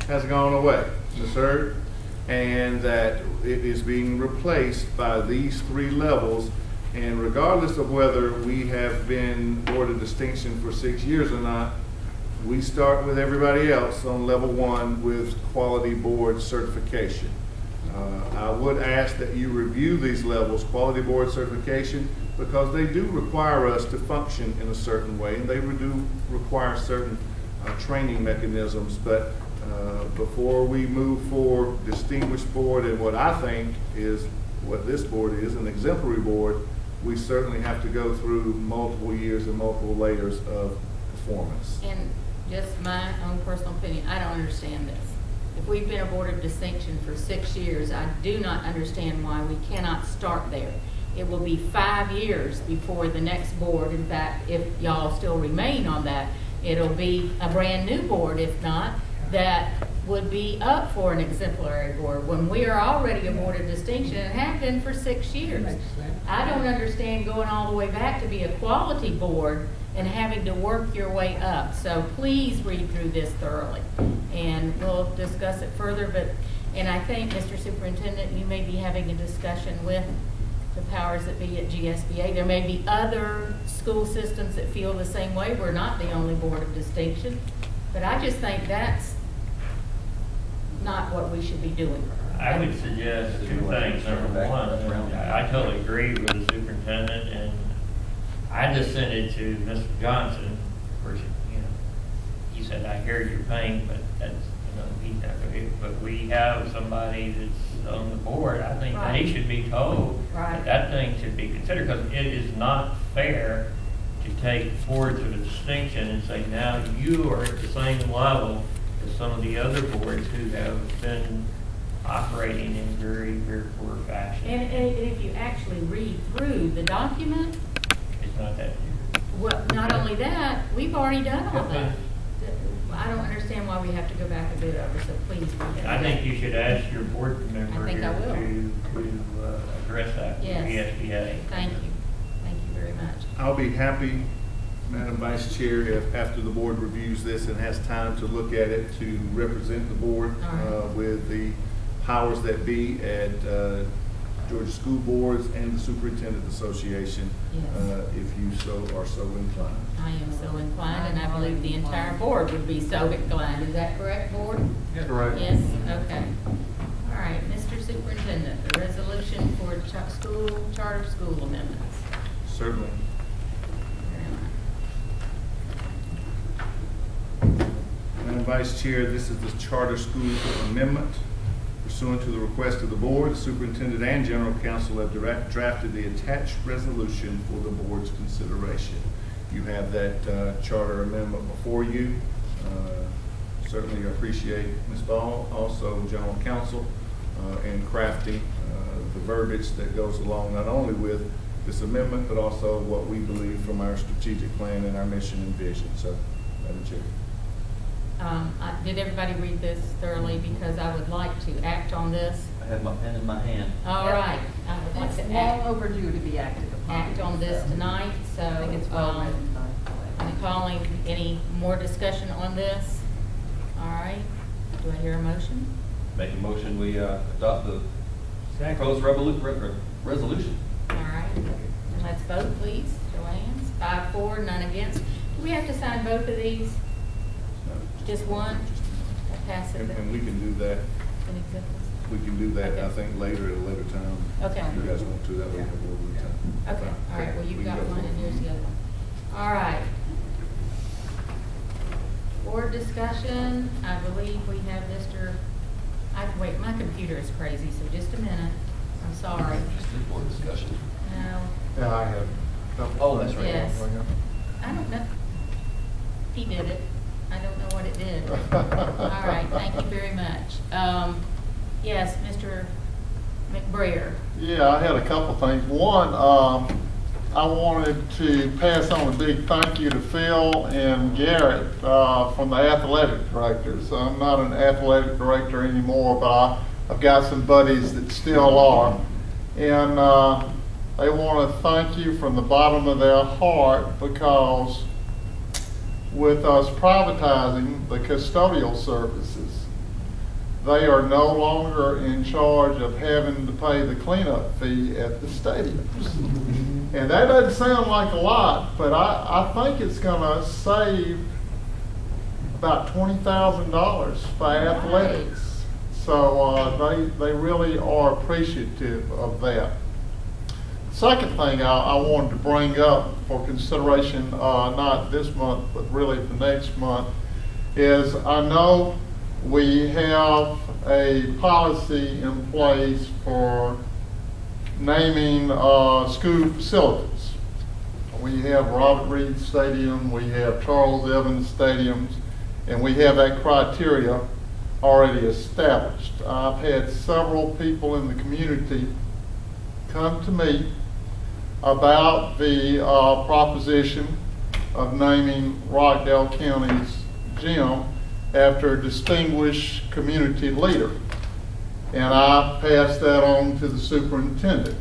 has gone away, Ms. Hurd, and that it is being replaced by these 3 levels. And regardless of whether we have been Board of Distinction for 6 years or not, we start with everybody else on level 1 with quality board certification. I would ask that you review these levels, quality board certification, because they do require us to function in a certain way, and they do require certain training mechanisms. But before we move forward, distinguished board, and what I think is what this board is, an exemplary board, we certainly have to go through multiple years and multiple layers of performance. And just my own personal opinion, I don't understand this. If we've been a Board of Distinction for 6 years, I do not understand why we cannot start there. It will be 5 years before the next board. In fact, if y'all still remain on that, it'll be a brand new board, if not, that would be up for an exemplary board when we are already a Board of Distinction and have been for 6 years. I don't understand going all the way back to be a quality board and having to work your way up. So please read through this thoroughly, and we'll discuss it further. And I think, Mr. Superintendent, you may be having a discussion with the powers that be at GSBA. There may be other school systems that feel the same way. We're not the only Board of Distinction, but I just think that's not what we should be doing. I would suggest 2 things. Number 1, I totally agree with the superintendent, and I just sent it to Mr. Johnson. Of course, he said, I hear your pain, but that's, he's not going to. But we have somebody that's on the board. I think they should be told that thing should be considered, because it is not fair to take boards of a distinction and say, now you are at the same level as some of the other boards who have been operating in very, very poor fashion. And if you actually read through the document, it's not that deep. Well, not only that, we've already done all that. I don't understand why we have to go back and do it over, so please read it. I think you should ask your board member I think I will. to address that with Yes. the SBA. Thank you. Thank you very much. I'll be happy, Madam Vice Chair, if after the board reviews this and has time to look at it, to represent the board with the powers that be at Georgia School Boards and the Superintendent Association, Yes. if you are so inclined. I am so inclined, and I believe the entire board would be so inclined. Is that correct, board? Yes. Correct. Yes, okay. All right, Mr. Superintendent, the resolution for charter school amendments. Certainly. Madam Vice Chair, this is the charter school amendment. Pursuant to the request of the board, the superintendent and general counsel have drafted the attached resolution for the board's consideration. You have that charter amendment before you. Certainly appreciate Ms. Ball, also general counsel, in crafting the verbiage that goes along not only with this amendment, but also what we believe from our strategic plan and our mission and vision. So, Madam Chair. Did everybody read this thoroughly? Because I would like to act on this. I have my pen in my hand. All right. I would like It's to long overdue to be acted upon. act on this tonight, so I think it's well written. I'm calling any more discussion on this. All right. Do I hear a motion? Make a motion, we adopt the proposed resolution. All right. And let's vote, please. Show of hands. 5 for, none against. Do we have to sign both of these? Just one? I'll pass it. And we can do that. in executive. We can do that, Okay. I think, later at a later time. Okay. If you guys want to, that way we have a little bit of time. Okay, all right, well, We you've can got go one and here's the other one. All right. Board discussion, I believe we have Mr., wait, my computer is crazy, so just a minute. I'm sorry. Board discussion. No, Yeah, I have. Oh, that's right. yes. I don't know. He did it. I don't know what it did. All right, thank you very much. Yes, Mr. McBrayer. Yeah, I had a couple things. One, I wanted to pass on a big thank you to Phil and Garrett from the athletic directors. I'm not an athletic director anymore, but I've got some buddies that still are. And they want to thank you from the bottom of their heart, because with us privatizing the custodial services, they are no longer in charge of having to pay the cleanup fee at the stadiums. And that doesn't sound like a lot, but I think it's going to save about $20,000 for athletics. So they really are appreciative of that. Second thing I wanted to bring up for consideration, not this month, but really for next month, is I know we have a policy in place for naming school facilities. We have Robert Reed Stadium, we have Charles Evans Stadiums, and we have that criteria already established. I've had several people in the community come to me about the proposition of naming Rockdale County's gym after a distinguished community leader. And I passed that on to the superintendent.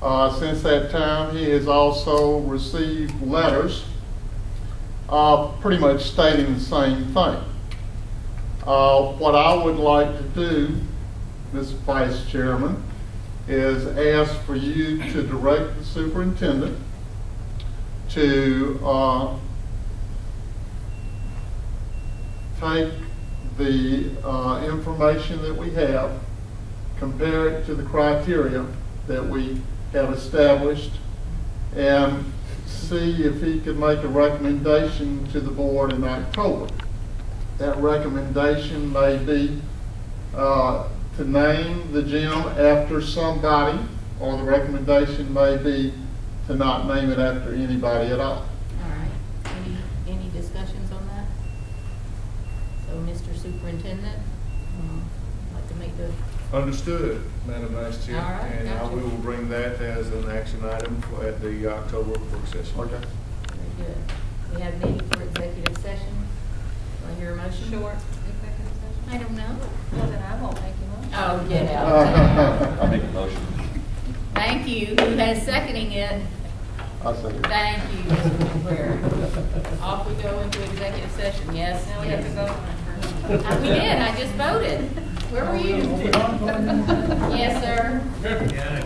Since that time, he has also received letters pretty much stating the same thing. What I would like to do, Mr. Vice Chairman, is ask for you to direct the superintendent to take the information that we have, compare it to the criteria that we have established, and see if he could make a recommendation to the board in October. That recommendation may be to name the gym after somebody, or the recommendation may be to not name it after anybody at all. All right. Any discussions on that? So, Mr. Superintendent, I'd like to make the... Understood, Madam Vice Chair. All right, And gotcha. we will bring that as an action item at the October work session. Okay. Very good. We have a meeting for executive session. Do I hear a motion? Short executive session? I don't know. Well, then I won't make a motion. Oh, get out. I'll make a motion. Thank you. Who has seconding it? I second. Thank you, Mr. McBrayer. Off we go into executive session, yes? Now we have to vote on it first. We did, I just voted. Where were you? Yes, sir.